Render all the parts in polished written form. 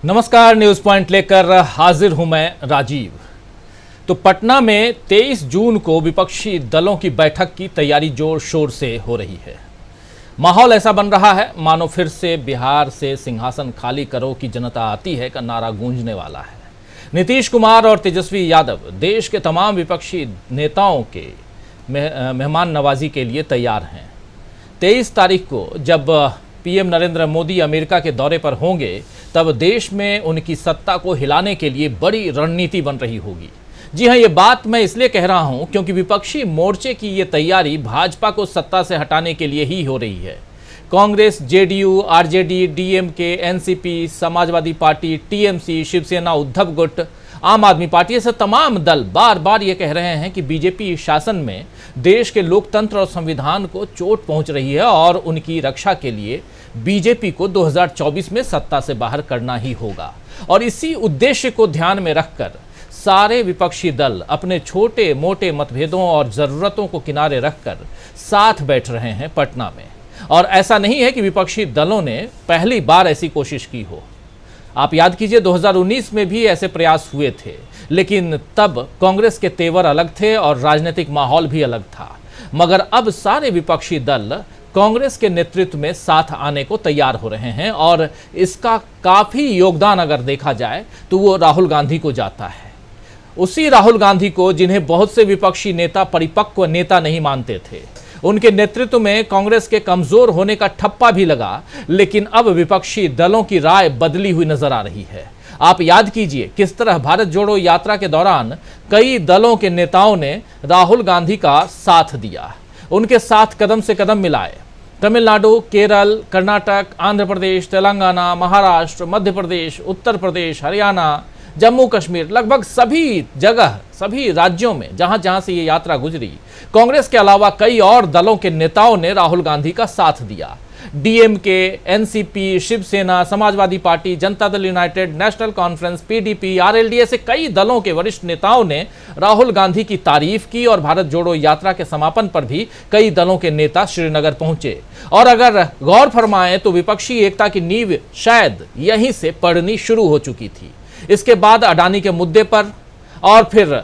नमस्कार, news point लेकर हाजिर हूं मैं राजीव। तो पटना में 23 जून को विपक्षी दलों की बैठक की तैयारी जोर शोर से हो रही है। माहौल ऐसा बन रहा है मानो फिर से बिहार से सिंहासन खाली करो की जनता आती है का नारा गूंजने वाला है। नीतीश कुमार और तेजस्वी यादव देश के तमाम विपक्षी नेताओं के मेहमान नवाजी के लिए तैयार हैं। 23 तारीख को जब पीएम नरेंद्र मोदी अमेरिका के दौरे पर होंगे तब देश में उनकी सत्ता को हिलाने के लिए बड़ी रणनीति बन रही होगी। जी हां, ये बात मैं इसलिए कह रहा हूं क्योंकि विपक्षी मोर्चे की ये तैयारी भाजपा को सत्ता से हटाने के लिए ही हो रही है। कांग्रेस, जेडीयू, आरजेडी, डीएमके, एनसीपी, समाजवादी पार्टी, टीएमसी, शिवसेना, उद्धव गुट, आम आदमी पार्टी ऐसे तमाम दल बार बार ये कह रहे हैं कि बीजेपी शासन में देश के लोकतंत्र और संविधान को चोट पहुंच रही है और उनकी रक्षा के लिए बीजेपी को 2024 में सत्ता से बाहर करना ही होगा। और इसी उद्देश्य को ध्यान में रखकर सारे विपक्षी दल अपने छोटे मोटे मतभेदों और जरूरतों को किनारे रखकर साथ बैठ रहे हैं पटना में। और ऐसा नहीं है कि विपक्षी दलों ने पहली बार ऐसी कोशिश की हो। आप याद कीजिए 2019 में भी ऐसे प्रयास हुए थे, लेकिन तब कांग्रेस के तेवर अलग थे और राजनीतिक माहौल भी अलग था। मगर अब सारे विपक्षी दल कांग्रेस के नेतृत्व में साथ आने को तैयार हो रहे हैं और इसका काफी योगदान अगर देखा जाए तो वो राहुल गांधी को जाता है। उसी राहुल गांधी को जिन्हें बहुत से विपक्षी नेता परिपक्व नेता नहीं मानते थे। उनके नेतृत्व में कांग्रेस के कमजोर होने का ठप्पा भी लगा, लेकिन अब विपक्षी दलों की राय बदली हुई नजर आ रही है। आप याद कीजिए किस तरह भारत जोड़ो यात्रा के दौरान कई दलों के नेताओं ने राहुल गांधी का साथ दिया, उनके साथ कदम से कदम मिलाए। तमिलनाडु, केरल, कर्नाटक, आंध्र प्रदेश, तेलंगाना, महाराष्ट्र, मध्य प्रदेश, उत्तर प्रदेश, हरियाणा, जम्मू कश्मीर, लगभग सभी जगह, सभी राज्यों में जहां जहां से ये यात्रा गुजरी, कांग्रेस के अलावा कई और दलों के नेताओं ने राहुल गांधी का साथ दिया। डीएमके, एनसीपी, शिवसेना, समाजवादी पार्टी, जनता दल यूनाइटेड, नेशनल कॉन्फ्रेंस, पीडीपी, आरएलडी ऐसे कई दलों के वरिष्ठ नेताओं ने राहुल गांधी की तारीफ की और भारत जोड़ो यात्रा के समापन पर भी कई दलों के नेता श्रीनगर पहुंचे। और अगर गौर फरमाएं तो विपक्षी एकता की नींव शायद यहीं से पड़नी शुरू हो चुकी थी। इसके बाद अडानी के मुद्दे पर और फिर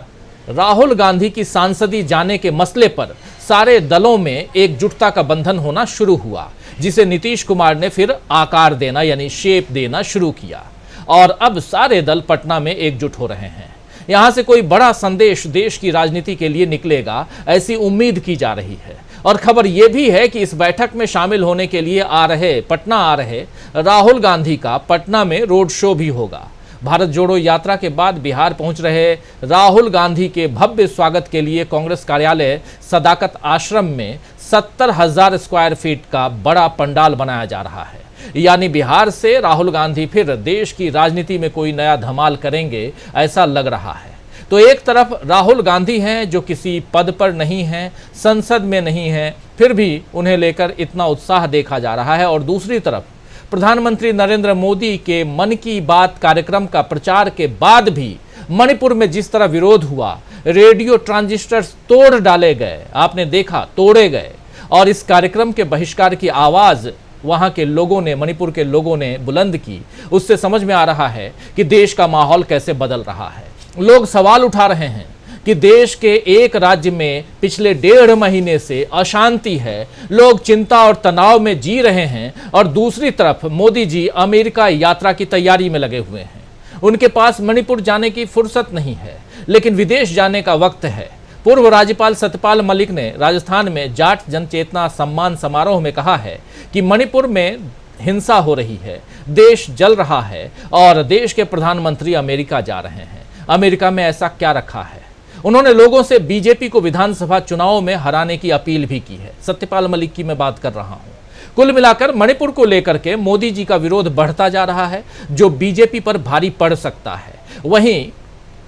राहुल गांधी की सांसदी जाने के मसले पर सारे दलों में एकजुटता का बंधन होना शुरू हुआ, जिसे नीतीश कुमार ने फिर आकार देना यानी शेप देना शुरू किया। और अब सारे दल पटना में एकजुट हो रहे हैं। यहां से कोई बड़ा संदेश देश की राजनीति के लिए निकलेगा ऐसी उम्मीद की जा रही है। और खबर यह भी है कि इस बैठक में शामिल होने के लिए पटना आ रहे राहुल गांधी का पटना में रोड शो भी होगा। भारत जोड़ो यात्रा के बाद बिहार पहुंच रहे राहुल गांधी के भव्य स्वागत के लिए कांग्रेस कार्यालय सदाकत आश्रम में 70,000 स्क्वायर फीट का बड़ा पंडाल बनाया जा रहा है। यानी बिहार से राहुल गांधी फिर देश की राजनीति में कोई नया धमाल करेंगे ऐसा लग रहा है। तो एक तरफ राहुल गांधी हैं जो किसी पद पर नहीं हैं, संसद में नहीं हैं, फिर भी उन्हें लेकर इतना उत्साह देखा जा रहा है। और दूसरी तरफ प्रधानमंत्री नरेंद्र मोदी के मन की बात कार्यक्रम का प्रचार के बाद भी मणिपुर में जिस तरह विरोध हुआ, रेडियो ट्रांजिस्टर्स तोड़ डाले गए, आपने देखा, तोड़े गए। और इस कार्यक्रम के बहिष्कार की आवाज वहां के लोगों ने, मणिपुर के लोगों ने बुलंद की। उससे समझ में आ रहा है कि देश का माहौल कैसे बदल रहा है। लोग सवाल उठा रहे हैं कि देश के एक राज्य में पिछले 1.5 महीने से अशांति है, लोग चिंता और तनाव में जी रहे हैं, और दूसरी तरफ मोदी जी अमेरिका यात्रा की तैयारी में लगे हुए हैं। उनके पास मणिपुर जाने की फुर्सत नहीं है, लेकिन विदेश जाने का वक्त है। पूर्व राज्यपाल सत्यपाल मलिक ने राजस्थान में जाट जनचेतना सम्मान समारोह में कहा है कि मणिपुर में हिंसा हो रही है, देश जल रहा है और देश के प्रधानमंत्री अमेरिका जा रहे हैं। अमेरिका में ऐसा क्या रखा है? उन्होंने लोगों से बीजेपी को विधानसभा चुनाव में हराने की अपील भी की है। सत्यपाल मलिक की मैं बात कर रहा हूं। कुल मिलाकर मणिपुर को लेकर के मोदी जी का विरोध बढ़ता जा रहा है, जो बीजेपी पर भारी पड़ सकता है। वहीं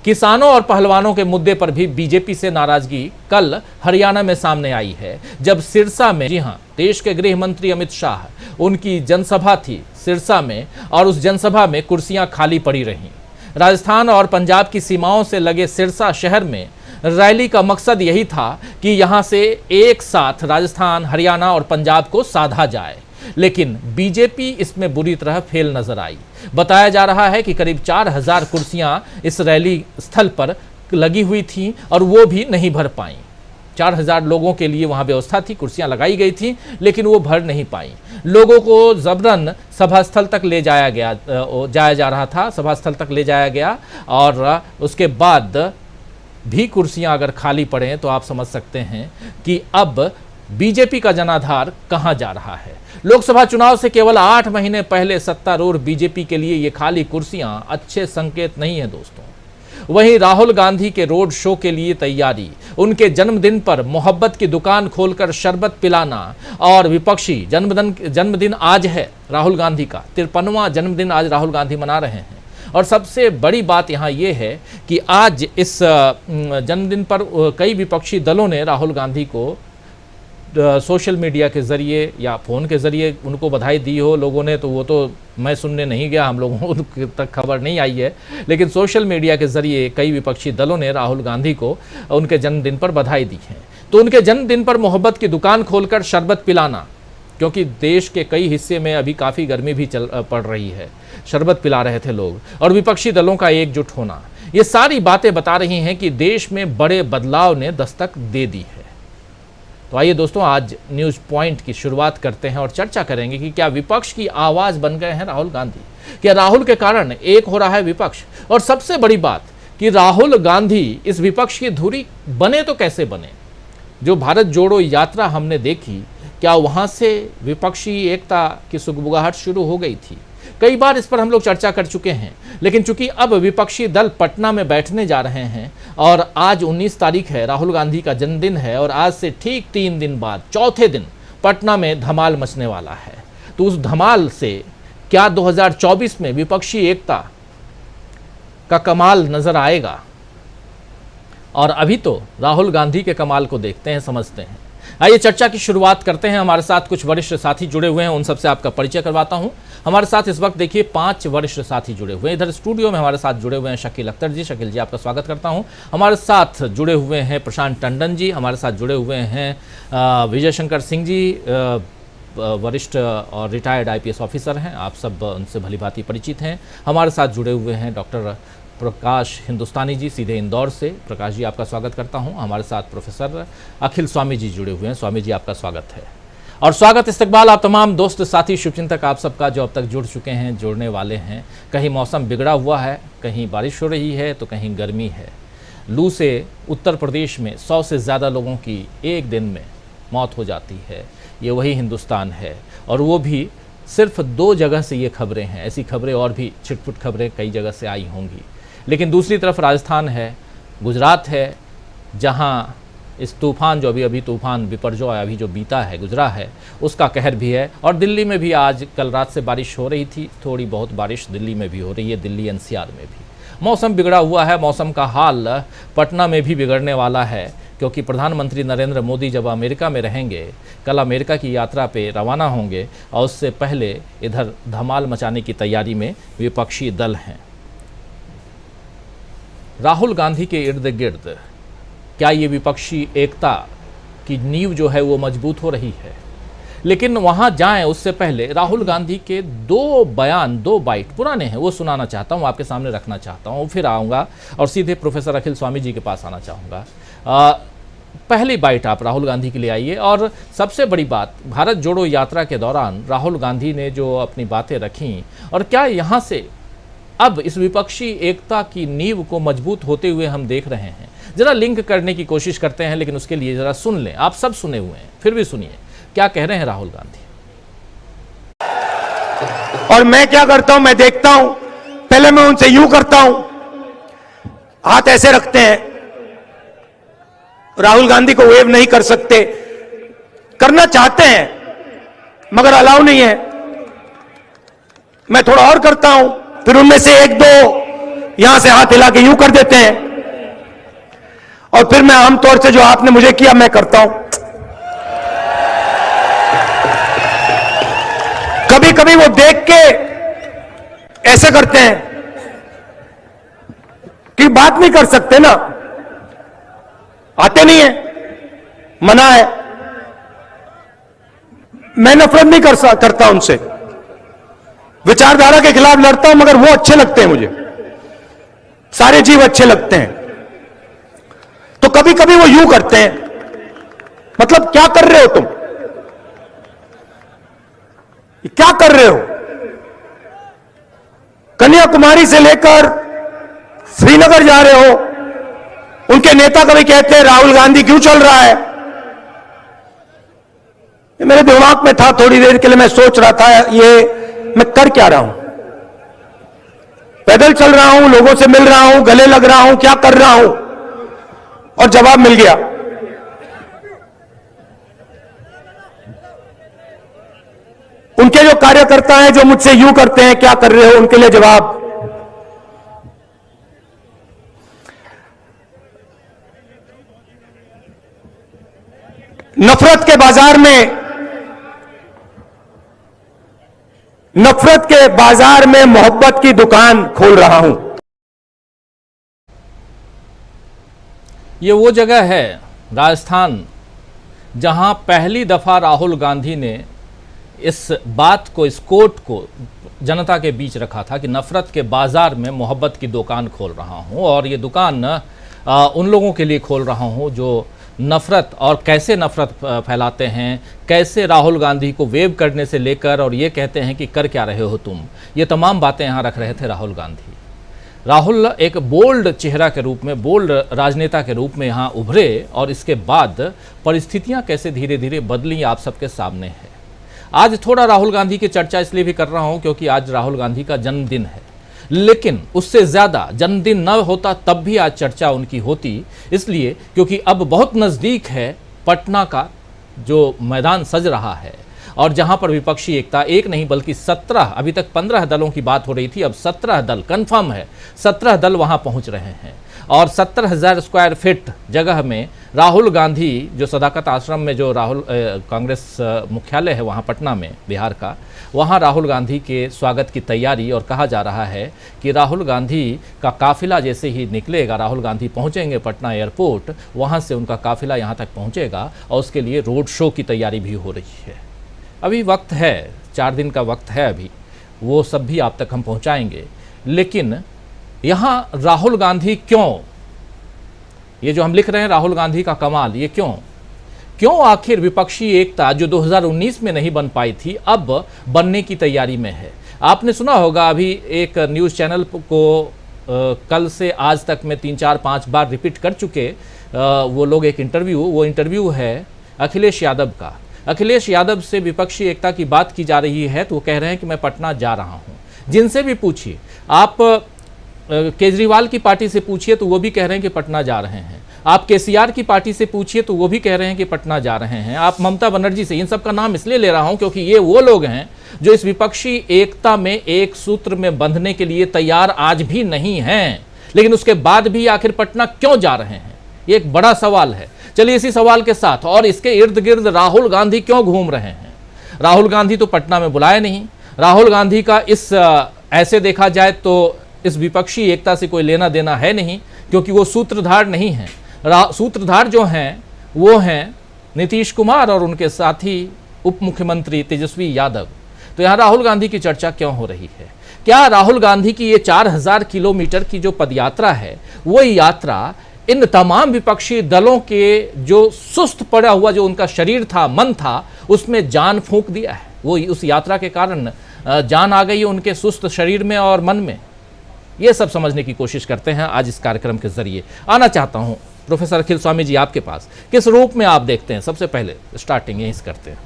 किसानों और पहलवानों के मुद्दे पर भी बीजेपी से नाराजगी कल हरियाणा में सामने आई है, जब सिरसा में, जी हां, देश के गृह मंत्री अमित शाह, उनकी जनसभा थी सिरसा में और उस जनसभा में कुर्सियां खाली पड़ी रहीं। राजस्थान और पंजाब की सीमाओं से लगे सिरसा शहर में रैली का मकसद यही था कि यहां से एक साथ राजस्थान, हरियाणा और पंजाब को साधा जाए। लेकिन बीजेपी इसमें बुरी तरह फेल नजर आई। बताया जा रहा है कि करीब 4000 कुर्सियां इस रैली स्थल पर लगी हुई थी और वो भी नहीं भर पाई। 4000 लोगों के लिए वहां व्यवस्था थी, कुर्सियां लगाई गई थी, लेकिन वो भर नहीं पाई। लोगों को जबरन सभा स्थल तक ले जाया जा रहा था, सभा स्थल तक ले जाया गया और उसके बाद भी कुर्सियां अगर खाली पड़े तो आप समझ सकते हैं कि अब बीजेपी का जनाधार कहां जा रहा है। लोकसभा चुनाव से केवल 8 महीने पहले सत्तारूढ़ बीजेपी के लिए ये खाली कुर्सियां अच्छे संकेत नहीं है दोस्तों। वहीं राहुल गांधी के रोड शो के लिए तैयारी, उनके जन्मदिन पर मोहब्बत की दुकान खोलकर शरबत पिलाना और विपक्षी जन्मदिन आज है राहुल गांधी का 53वां जन्मदिन आज राहुल गांधी मना रहे हैं। और सबसे बड़ी बात यहाँ ये है कि आज इस जन्मदिन पर कई विपक्षी दलों ने राहुल गांधी को सोशल मीडिया के ज़रिए या फ़ोन के ज़रिए उनको बधाई दी हो लोगों ने, तो वो तो मैं सुनने नहीं गया, हम लोगों तक खबर नहीं आई है, लेकिन सोशल मीडिया के ज़रिए कई विपक्षी दलों ने राहुल गांधी को उनके जन्मदिन पर बधाई दी है। तो उनके जन्मदिन पर मोहब्बत की दुकान खोलकर शरबत पिलाना, क्योंकि देश के कई हिस्से में अभी काफ़ी गर्मी भी पड़ रही है, शरबत पिला रहे थे लोग, और विपक्षी दलों का एकजुट होना, ये सारी बातें बता रही हैं कि देश में बड़े बदलाव ने दस्तक दे दी है। तो आइए दोस्तों, आज न्यूज़ पॉइंट की शुरुआत करते हैं और चर्चा करेंगे कि क्या विपक्ष की आवाज़ बन गए हैं राहुल गांधी, क्या राहुल के कारण एक हो रहा है विपक्ष, और सबसे बड़ी बात कि राहुल गांधी इस विपक्ष की धुरी बने तो कैसे बने। जो भारत जोड़ो यात्रा हमने देखी, क्या वहाँ से विपक्षी एकता की सुगबुगाहट शुरू हो गई थी। कई बार इस पर हम लोग चर्चा कर चुके हैं, लेकिन चूंकि अब विपक्षी दल पटना में बैठने जा रहे हैं और आज 19 तारीख है, राहुल गांधी का जन्मदिन है, और आज से ठीक 3 दिन बाद चौथे दिन पटना में धमाल मचने वाला है। तो उस धमाल से क्या 2024 में विपक्षी एकता का कमाल नजर आएगा। और अभी तो राहुल गांधी के कमाल को देखते हैं, समझते हैं। आइए चर्चा की शुरुआत करते हैं। हमारे साथ कुछ वरिष्ठ साथी जुड़े हुए हैं, उन सबसे आपका परिचय करवाता हूं। हमारे साथ इस वक्त देखिए 5 वरिष्ठ साथी जुड़े हुए हैं। इधर स्टूडियो में हमारे साथ जुड़े हुए हैं शकील अख्तर जी। शकील जी, आपका स्वागत करता हूं। हमारे साथ जुड़े हुए हैं प्रशांत टंडन जी, हमारे साथ जुड़े हुए हैं विजय शंकर सिंह जी, वरिष्ठ और रिटायर्ड IPS ऑफिसर हैं, आप सब उनसे भलीभांति परिचित हैं। हमारे साथ जुड़े हुए हैं डॉक्टर प्रकाश हिंदुस्तानी जी, सीधे इंदौर से। प्रकाश जी, आपका स्वागत करता हूं। हमारे साथ प्रोफेसर अखिल स्वामी जी जुड़े हुए हैं। स्वामी जी, आपका स्वागत है। और स्वागत इस्तकबाल आप तमाम दोस्त साथी शुभचिंतक आप सबका जो अब तक जुड़ चुके हैं, जुड़ने वाले हैं। कहीं मौसम बिगड़ा हुआ है, कहीं बारिश हो रही है, तो कहीं गर्मी है। लू से उत्तर प्रदेश में 100 से ज़्यादा लोगों की एक दिन में मौत हो जाती है। ये वही हिंदुस्तान है, और वो भी सिर्फ 2 जगह से ये खबरें हैं। ऐसी खबरें और भी छिटपुट खबरें कई जगह से आई होंगी, लेकिन दूसरी तरफ राजस्थान है, गुजरात है, जहाँ इस तूफ़ान जो अभी तूफ़ान बिपरजॉय अभी जो बीता है, गुजरा है, उसका कहर भी है। और दिल्ली में भी आज कल रात से बारिश हो रही थी, थोड़ी बहुत बारिश दिल्ली में भी हो रही है, दिल्ली NCR में भी मौसम बिगड़ा हुआ है। मौसम का हाल पटना में भी बिगड़ने वाला है, क्योंकि प्रधानमंत्री नरेंद्र मोदी जब अमेरिका में रहेंगे, कल अमेरिका की यात्रा पे रवाना होंगे, और उससे पहले इधर धमाल मचाने की तैयारी में विपक्षी दल हैं। राहुल गांधी के इर्द गिर्द क्या ये विपक्षी एकता की नींव जो है वो मजबूत हो रही है। लेकिन वहाँ जाएं उससे पहले राहुल गांधी के 2 बयान, 2 बाइट पुराने हैं, वो सुनाना चाहता हूँ, आपके सामने रखना चाहता हूँ। फिर आऊँगा और सीधे प्रोफेसर अखिल स्वामी जी के पास आना चाहूँगा। पहली बाइट आप राहुल गांधी के लिए आइए। और सबसे बड़ी बात, भारत जोड़ो यात्रा के दौरान राहुल गांधी ने जो अपनी बातें रखी, और क्या यहाँ से अब इस विपक्षी एकता की नींव को मजबूत होते हुए हम देख रहे हैं। जरा लिंक करने की कोशिश करते हैं, लेकिन उसके लिए जरा सुन लें। आप सब सुने हुए हैं, फिर भी सुनिए क्या कह रहे हैं राहुल गांधी। और मैं क्या करता हूं, मैं देखता हूं, पहले मैं उनसे यूं करता हूं, हाथ ऐसे रखते हैं। राहुल गांधी को वेव नहीं कर सकते, करना चाहते हैं मगर अलाउ नहीं है। मैं थोड़ा और करता हूं, फिर उनमें से 1-2 यहां से हाथ हिला के यूं कर देते हैं, और फिर मैं आमतौर से जो आपने मुझे किया मैं करता हूं। कभी कभी वो देख के ऐसे करते हैं कि बात नहीं कर सकते ना, आते नहीं है, मना है। मैं नफरत नहीं करता उनसे, विचारधारा के खिलाफ लड़ता हूं, मगर वो अच्छे लगते हैं मुझे, सारे जीव अच्छे लगते हैं। तो कभी कभी वो यूं करते हैं, मतलब क्या कर रहे हो तुम, क्या कर रहे हो? कन्याकुमारी से लेकर श्रीनगर जा रहे हो, उनके नेता कभी कहते हैं राहुल गांधी क्यों चल रहा है। ये मेरे दिमाग में था, थोड़ी देर के लिए मैं सोच रहा था ये मैं कर क्या रहा हूं, पैदल चल रहा हूं, लोगों से मिल रहा हूं, गले लग रहा हूं, क्या कर रहा हूं? और जवाब मिल गया। उनके जो कार्यकर्ता हैं जो मुझसे यूं करते हैं क्या कर रहे हो, उनके लिए जवाब। नफरत के बाजार में मोहब्बत की दुकान खोल रहा हूं। ये वो जगह है राजस्थान जहां पहली दफा राहुल गांधी ने इस बात को, इस कोट को जनता के बीच रखा था कि नफरत के बाजार में मोहब्बत की दुकान खोल रहा हूं, और ये दुकान उन लोगों के लिए खोल रहा हूं जो नफरत और कैसे नफरत फैलाते हैं, कैसे राहुल गांधी को वेव करने से लेकर और ये कहते हैं कि कर क्या रहे हो तुम, ये तमाम बातें यहाँ रख रहे थे राहुल गांधी। राहुल एक बोल्ड चेहरा के रूप में, बोल्ड राजनेता के रूप में यहाँ उभरे, और इसके बाद परिस्थितियाँ कैसे धीरे धीरे बदली आप सबके सामने है। आज थोड़ा राहुल गांधी की चर्चा इसलिए भी कर रहा हूँ क्योंकि आज राहुल गांधी का जन्मदिन है, लेकिन उससे ज़्यादा जन्मदिन न होता तब भी आज चर्चा उनकी होती, इसलिए क्योंकि अब बहुत नज़दीक है पटना का जो मैदान सज रहा है, और जहां पर विपक्षी एकता एक नहीं बल्कि 17, अभी तक 15 दलों की बात हो रही थी, अब 17 दल कंफर्म है, 17 दल वहां पहुंच रहे हैं, और 70,000 स्क्वायर फीट जगह में राहुल गांधी जो सदाकत आश्रम में जो राहुल कांग्रेस मुख्यालय है वहाँ पटना में बिहार का, वहाँ राहुल गांधी के स्वागत की तैयारी, और कहा जा रहा है कि राहुल गांधी का काफिला जैसे ही निकलेगा, राहुल गांधी पहुँचेंगे पटना एयरपोर्ट, वहाँ से उनका काफिला यहाँ तक पहुँचेगा और उसके लिए रोड शो की तैयारी भी हो रही है। अभी वक्त है, 4 दिन का वक्त है अभी, वो सब भी आप तक हम पहुँचाएंगे। लेकिन यहाँ राहुल गांधी क्यों, ये जो हम लिख रहे हैं राहुल गांधी का कमाल, ये क्यों आखिर विपक्षी एकता जो 2019 में नहीं बन पाई थी अब बनने की तैयारी में है। आपने सुना होगा, अभी एक न्यूज़ चैनल को कल से आज तक में 3, 4, 5 बार रिपीट कर चुके वो लोग एक इंटरव्यू, वो इंटरव्यू है अखिलेश यादव का। अखिलेश यादव से विपक्षी एकता की बात की जा रही है तो वो कह रहे हैं कि मैं पटना जा रहा हूँ। जिनसे भी पूछिए, आप केजरीवाल की पार्टी से पूछिए तो वो भी कह रहे हैं कि पटना जा रहे हैं, आप केसीआर की पार्टी से पूछिए तो वो भी कह रहे हैं कि पटना जा रहे हैं, आप ममता बनर्जी से, इन सब का नाम इसलिए ले रहा हूं क्योंकि ये वो लोग हैं जो इस विपक्षी एकता में एक सूत्र में बंधने के लिए तैयार आज भी नहीं हैं, लेकिन उसके बाद भी आखिर पटना क्यों जा रहे हैं, ये एक बड़ा सवाल है। चलिए इसी सवाल के साथ और इसके इर्द गिर्द राहुल गांधी क्यों घूम रहे हैं। राहुल गांधी तो पटना में बुलाए नहीं, राहुल गांधी का इस ऐसे देखा जाए तो इस विपक्षी एकता से कोई लेना देना है नहीं, क्योंकि वो सूत्रधार नहीं हैं। सूत्रधार जो हैं वो हैं नीतीश कुमार और उनके साथी उप मुख्यमंत्री तेजस्वी यादव। तो यहाँ राहुल गांधी की चर्चा क्यों हो रही है? क्या राहुल गांधी की ये 4000 किलोमीटर की जो पदयात्रा है, वो यात्रा इन तमाम विपक्षी दलों के जो सुस्त पड़ा हुआ जो उनका शरीर था, मन था, उसमें जान फूंक दिया है? वो उस यात्रा के कारण जान आ गई है उनके सुस्त शरीर में और मन में। ये सब समझने की कोशिश करते हैं आज इस कार्यक्रम के जरिए। आना चाहता हूं प्रोफेसर अखिल स्वामी जी आपके पास, किस रूप में आप देखते हैं? सबसे पहले स्टार्टिंग यहीं से करते हैं।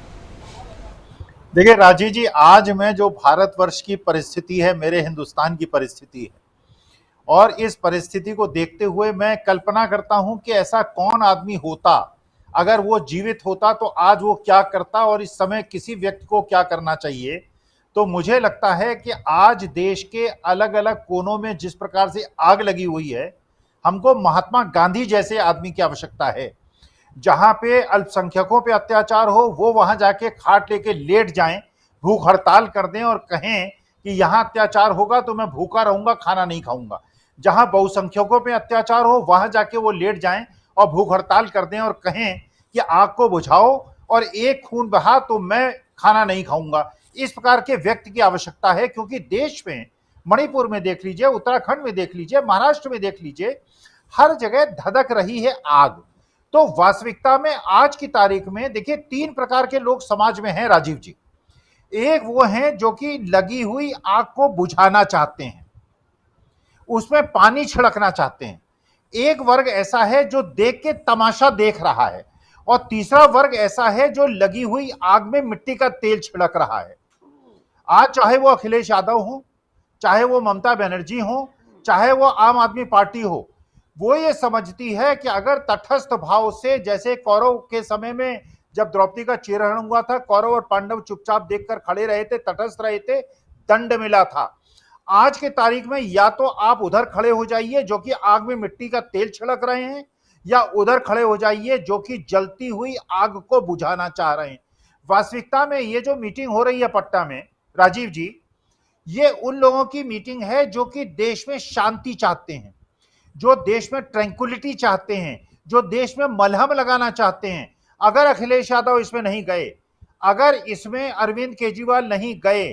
देखिए राजीव जी, आज में जो भारतवर्ष की परिस्थिति है, मेरे हिंदुस्तान की परिस्थिति है, और इस परिस्थिति को देखते हुए मैं कल्पना करता हूं कि ऐसा कौन आदमी होता, अगर वो जीवित होता तो आज वो क्या करता और इस समय किसी व्यक्ति को क्या करना चाहिए। तो मुझे लगता है कि आज देश के अलग अलग कोनों में जिस प्रकार से आग लगी हुई है, हमको महात्मा गांधी जैसे आदमी की आवश्यकता है। जहां पे अल्पसंख्यकों पे अत्याचार हो, वो वहां जाके खाट लेके लेट जाएं, भूख हड़ताल कर दें और कहें कि यहां अत्याचार होगा तो मैं भूखा रहूंगा, खाना नहीं खाऊंगा। जहां बहुसंख्यकों पे अत्याचार हो, वहां जाके वो लेट जाएं और भूख हड़ताल कर दें और कहें कि आग को बुझाओ और एक खून बहा तो मैं खाना नहीं खाऊंगा। इस प्रकार के व्यक्ति की आवश्यकता है, क्योंकि देश में मणिपुर में देख लीजिए, उत्तराखंड में देख लीजिए, महाराष्ट्र में देख लीजिए, हर जगह धधक रही है आग। तो वास्तविकता में आज की तारीख में देखिए 3 प्रकार के लोग समाज में हैं राजीव जी। एक वो हैं जो कि लगी हुई आग को बुझाना चाहते हैं, उसमें पानी छिड़कना चाहते हैं। एक वर्ग ऐसा है जो देख के तमाशा देख रहा है, और तीसरा वर्ग ऐसा है जो लगी हुई आग में मिट्टी का तेल छिड़क रहा है। आज चाहे वो अखिलेश यादव हो, चाहे वो ममता बनर्जी हो, चाहे वो आम आदमी पार्टी हो, वो ये समझती है कि अगर तटस्थ भाव से, जैसे कौरव के समय में जब द्रौपदी का चीरहरण हुआ था, कौरव और पांडव चुपचाप देखकर खड़े रहे थे, तटस्थ रहे थे, दंड मिला था। आज के तारीख में या तो आप उधर खड़े हो जाइए जो कि आग में मिट्टी का तेल छिड़क रहे हैं, या उधर खड़े हो जाइए जो कि जलती हुई आग को बुझाना चाह रहे हैं। वास्तविकता में ये जो मीटिंग हो रही है पटना में राजीव जी, ये उन लोगों की मीटिंग है जो कि देश में शांति चाहते हैं, जो देश में ट्रैंक्विलिटी चाहते हैं, जो देश में मलहम लगाना चाहते हैं। अगर अखिलेश यादव इसमें नहीं गए, अगर इसमें अरविंद केजरीवाल नहीं गए,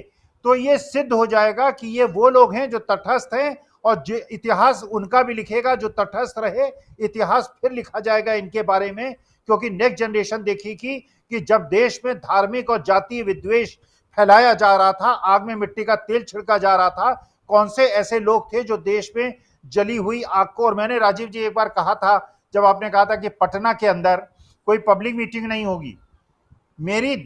तो ये सिद्ध हो जाएगा कि ये वो लोग हैं जो तटस्थ हैं, और जो इतिहास उनका भी लिखेगा जो तटस्थ रहे, इतिहास फिर लिखा जाएगा इनके बारे में। क्योंकि नेक्स्ट जनरेशन देखेगी कि जब देश में धार्मिक और जातीय विद्वेष फैलाया जा रहा था, आग में मिट्टी का तेल छिड़का जा रहा था, कौन से ऐसे लोग थे जो देश में जली हुई आग को। और मैंने राजीव जी एक बार कहा था, जब आपने कहा था कि पटना के अंदर कोई पब्लिक मीटिंग नहीं होगी, मेरी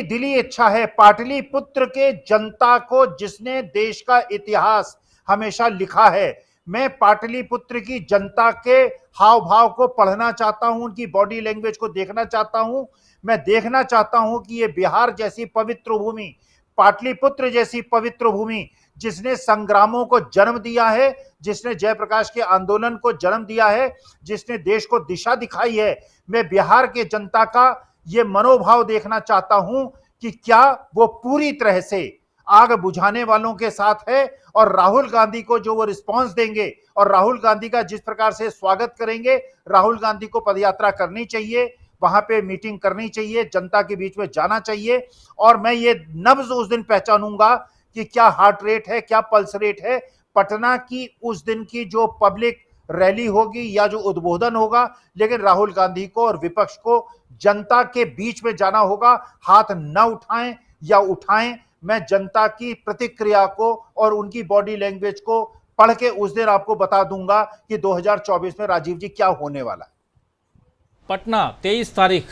दिली इच्छा है पाटलिपुत्र के जनता को, जिसने देश का इतिहास हमेशा लिखा है, मैं पाटलिपुत्र की जनता के हाव भाव को पढ़ना चाहता हूं, उनकी बॉडी लैंग्वेज को देखना चाहता हूं। मैं देखना चाहता हूं कि ये बिहार जैसी पवित्र भूमि, पाटलिपुत्र जैसी पवित्र भूमि, जिसने संग्रामों को जन्म दिया है, जिसने जयप्रकाश के आंदोलन को जन्म दिया है, जिसने देश को दिशा दिखाई है, मैं बिहार के जनता का ये मनोभाव देखना चाहता हूं कि क्या वो पूरी तरह से आग बुझाने वालों के साथ है, और राहुल गांधी को जो वो रिस्पांस देंगे, और राहुल गांधी का जिस प्रकार से स्वागत करेंगे। राहुल गांधी को पदयात्रा करनी चाहिए, वहां पे मीटिंग करनी चाहिए, जनता के बीच में जाना चाहिए, और मैं ये नब्ज उस दिन पहचानूंगा कि क्या हार्ट रेट है, क्या पल्स रेट है। पटना की उस दिन की जो पब्लिक रैली होगी या जो उद्बोधन होगा, लेकिन राहुल गांधी को और विपक्ष को जनता के बीच में जाना होगा। हाथ न उठाएं या उठाएं, मैं जनता की प्रतिक्रिया को और उनकी बॉडी लैंग्वेज को पढ़ के उस दिन आपको बता दूंगा कि 2024 में राजीव जी क्या होने वाला है। पटना 23 तारीख,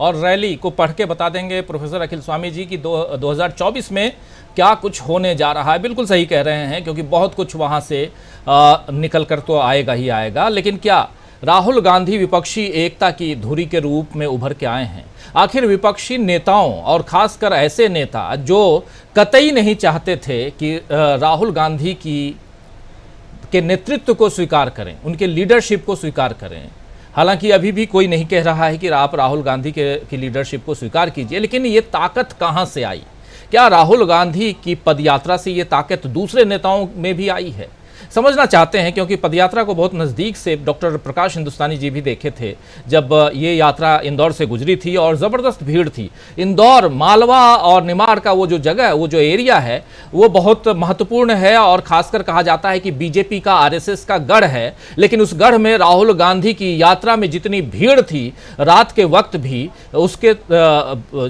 और रैली को पढ़ के बता देंगे प्रोफेसर अखिल स्वामी जी की 2024 में क्या कुछ होने जा रहा है। बिल्कुल सही कह रहे हैं, क्योंकि बहुत कुछ वहाँ से निकल कर तो आएगा ही आएगा। लेकिन क्या राहुल गांधी विपक्षी एकता की धुरी के रूप में उभर के आए हैं? आखिर विपक्षी नेताओं, और खासकर ऐसे नेता जो कतई नहीं चाहते थे कि राहुल गांधी के नेतृत्व को स्वीकार करें, उनके लीडरशिप को स्वीकार करें। हालांकि अभी भी कोई नहीं कह रहा है कि आप राहुल गांधी की लीडरशिप को स्वीकार कीजिए, लेकिन ये ताकत कहां से आई? क्या राहुल गांधी की पदयात्रा से ये ताकत दूसरे नेताओं में भी आई है? समझना चाहते हैं, क्योंकि पदयात्रा को बहुत नज़दीक से डॉक्टर प्रकाश हिंदुस्तानी जी भी देखे थे जब ये यात्रा इंदौर से गुजरी थी, और ज़बरदस्त भीड़ थी। इंदौर, मालवा और निमाड़ का वो जो जगह, वो जो एरिया है, वो बहुत महत्वपूर्ण है, और खासकर कहा जाता है कि बीजेपी का, आरएसएस का गढ़ है। लेकिन उस गढ़ में राहुल गांधी की यात्रा में जितनी भीड़ थी, रात के वक्त भी उसके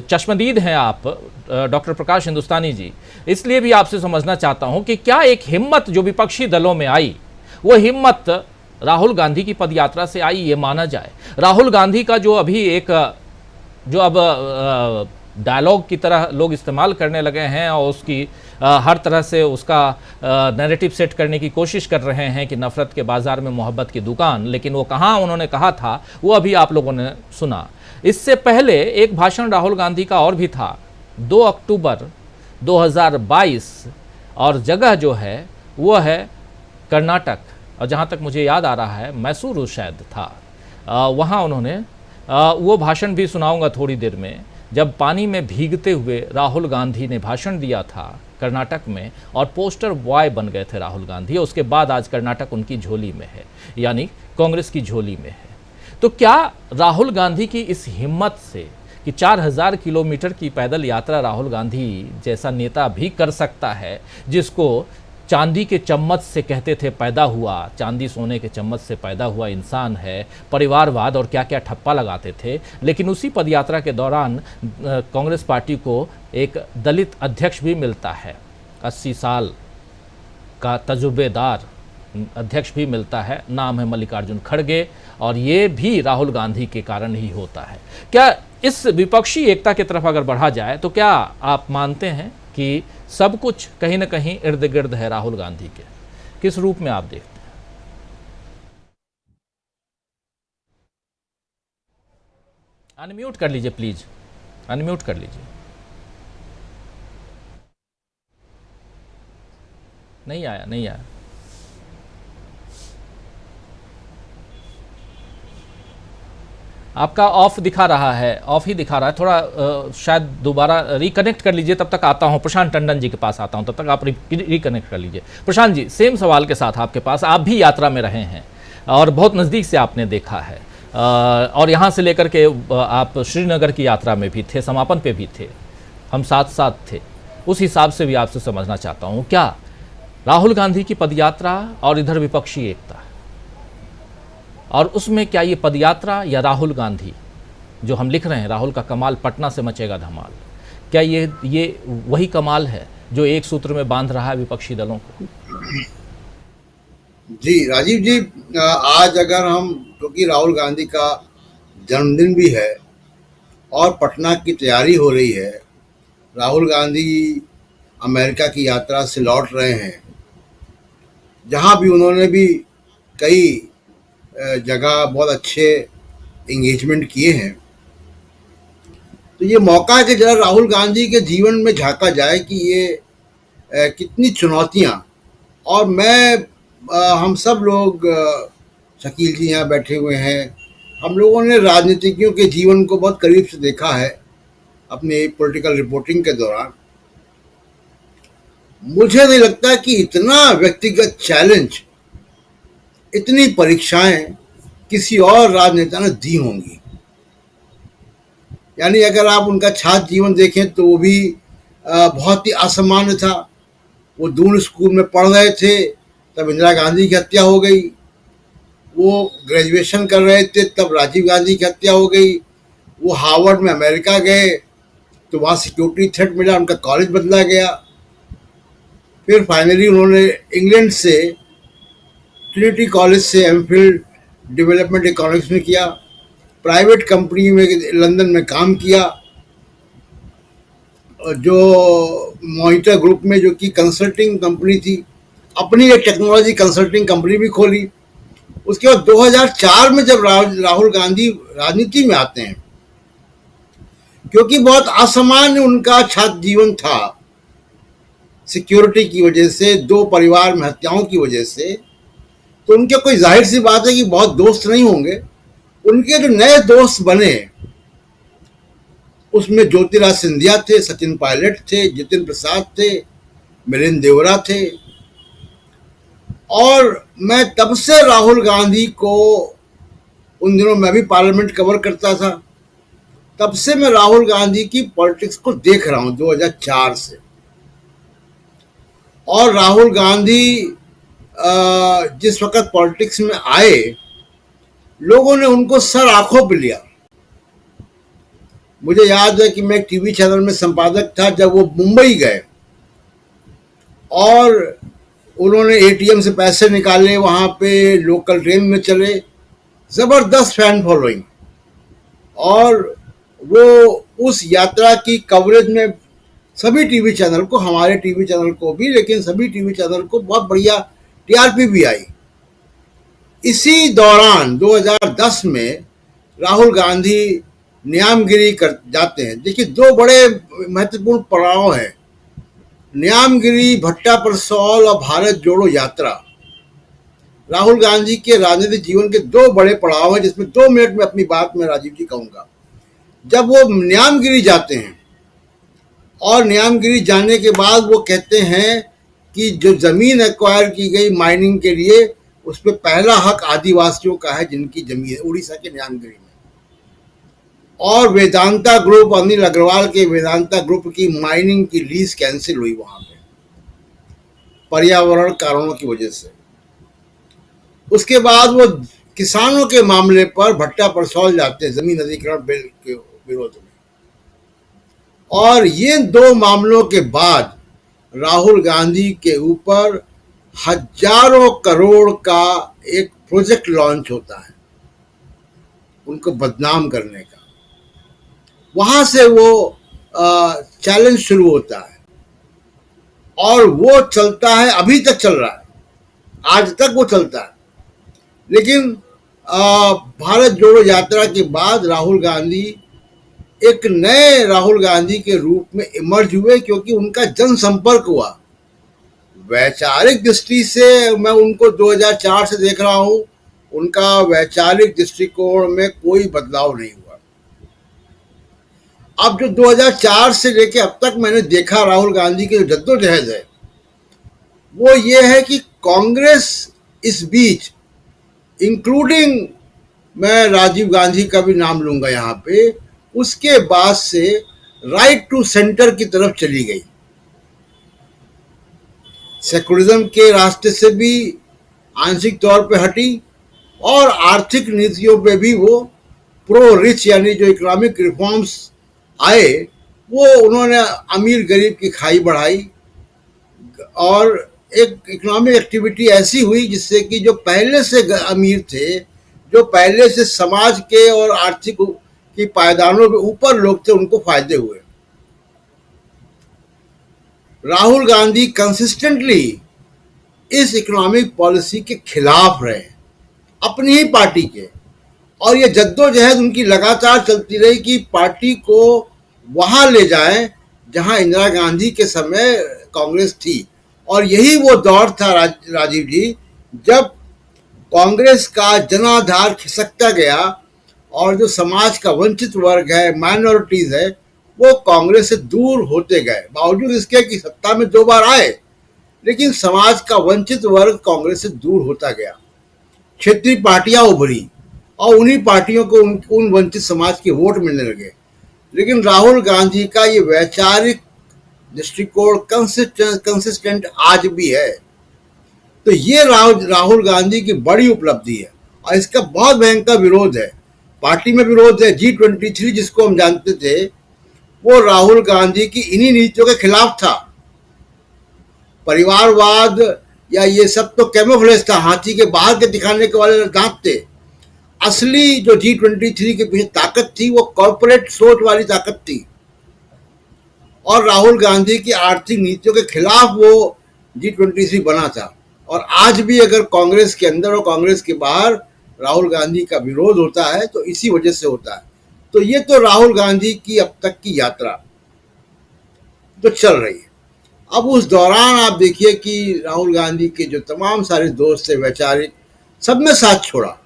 चश्मदीद हैं आप डॉक्टर प्रकाश हिंदुस्तानी जी। इसलिए भी आपसे समझना चाहता हूं कि क्या एक हिम्मत जो विपक्षी दलों में आई, वो हिम्मत राहुल गांधी की पदयात्रा से आई, ये माना जाए? राहुल गांधी का जो अभी एक जो अब डायलॉग की तरह लोग इस्तेमाल करने लगे हैं, और उसकी हर तरह से उसका नैरेटिव सेट करने की कोशिश कर रहे हैं कि नफरत के बाजार में मोहब्बत की दुकान। लेकिन वो कहाँ उन्होंने कहा था, वो अभी आप लोगों ने सुना। इससे पहले एक भाषण राहुल गांधी का और भी था, 2 अक्टूबर 2022, और जगह जो है वो है कर्नाटक, और जहाँ तक मुझे याद आ रहा है मैसूरू शायद था। वहाँ उन्होंने वो भाषण भी सुनाऊंगा थोड़ी देर में, जब पानी में भीगते हुए राहुल गांधी ने भाषण दिया था कर्नाटक में, और पोस्टर बॉय बन गए थे राहुल गांधी। उसके बाद आज कर्नाटक उनकी झोली में है, यानी कांग्रेस की झोली में है। तो क्या राहुल गांधी की इस हिम्मत से, कि 4000 किलोमीटर की पैदल यात्रा राहुल गांधी जैसा नेता भी कर सकता है, जिसको चांदी के चम्मच से कहते थे पैदा हुआ, चांदी सोने के चम्मच से पैदा हुआ इंसान है, परिवारवाद और क्या क्या ठप्पा लगाते थे। लेकिन उसी पदयात्रा के दौरान कांग्रेस पार्टी को एक दलित अध्यक्ष भी मिलता है, 80 साल का तजुर्बेदार अध्यक्ष भी मिलता है, नाम है मल्लिकार्जुन खड़गे, और ये भी राहुल गांधी के कारण ही होता है। क्या इस विपक्षी एकता की तरफ अगर बढ़ा जाए तो क्या आप मानते हैं कि सब कुछ कहीं ना कहीं इर्द गिर्द है राहुल गांधी के? किस रूप में आप देखते हैं? अनम्यूट कर लीजिए प्लीज, अनम्यूट कर लीजिए। नहीं आया, नहीं आया। आपका ऑफ दिखा रहा है, ऑफ ही दिखा रहा है। थोड़ा शायद दोबारा रिकनेक्ट कर लीजिए, तब तक आता हूं प्रशांत टंडन जी के पास आता हूं, तब तक आप रिकनेक्ट कर लीजिए। प्रशांत जी, सेम सवाल के साथ आपके पास, आप भी यात्रा में रहे हैं और बहुत नज़दीक से आपने देखा है, और यहाँ से लेकर के आप श्रीनगर की यात्रा में भी थे, समापन पे भी थे, हम साथ साथ थे। उस हिसाब से भी आपसे समझना चाहता हूँ, क्या राहुल गांधी की पदयात्रा और इधर विपक्षी एकता, और उसमें क्या ये पदयात्रा या राहुल गांधी जो हम लिख रहे हैं, राहुल का कमाल पटना से मचेगा धमाल, क्या ये वही कमाल है जो एक सूत्र में बांध रहा है विपक्षी दलों को? जी राजीव जी, आज अगर हम, क्योंकि राहुल गांधी का जन्मदिन भी है और पटना की तैयारी हो रही है, राहुल गांधी अमेरिका की यात्रा से लौट रहे हैं, जहां भी उन्होंने भी कई जगह बहुत अच्छे एंगेजमेंट किए हैं, तो ये मौका है कि जरा राहुल गांधी के जीवन में झांका जाए कि ये कितनी चुनौतियां, और हम सब लोग, शकील जी यहाँ बैठे हुए हैं, हम लोगों ने राजनीतिज्ञों के जीवन को बहुत करीब से देखा है अपनी पॉलिटिकल रिपोर्टिंग के दौरान। मुझे नहीं लगता कि इतना व्यक्तिगत चैलेंज, इतनी परीक्षाएं किसी और राजनेता ने दी होंगी। यानी अगर आप उनका छात्र जीवन देखें तो वो भी बहुत ही असामान्य था। वो दून स्कूल में पढ़ रहे थे तब इंदिरा गांधी की हत्या हो गई, वो ग्रेजुएशन कर रहे थे तब राजीव गांधी की हत्या हो गई, वो हार्वर्ड में अमेरिका गए तो वहाँ सिक्योरिटी थ्रेट मिला, उनका कॉलेज बदला गया, फिर फाइनली उन्होंने इंग्लैंड से ट्रिनिटी कॉलेज से एमफिल डेवलपमेंट इकोनॉमिक्स में किया, प्राइवेट कंपनी में लंदन में काम किया, जो मॉनिटर ग्रुप में, जो कि कंसल्टिंग कंपनी थी, अपनी एक टेक्नोलॉजी कंसल्टिंग कंपनी भी खोली। उसके बाद 2004 में जब राहुल गांधी राजनीति में आते हैं, क्योंकि बहुत असामान्य उनका छात्र जीवन था, सिक्योरिटी की वजह से, 2 परिवार में हत्याओं की वजह से, तो उनके कोई जाहिर सी बात है कि बहुत दोस्त नहीं होंगे। उनके जो नए दोस्त बने उसमें ज्योतिराज सिंधिया थे, सचिन पायलट थे, जितिन प्रसाद थे, मिलिंद देवरा थे। और मैं तब से राहुल गांधी को, उन दिनों मैं भी पार्लियामेंट कवर करता था, तब से मैं राहुल गांधी की पॉलिटिक्स को देख रहा हूं 2004 से। और राहुल गांधी जिस वक्त पॉलिटिक्स में आए, लोगों ने उनको सर आंखों पे लिया। मुझे याद है कि मैं एक टीवी चैनल में संपादक था जब वो मुंबई गए और उन्होंने एटीएम से पैसे निकाले, वहाँ पे लोकल ट्रेन में चले, ज़बरदस्त फैन फॉलोइंग, और वो उस यात्रा की कवरेज में सभी टीवी चैनल को, हमारे टीवी चैनल को भी, लेकिन सभी टीवी चैनल को बहुत बढ़िया टीआरपी भी आई। इसी दौरान 2010 में राहुल गांधी न्यामगिरी कर जाते हैं। देखिए, 2 बड़े महत्वपूर्ण पड़ाव हैं, न्यामगिरी, भट्टा परसौल और भारत जोड़ो यात्रा। राहुल गांधी के राजनीतिक जीवन के 2 बड़े पड़ाव हैं, जिसमें 2 मिनट में अपनी बात में राजीव जी कहूंगा। जब वो न्यामगिरी जाते हैं और न्यामगिरी जाने के बाद वो कहते हैं कि जो जमीन एक्वायर की गई माइनिंग के लिए, उस पर पहला हक आदिवासियों का है, जिनकी जमीन है उड़ीसा के न्यामगिरी में। और वेदांता ग्रुप, अनिल अग्रवाल के वेदांता ग्रुप की माइनिंग की लीज कैंसिल हुई वहां पे पर्यावरण कारणों की वजह से। उसके बाद वो किसानों के मामले पर भट्टा परसौल जाते हैं जमीन अधिग्रहण बिल के विरोध में, और ये दो मामलों के बाद राहुल गांधी के ऊपर हजारों करोड़ का एक प्रोजेक्ट लॉन्च होता है उनको बदनाम करने का। वहां से वो चैलेंज शुरू होता है और वो चलता है, अभी तक चल रहा है, आज तक वो चलता है। लेकिन भारत जोड़ो यात्रा के बाद राहुल गांधी एक नए राहुल गांधी के रूप में इमर्ज हुए, क्योंकि उनका जनसंपर्क हुआ। वैचारिक दृष्टि से मैं उनको 2004 से देख रहा हूं, उनका वैचारिक दृष्टिकोण में कोई बदलाव नहीं हुआ। अब जो 2004 से लेके अब तक मैंने देखा राहुल गांधी की जो जद्दोजहद है, वो ये है कि कांग्रेस इस बीच, इंक्लूडिंग मैं राजीव गांधी का भी नाम लूंगा यहाँ पे, उसके बाद से राइट टू सेंटर की तरफ चली गई। सेकुलरिज्म के रास्ते से भी आंशिक तौर पे हटी और आर्थिक नीतियों पे भी वो प्रो रिच यानी जो इकोनॉमिक रिफॉर्म्स आए वो उन्होंने अमीर गरीब की खाई बढ़ाई और एक इकोनॉमिक एक्टिविटी ऐसी हुई जिससे कि जो पहले से अमीर थे, जो पहले से समाज के और आर्थिक की पायदानों के ऊपर लोग थे, उनको फायदे हुए। राहुल गांधी कंसिस्टेंटली इस इकोनॉमिक पॉलिसी के खिलाफ रहे अपनी ही पार्टी के, और ये जद्दोजहद उनकी लगातार चलती रही कि पार्टी को वहां ले जाएं जहां इंदिरा गांधी के समय कांग्रेस थी। और यही वो दौर था राजीव जी, जब कांग्रेस का जनाधार खिसकता गया और जो समाज का वंचित वर्ग है, माइनॉरिटीज है, वो कांग्रेस से दूर होते गए। बावजूद इसके कि सत्ता में 2 बार आए, लेकिन समाज का वंचित वर्ग कांग्रेस से दूर होता गया। क्षेत्रीय पार्टियां उभरी और उन्हीं पार्टियों को उन वंचित समाज के वोट मिलने लगे। लेकिन राहुल गांधी का ये वैचारिक दृष्टिकोण कंसिस्टेंट आज भी है। तो ये राहुल गांधी की बड़ी उपलब्धि है और इसका बहुत भयंकर विरोध है, पार्टी में विरोध है। G23 जिसको हम जानते थे वो राहुल गांधी की इन्हीं नीतियों के खिलाफ था। परिवारवाद या ये सब तो कैमोफ्लेज था, हाथी के बाहर के दिखाने के वाले दांत थे। असली जो G23 के पीछे ताकत थी वो कॉर्पोरेट सोच वाली ताकत थी, और राहुल गांधी की आर्थिक नीतियों के खिलाफ वो G23 बना था। और आज भी अगर कांग्रेस के अंदर और कांग्रेस के बाहर राहुल गांधी का विरोध होता है तो इसी वजह से होता है। तो ये तो राहुल गांधी की अब तक की यात्रा तो चल रही है। अब उस दौरान आप देखिए कि राहुल गांधी के जो तमाम सारे दोस्त थे वैचारिक, सबने साथ छोड़ा।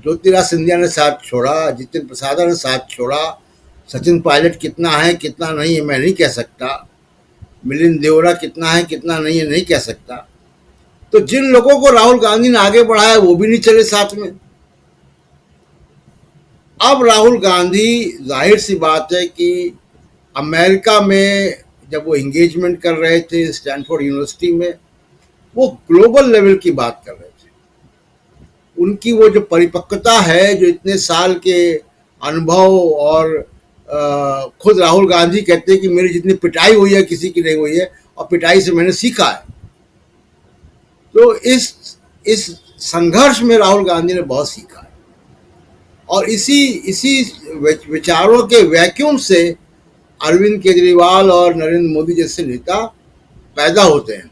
ज्योतिराज सिंधिया ने साथ छोड़ा, जितिन प्रसाद ने साथ छोड़ा, सचिन पायलट कितना है कितना नहीं है मैं नहीं कह सकता, मिलिंद देवरा कितना है कितना नहीं है नहीं कह सकता। तो जिन लोगों को राहुल गांधी ने आगे बढ़ाया वो भी नहीं चले साथ में। अब राहुल गांधी, जाहिर सी बात है कि अमेरिका में जब वो एंगेजमेंट कर रहे थे स्टैनफोर्ड यूनिवर्सिटी में, वो ग्लोबल लेवल की बात कर रहे थे। उनकी वो जो परिपक्वता है, जो इतने साल के अनुभव, और खुद राहुल गांधी कहते हैं कि मेरी जितनी पिटाई हुई है किसी की नहीं हुई है, और पिटाई से मैंने सीखा है। तो इस संघर्ष में राहुल गांधी ने बहुत सीखा है, और इसी विचारों के वैक्यूम से अरविंद केजरीवाल और नरेंद्र मोदी जैसे नेता पैदा होते हैं।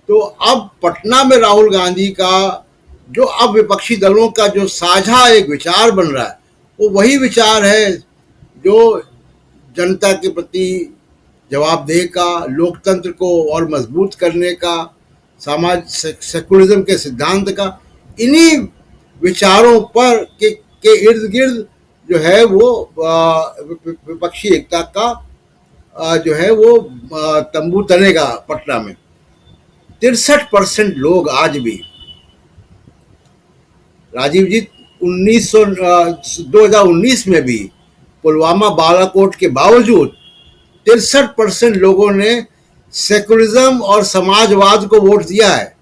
तो अब पटना में राहुल गांधी का जो अब विपक्षी दलों का जो साझा एक विचार बन रहा है, वो वही विचार है जो जनता के प्रति जवाबदेही का, लोकतंत्र को और मजबूत करने का, समाज सेकुलरिज्म के सिद्धांत का, इन्हीं विचारों पर के इर्द गिर्द जो है वो विपक्षी एकता का जो है वो तंबू तनेगा पटना में। 63% लोग आज भी, राजीव जी 2019 में भी पुलवामा बालाकोट के बावजूद 63% लोगों ने सेकुलरिज्म और समाजवाद को वोट दिया है।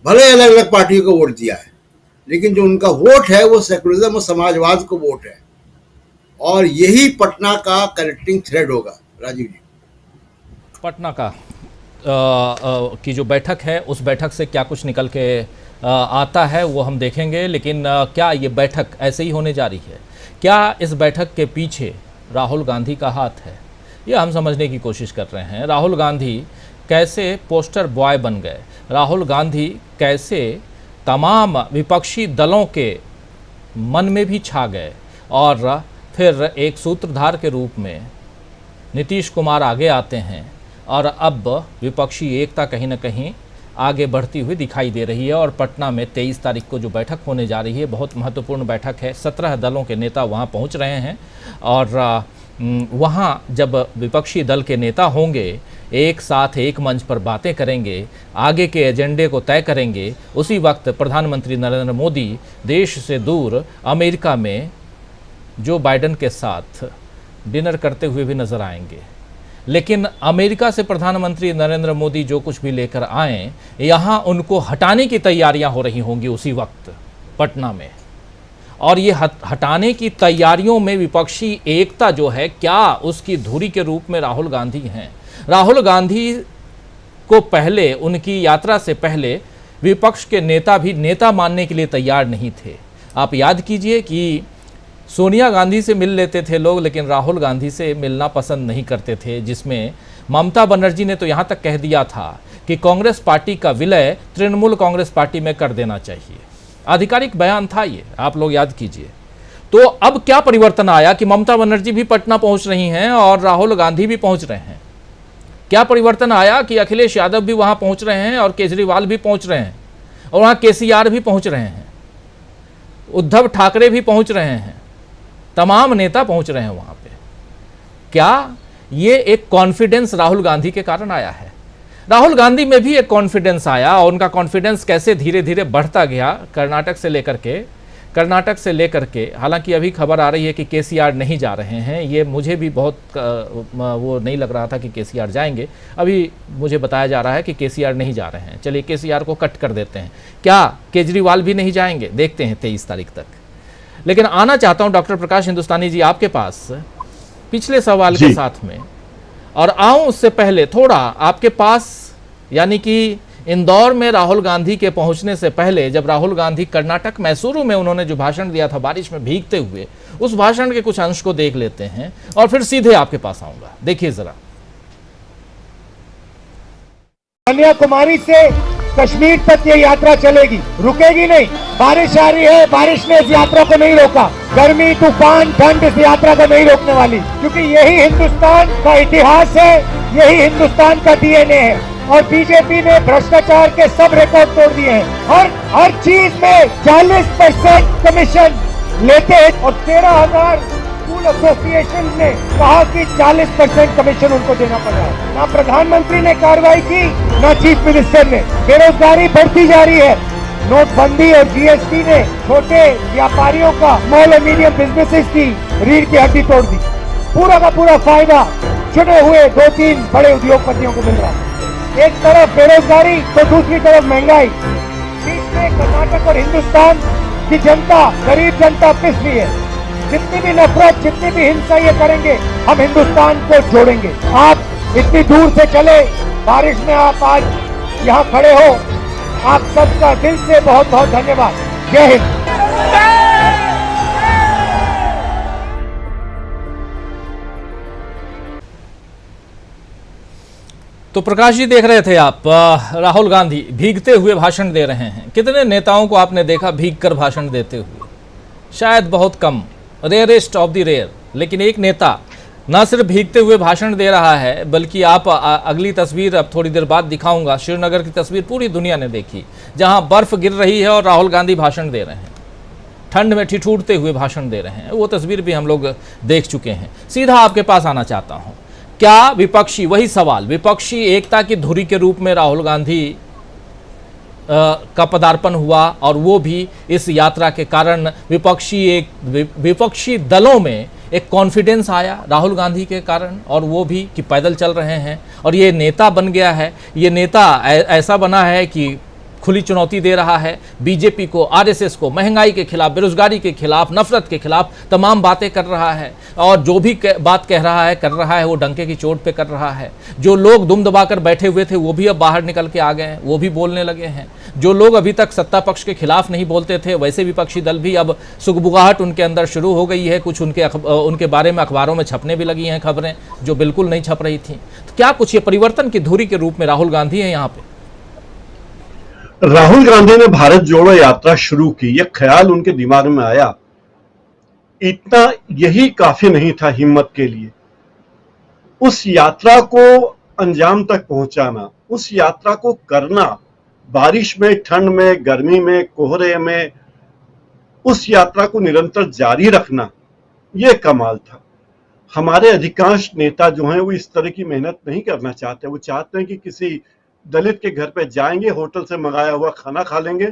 भले अलग अलग पार्टियों को वोट दिया है, लेकिन जो उनका वोट है वो सेकुलरिज्म और समाजवाद को वोट है। और यही पटना का कनेक्टिंग थ्रेड होगा। राजीव जी, पटना का की जो बैठक है उस बैठक से क्या कुछ निकल के आता है वो हम देखेंगे, लेकिन क्या ये बैठक ऐसे ही होने जा रही है? क्या इस बैठक के पीछे राहुल गांधी का हाथ है? ये हम समझने की कोशिश कर रहे हैं। राहुल गांधी कैसे पोस्टर बॉय बन गए? राहुल गांधी कैसे तमाम विपक्षी दलों के मन में भी छा गए और फिर एक सूत्रधार के रूप में नीतीश कुमार आगे आते हैं और अब विपक्षी एकता कहीं ना कहीं आगे बढ़ती हुई दिखाई दे रही है। और पटना में 23 तारीख को जो बैठक होने जा रही है बहुत महत्वपूर्ण बैठक है। 17 दलों के नेता वहां पहुंच रहे हैं और वहां जब विपक्षी दल के नेता होंगे एक साथ एक मंच पर बातें करेंगे, आगे के एजेंडे को तय करेंगे, उसी वक्त प्रधानमंत्री नरेंद्र मोदी देश से दूर अमेरिका में जो बाइडेन के साथ डिनर करते हुए भी नजर आएंगे। लेकिन अमेरिका से प्रधानमंत्री नरेंद्र मोदी जो कुछ भी लेकर आए, यहाँ उनको हटाने की तैयारियां हो रही होंगी उसी वक्त पटना में। और ये हटाने की तैयारियों में विपक्षी एकता जो है, क्या उसकी धुरी के रूप में राहुल गांधी हैं? राहुल गांधी को पहले, उनकी यात्रा से पहले विपक्ष के नेता भी नेता मानने के लिए तैयार नहीं थे। आप याद कीजिए कि सोनिया गांधी से मिल लेते थे लोग, लेकिन राहुल गांधी से मिलना पसंद नहीं करते थे, जिसमें ममता बनर्जी ने तो यहाँ तक कह दिया था कि कांग्रेस पार्टी का विलय तृणमूल कांग्रेस पार्टी में कर देना चाहिए। आधिकारिक बयान था ये, आप लोग याद कीजिए। तो अब क्या परिवर्तन आया कि ममता बनर्जी भी पटना पहुंच रही हैं और राहुल गांधी भी पहुंच रहे हैं? क्या परिवर्तन आया कि अखिलेश यादव भी वहां पहुंच रहे हैं और केजरीवाल भी पहुंच रहे हैं और वहां केसीआर भी पहुंच रहे हैं, उद्धव ठाकरे भी पहुंच रहे हैं, तमाम नेता पहुंच रहे हैं वहां पे। क्या ये एक कॉन्फिडेंस राहुल गांधी के कारण आया है? राहुल गांधी में भी एक कॉन्फिडेंस आया और उनका कॉन्फिडेंस कैसे धीरे धीरे बढ़ता गया कर्नाटक से लेकर के हालांकि अभी खबर आ रही है कि केसीआर नहीं जा रहे हैं। ये मुझे भी बहुत वो नहीं लग रहा था कि केसीआर जाएंगे। अभी मुझे बताया जा रहा है कि केसीआर नहीं जा रहे हैं। चलिए केसीआर को कट कर देते हैं। क्या केजरीवाल भी नहीं जाएंगे? देखते हैं 23 तारीख तक। लेकिन आना चाहता हूं डॉक्टर प्रकाश हिंदुस्तानी जी आपके पास पिछले सवाल के साथ में, और आऊं उससे पहले थोड़ा आपके पास, यानी कि इंदौर में राहुल गांधी के पहुंचने से पहले जब राहुल गांधी कर्नाटक मैसूरू में उन्होंने जो भाषण दिया था बारिश में भीगते हुए, उस भाषण के कुछ अंश को देख लेते हैं और फिर सीधे आपके पास आऊंगा। देखिए जरा। कन्याकुमारी से कश्मीर तक ये यात्रा चलेगी, रुकेगी नहीं। बारिश आ रही है, बारिश ने इस यात्रा को नहीं रोका। गर्मी, तूफान, ठंड इस यात्रा को नहीं रोकने वाली, क्योंकि यही हिंदुस्तान का इतिहास है, यही हिंदुस्तान का डीएनए है। और बीजेपी ने भ्रष्टाचार के सब रिकॉर्ड तोड़ दिए हैं। हर चीज में 40% कमीशन लेते हैं और 13,000 स्कूल एसोसिएशन ने कहा कि 40% कमीशन उनको देना पड़ रहा है। ना प्रधानमंत्री ने कार्रवाई की, ना चीफ मिनिस्टर ने। बेरोजगारी बढ़ती जा रही है। नोटबंदी और जीएसटी ने छोटे व्यापारियों का, स्मॉल और मीडियम बिजनेसेस की रीढ़ की हड्डी तोड़ दी। पूरा का पूरा फायदा चुने हुए 2-3 बड़े उद्योगपतियों को मिल रहा है। एक तरफ बेरोजगारी तो दूसरी तरफ महंगाई। बीच में कर्नाटक और हिंदुस्तान की जनता, गरीब जनता पिस रही है। जितनी भी नफरत, जितनी भी हिंसा ये करेंगे, हम हिंदुस्तान को जोड़ेंगे। आप इतनी दूर से चले, बारिश में आप आज यहाँ खड़े हो, आप सबका दिल से बहुत बहुत धन्यवाद। जय हिंद। तो प्रकाश जी देख रहे थे आप, राहुल गांधी भीगते हुए भाषण दे रहे हैं। कितने नेताओं को आपने देखा भीग कर भाषण देते हुए? शायद बहुत कम, रेयरेस्ट ऑफ द रेयर। लेकिन एक नेता न सिर्फ भीगते हुए भाषण दे रहा है, बल्कि आप अगली तस्वीर अब थोड़ी देर बाद दिखाऊंगा, श्रीनगर की तस्वीर पूरी दुनिया ने देखी, जहां बर्फ गिर रही है और राहुल गांधी भाषण दे रहे हैं, ठंड में ठिठुरते हुए भाषण दे रहे हैं। वो तस्वीर भी हम लोग देख चुके हैं। सीधा आपके पास आना चाहता हूं, क्या विपक्षी, वही सवाल, विपक्षी एकता की धुरी के रूप में राहुल गांधी का पदार्पण हुआ और वो भी इस यात्रा के कारण विपक्षी दलों में एक कॉन्फिडेंस आया राहुल गांधी के कारण, और वो भी कि पैदल चल रहे हैं और ये नेता बन गया है। ये नेता ऐसा बना है कि खुली चुनौती दे रहा है बीजेपी को, आरएसएस को, महंगाई के खिलाफ, बेरोजगारी के खिलाफ, नफरत के खिलाफ तमाम बातें कर रहा है, और जो भी बात कह रहा है कर रहा है वो डंके की चोट पे कर रहा है। जो लोग दुम दबाकर बैठे हुए थे वो भी अब बाहर निकल के आ गए हैं, वो भी बोलने लगे हैं। जो लोग अभी तक सत्ता पक्ष के खिलाफ नहीं बोलते थे वैसे विपक्षी दल भी अब सुगबुगाहट उनके अंदर शुरू हो गई है। कुछ उनके बारे में अखबारों में छपने भी लगी हैं खबरें जो बिल्कुल नहीं छप रही थी। तो क्या कुछ ये परिवर्तन की धुरी के रूप में राहुल गांधी है यहाँ पे? राहुल गांधी ने भारत जोड़ो यात्रा शुरू की, यह ख्याल उनके दिमाग में आया, इतना यही काफी नहीं था हिम्मत के लिए। उस यात्रा को अंजाम तक पहुंचाना, उस यात्रा को करना, बारिश में, ठंड में, गर्मी में, कोहरे में, उस यात्रा को निरंतर जारी रखना, यह कमाल था। हमारे अधिकांश नेता जो हैं वो इस तरह की मेहनत नहीं करना चाहते। वो चाहते हैं कि किसी दलित के घर पे जाएंगे, होटल से मंगाया हुआ खाना खा लेंगे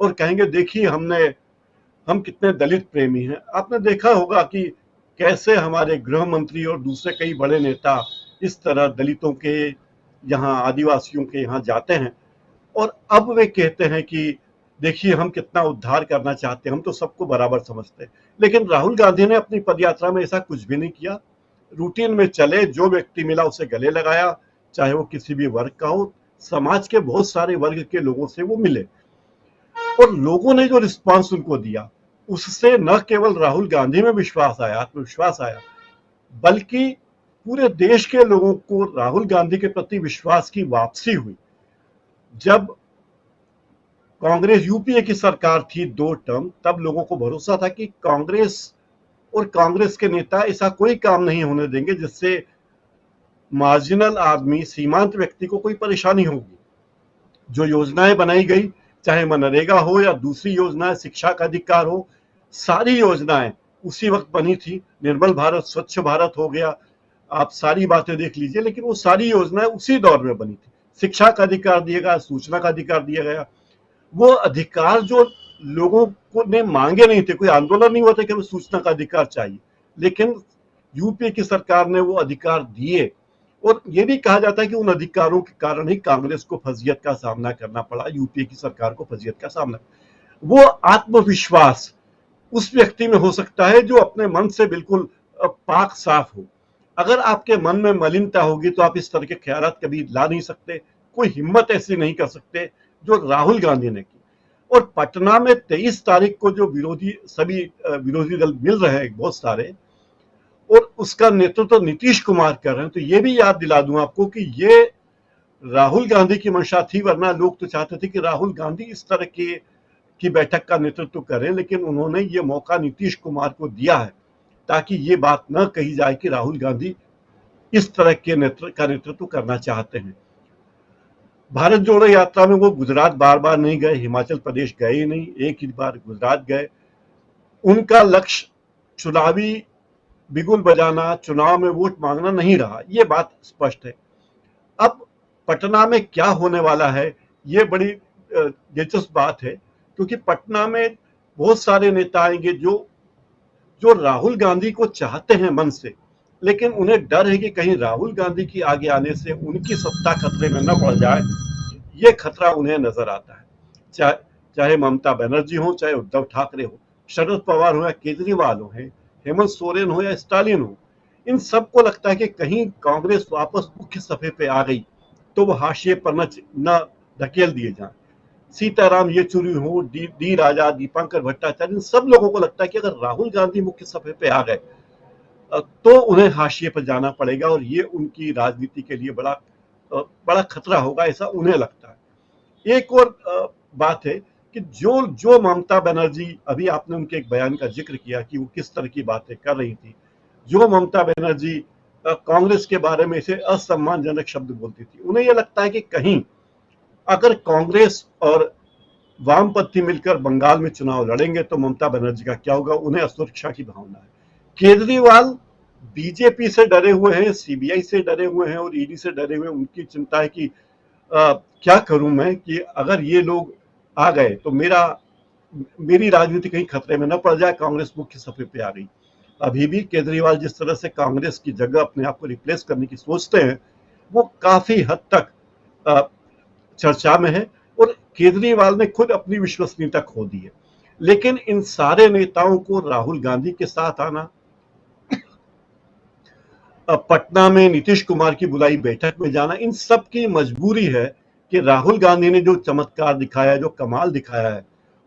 और कहेंगे देखिए हम कितने दलित प्रेमी हैं। आपने देखा होगा कि कैसे हमारे गृह मंत्री और दूसरे कई बड़े नेता इस तरह दलितों के यहाँ, आदिवासियों के यहाँ जाते हैं और अब वे कहते हैं कि देखिए हम कितना उद्धार करना चाहते हैं, हम तो सबको बराबर समझते हैं। लेकिन राहुल गांधी ने अपनी पदयात्रा में ऐसा कुछ भी नहीं किया। रूटीन में चले, जो व्यक्ति मिला उसे गले लगाया, चाहे वो किसी भी वर्ग का हो, समाज के बहुत सारे वर्ग के लोगों से वो मिले और लोगों ने जो रिस्पांस उनको दिया उससे न केवल राहुल गांधी में विश्वास आया, आत्मविश्वास आया, बल्कि पूरे देश के लोगों को राहुल गांधी के प्रति विश्वास की वापसी हुई। जब कांग्रेस यूपीए की सरकार थी 2 टर्म, तब लोगों को भरोसा था कि कांग्रेस और कांग्रेस के नेता ऐसा कोई काम नहीं होने देंगे जिससे मार्जिनल आदमी, सीमांत व्यक्ति को कोई परेशानी होगी। जो योजनाएं बनाई गई, चाहे मनरेगा हो या दूसरी योजनाएं, शिक्षा का अधिकार हो, सारी योजनाएं उसी वक्त बनी थी। निर्मल भारत, स्वच्छ भारत हो गया, आप सारी बातें देख लीजिए, लेकिन वो सारी योजनाएं उसी दौर में बनी थी। शिक्षा का अधिकार दिया गया, सूचना का अधिकार दिया गया। वो अधिकार जो लोगों को ने मांगे नहीं थे, कोई आंदोलन नहीं हुआ था कि हमें सूचना का अधिकार चाहिए, लेकिन यूपीए की सरकार ने वो अधिकार दिए। और ये भी कहा जाता है कि उन अधिकारों के कारण ही कांग्रेस को फजीयत का सामना करना पड़ा, यूपीए की सरकार को फजीयत का सामना। वो आत्मविश्वास उस व्यक्ति में हो सकता है जो अपने मन से बिल्कुल पाक साफ हो। अगर आपके मन में मलिनता होगी तो आप इस तरह के ख्यालात कभी ला नहीं सकते। कोई हिम्मत ऐसी नहीं कर सकते जो राहुल गांधी ने की। और पटना में 23 तारीख को जो सभी विरोधी दल मिल रहे हैं बहुत सारे, और उसका नेतृत्व नीतीश कुमार कर रहे हैं, तो ये भी याद दिला दूं आपको कि ये राहुल गांधी की मंशा थी। वरना लोग तो चाहते थे कि राहुल गांधी इस तरह की बैठक का नेतृत्व करें, लेकिन उन्होंने ये मौका नीतीश कुमार को दिया है ताकि ये बात न कही जाए कि राहुल गांधी इस तरह के नेतृत्व करना चाहते हैं। भारत जोड़ो यात्रा में वो गुजरात बार बार नहीं गए, हिमाचल प्रदेश गए ही नहीं, एक ही बार गुजरात गए। उनका लक्ष्य चुनावी बिगुल बजाना, चुनाव में वोट मांगना नहीं रहा, ये बात स्पष्ट है। अब पटना में क्या होने वाला है, ये बड़ी दिलचस्प बात है, क्योंकि पटना में बहुत सारे नेता आएंगे जो राहुल गांधी को चाहते हैं मन से, लेकिन उन्हें डर है कि कहीं राहुल गांधी की आगे आने से उनकी सत्ता खतरे में न पड़ जाए। ये खतरा उन्हें नजर आता है। चाहे ममता बनर्जी हो, चाहे उद्धव ठाकरे हो, शरद पवार हो या केजरीवाल हो, हेमंत सोरेन हो या स्टालिन हो, इन सबको लगता है कि कहीं कांग्रेस वापस मुख्य सफे पे आ गई तो वो हाशिए पर न धकेल दिए जाएं। सीताराम येचुरी हो, डी राजा, दीपांकर भट्टाचार्य, इन सब लोगों को लगता है कि अगर राहुल गांधी मुख्य सफे पे आ गए तो उन्हें हाशिए पर जाना पड़ेगा और ये उनकी राजनीति के लिए बड़ा खतरा होगा, ऐसा उन्हें लगता है। एक और बात है कि जो ममता बनर्जी, अभी आपने उनके एक बयान का जिक्र किया कि वो किस तरह की बातें कर रही थी, जो ममता बनर्जी कांग्रेस के बारे में इसे असम्मानजनक शब्द बोलती थी, उन्हें यह लगता है कि कहीं अगर कांग्रेस और वामपंथी मिलकर बंगाल में चुनाव लड़ेंगे तो ममता बनर्जी का क्या होगा, उन्हें असुरक्षा की भावना है। केजरीवाल बीजेपी से डरे हुए हैं, सीबीआई से डरे हुए हैं और ईडी से डरे हुए हैं। उनकी चिंता है कि क्या करूं मैं कि अगर ये लोग आ गए तो मेरी राजनीति कहीं खतरे में न पड़ जाए। कांग्रेस मुख्य सफे पे आ गई। अभी भी केजरीवाल जिस तरह से कांग्रेस की जगह अपने आप को रिप्लेस करने की सोचते हैं, वो काफी हद तक चर्चा में है और केजरीवाल ने खुद अपनी विश्वसनीयता खो दी है। लेकिन इन सारे नेताओं को राहुल गांधी के साथ आना, पटना में नीतीश कुमार की बुलाई बैठक में जाना, इन सब की मजबूरी है कि राहुल गांधी ने जो चमत्कार दिखाया, जो कमाल दिखाया है,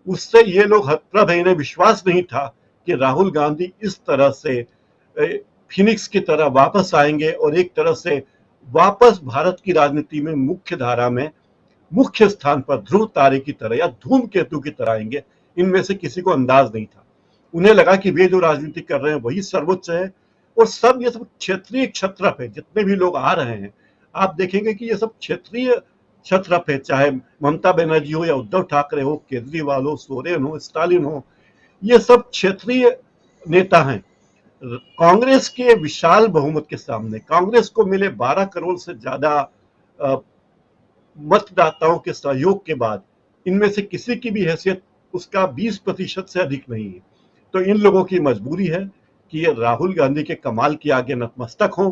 उससे ये लोग हतप्रभ हैं। इन्हें विश्वास नहीं था कि राहुल गांधी इस तरह से फिनिक्स की तरह वापस आएंगे और एक तरह से वापस भारत की राजनीति में मुख्य धारा में मुख्य स्थान पर ध्रुव तारे की तरह या धूमकेतु की तरह आएंगे। इनमें से किसी को अंदाज नहीं था। उन्हें लगा कि वे जो राजनीति कर रहे हैं वही सर्वोच्च है और सब ये सब क्षेत्रीय क्षत्रप है। जितने भी लोग आ रहे हैं आप देखेंगे कि ये सब क्षेत्रीय क्षत्रप है, चाहे ममता बनर्जी हो या उद्धव ठाकरे हो, केजरीवाल हो, सोरेन हो, स्टालिन हो, ये सब क्षेत्रीय नेता हैं। कांग्रेस के विशाल बहुमत के सामने, कांग्रेस को मिले 12 करोड़ से ज्यादा मतदाताओं के सहयोग के बाद, इनमें से किसी की भी हैसियत उसका 20% से अधिक नहीं है। तो इन लोगों की मजबूरी है कि ये राहुल गांधी के कमाल के आगे नतमस्तक हों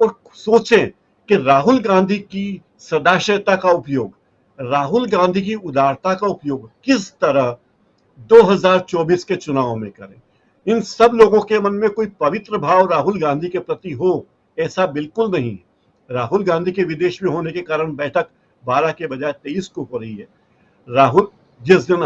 और सोचें कि राहुल गांधी की सदाशयता का उपयोग, राहुल गांधी की उदारता का उपयोग किस तरह 2024 के चुनाव में करें। इन सब लोगों के मन में कोई पवित्र भाव राहुल गांधी के प्रति हो, ऐसा बिल्कुल नहीं है। राहुल गांधी के विदेश में होने के कारण बैठक 12 के बजाय 23 को हो रही है। राहुल जिस दिन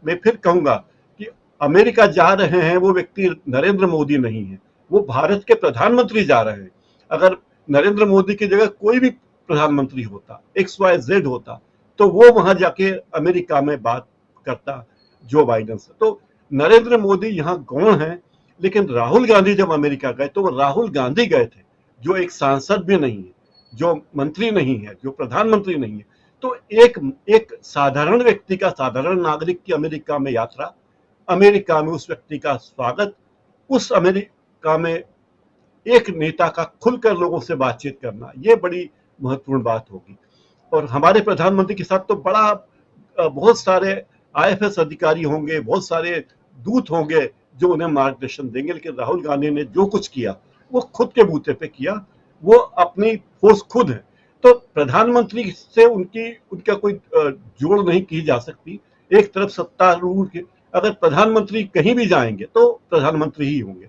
मैं फिर कहूंगा कि अमेरिका जा रहे हैं वो व्यक्ति नरेंद्र मोदी नहीं है, वो भारत के प्रधानमंत्री जा रहे हैं। अगर नरेंद्र मोदी की जगह कोई भी प्रधानमंत्री होता, XYZ होता, तो वो वहां जाके अमेरिका में बात करता जो बाइडेन से। तो नरेंद्र मोदी यहाँ गौण है, लेकिन राहुल गांधी जब अमेरिका गए तो वो राहुल गांधी गए थे, जो एक सांसद भी नहीं है, जो मंत्री नहीं है, जो प्रधानमंत्री नहीं है। तो एक साधारण व्यक्ति का, साधारण नागरिक की अमेरिका में यात्रा, अमेरिका में उस व्यक्ति का स्वागत, उस अमेरिका में एक नेता का खुलकर लोगों से बातचीत करना, ये बड़ी महत्वपूर्ण बात होगी। और हमारे प्रधानमंत्री के साथ तो बहुत सारे IFS अधिकारी होंगे, बहुत सारे दूत होंगे जो उन्हें मार्गदर्शन देंगे। लेकिन राहुल गांधी ने जो कुछ किया वो खुद के बूते पे किया, वो अपनी फोर्स खुद है। तो प्रधानमंत्री से उनका कोई जोड़ नहीं की जा सकती। एक तरफ सत्तारूढ़ के, अगर प्रधानमंत्री कहीं भी जाएंगे तो प्रधानमंत्री ही होंगे।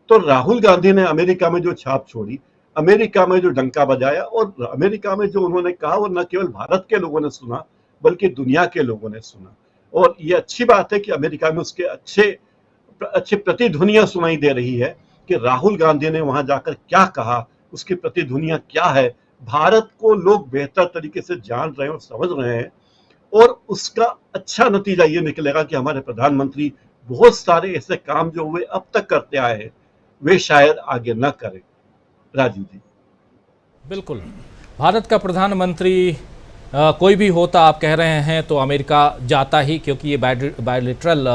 तो राहुल गांधी ने अमेरिका में जो छाप छोड़ी, अमेरिका में जो डंका बजाया और अमेरिका में जो उन्होंने कहा, वो न केवल भारत के लोगों ने सुना बल्कि दुनिया के लोगों ने सुना। और ये अच्छी बात है कि अमेरिका में उसके अच्छे प्रतिध्वनियां सुनाई दे रही है कि राहुल गांधी ने वहां जाकर क्या कहा, उसकी प्रतिध्वनियां क्या है। भारत को लोग बेहतर तरीके से जान रहे हैं और समझ रहे हैं और उसका अच्छा नतीजा ये निकलेगा कि हमारे प्रधानमंत्री बहुत सारे ऐसे काम जो वे अब तक करते आए हैं वे शायद आगे न करें। राजीव जी, बिल्कुल, भारत का प्रधानमंत्री कोई भी होता आप कह रहे हैं तो अमेरिका जाता ही, क्योंकि ये बायलैटरल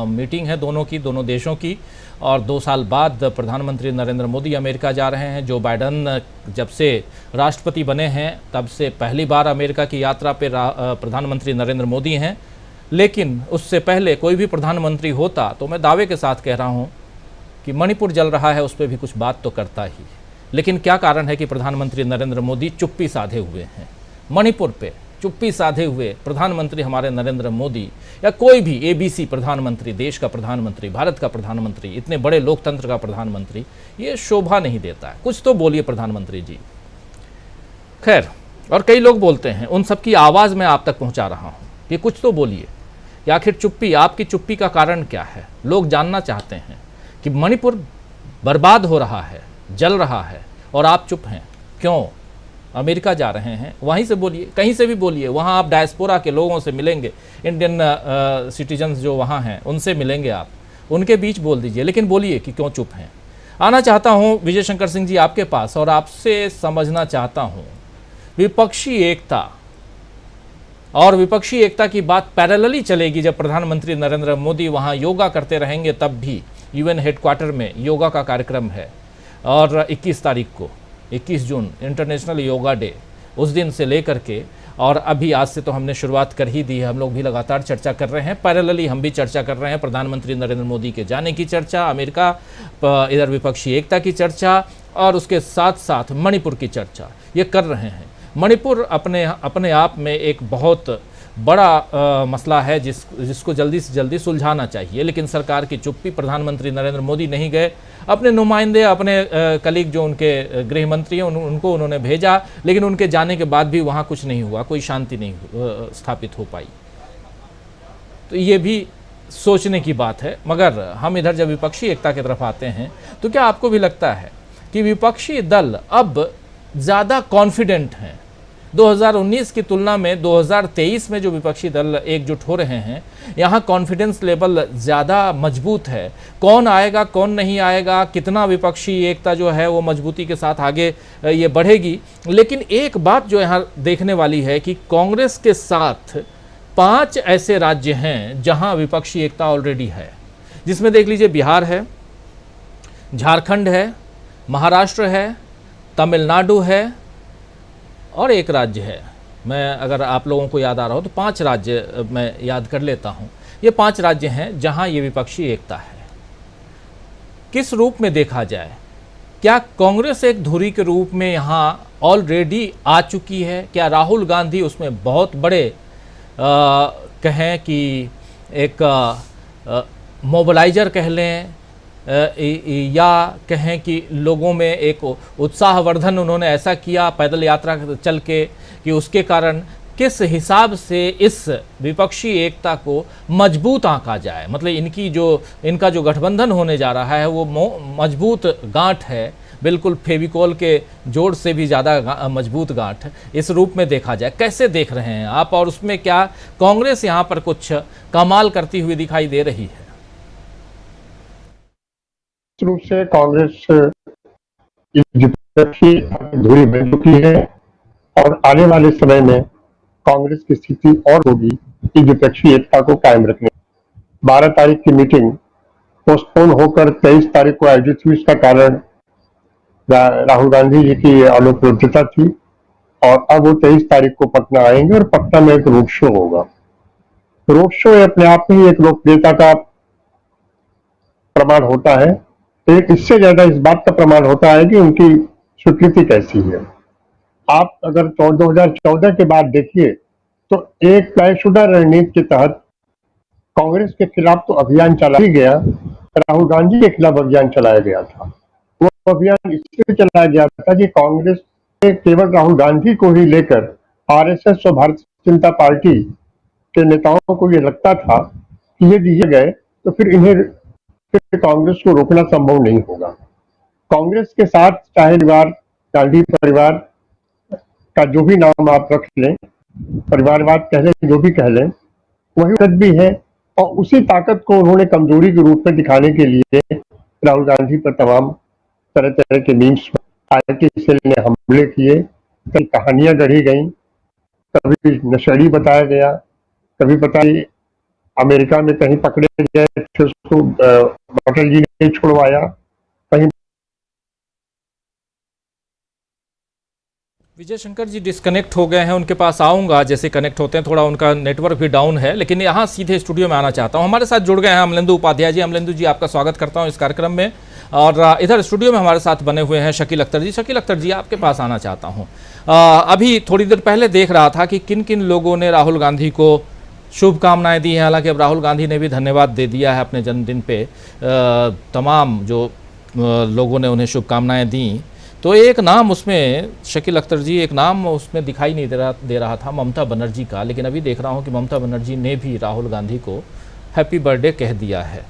मीटिंग है दोनों देशों की। और 2 साल बाद प्रधानमंत्री नरेंद्र मोदी अमेरिका जा रहे हैं। जो बाइडेन जब से राष्ट्रपति बने हैं तब से पहली बार अमेरिका की यात्रा पे प्रधानमंत्री नरेंद्र मोदी हैं। लेकिन उससे पहले कोई भी प्रधानमंत्री होता तो मैं दावे के साथ कह रहा हूं कि मणिपुर जल रहा है उस पर भी कुछ बात तो करता ही। लेकिन क्या कारण है कि प्रधानमंत्री नरेंद्र मोदी चुप्पी साधे हुए हैं? मणिपुर पे चुप्पी साधे हुए प्रधानमंत्री हमारे नरेंद्र मोदी या कोई भी ABC प्रधानमंत्री, देश का प्रधानमंत्री, भारत का प्रधानमंत्री, इतने बड़े लोकतंत्र का प्रधानमंत्री, ये शोभा नहीं देता है। कुछ तो बोलिए प्रधानमंत्री जी। खैर, और कई लोग बोलते हैं, उन सबकी आवाज़ मैं आप तक पहुंचा रहा हूं कि कुछ तो बोलिए कि आखिर चुप्पी, आपकी चुप्पी का कारण क्या है? लोग जानना चाहते हैं कि मणिपुर बर्बाद हो रहा है, जल रहा है और आप चुप हैं क्यों? अमेरिका जा रहे हैं, वहीं से बोलिए, कहीं से भी बोलिए। वहाँ आप डायस्पोरा के लोगों से मिलेंगे, इंडियन सिटीजन्स जो वहाँ हैं उनसे मिलेंगे, आप उनके बीच बोल दीजिए, लेकिन बोलिए कि क्यों चुप हैं। आना चाहता हूँ विजय शंकर सिंह जी आपके पास और आपसे समझना चाहता हूँ विपक्षी एकता, और विपक्षी एकता की बात पैरेलली चलेगी जब प्रधानमंत्री नरेंद्र मोदी वहाँ योगा करते रहेंगे। तब भी UN हेडक्वार्टर में योगा का कार्यक्रम है और 21 तारीख को, 21 जून इंटरनेशनल योगा डे, उस दिन से लेकर के और अभी आज से तो हमने शुरुआत कर ही दी है। हम लोग भी लगातार चर्चा कर रहे हैं, पैरेलली हम भी चर्चा कर रहे हैं। प्रधानमंत्री नरेंद्र मोदी के जाने की चर्चा, अमेरिका, इधर विपक्षी एकता की चर्चा और उसके साथ साथ मणिपुर की चर्चा ये कर रहे हैं। मणिपुर अपने आप में एक बहुत बड़ा मसला है जिसको जल्दी से जल्दी सुलझाना चाहिए, लेकिन सरकार की चुप्पी। प्रधानमंत्री नरेंद्र मोदी नहीं गए, अपने नुमाइंदे, अपने कलीग जो उनके गृह मंत्री हैं उनको उन्होंने भेजा, लेकिन उनके जाने के बाद भी वहाँ कुछ नहीं हुआ, कोई शांति नहीं स्थापित हो पाई। तो ये भी सोचने की बात है। मगर हम इधर जब विपक्षी एकता की तरफ आते हैं तो क्या आपको भी लगता है कि विपक्षी दल अब ज़्यादा कॉन्फिडेंट हैं 2019 की तुलना में? 2023 में जो विपक्षी दल एकजुट हो रहे हैं, यहाँ कॉन्फिडेंस लेवल ज़्यादा मजबूत है। कौन आएगा, कौन नहीं आएगा, कितना विपक्षी एकता जो है वो मजबूती के साथ आगे ये बढ़ेगी। लेकिन एक बात जो यहाँ देखने वाली है कि कांग्रेस के साथ 5 ऐसे राज्य हैं जहाँ विपक्षी एकता ऑलरेडी है, जिसमें देख लीजिए बिहार है, झारखंड है, महाराष्ट्र है, तमिलनाडु है और एक राज्य है, मैं अगर आप लोगों को याद आ रहा हो तो 5 राज्य मैं याद कर लेता हूं। ये 5 राज्य हैं जहां ये विपक्षी एकता है। किस रूप में देखा जाए, क्या कांग्रेस एक धुरी के रूप में यहां ऑलरेडी आ चुकी है? क्या राहुल गांधी उसमें बहुत बड़े कहें कि एक मोबिलाइजर कह लें या कहें कि लोगों में एक उत्साहवर्धन उन्होंने ऐसा किया पैदल यात्रा चल के कि उसके कारण किस हिसाब से इस विपक्षी एकता को मजबूत आंका जाए? मतलब इनका जो गठबंधन होने जा रहा है वो मजबूत गांठ है, बिल्कुल फेविकोल के जोड़ से भी ज़्यादा मजबूत गांठ। इस रूप में देखा जाए, कैसे देख रहे हैं आप? और उसमें क्या कांग्रेस यहाँ पर कुछ कमाल करती हुई दिखाई दे रही है? रूप से कांग्रेस विपक्षी धुरी बन चुकी है और आने वाले समय में कांग्रेस की स्थिति और होगी कि विपक्षी एकता को कायम रखने। 12 तारीख की मीटिंग पोस्टपोन होकर 23 तारीख को आयोजित हुई। इसका कारण राहुल गांधी जी की अनुपलब्धता थी और अब वो 23 तारीख को पटना आएंगे और पटना में एक रोड शो होगा। रोड शो अपने आप में एक लोकप्रियता का प्रमाण होता है, एक इससे ज्यादा इस बात का प्रमाण होता है कि उनकी स्वीकृति कैसी है। आप अगर 2014 के बाद देखिए तो एक तयशुदा रणनीति के तहत कांग्रेस के खिलाफ तो अभियान चलाया गया, राहुल गांधी के खिलाफ अभियान चलाया गया था। वो अभियान इसलिए चलाया गया था कि कांग्रेस ने केवल राहुल गांधी को ही लेकर आरएसएस और भारतीय जनता पार्टी के नेताओं को ये लगता था कि ये दिए गए तो फिर कांग्रेस को रोकना संभव नहीं होगा। कांग्रेस के साथ चाहे परिवार, गांधी परिवार का जो भी नाम आप रख लें, परिवारवाद कह लें, जो भी कह लें, वही ताकत भी है और उसी ताकत को उन्होंने कमजोरी के रूप में दिखाने के लिए राहुल गांधी पर तमाम तरह तरह के मीम्स ने हमले किए, कई कहानियां गढ़ी गई, कभी नशेड़ी बताया गया, कभी पता नहीं अमेरिका में कहीं पकड़े गए फिर उसको अटल जी ने छुड़वाया, कहीं। विजय शंकर जी डिस्कनेक्ट हो गए हैं, उनके पास आऊंगा, जैसे कनेक्ट होते हैं थोड़ा उनका नेटवर्क भी डाउन है, लेकिन यहाँ सीधे स्टूडियो में आना चाहता हूँ। हमारे साथ जुड़ गए हैं अमलेंदु उपाध्याय जी। अमलेंदु जी, आपका स्वागत करता हूँ इस कार्यक्रम में। और इधर स्टूडियो में हमारे साथ बने हुए हैं शकील अख्तर जी। शकील अख्तर जी, आपके पास आना चाहता हूँ। अभी थोड़ी देर पहले देख रहा था कि किन किन लोगों ने राहुल गांधी को शुभकामनाएं दी हैं। हालांकि अब राहुल गांधी ने भी धन्यवाद दे दिया है अपने जन्मदिन पे, तमाम जो लोगों ने उन्हें शुभकामनाएं दी। तो एक नाम उसमें शकील अख्तर जी, एक नाम उसमें दिखाई नहीं दे रहा था, ममता बनर्जी का। लेकिन अभी देख रहा हूं कि ममता बनर्जी ने भी राहुल गांधी को हैप्पी बर्थडे कह दिया है।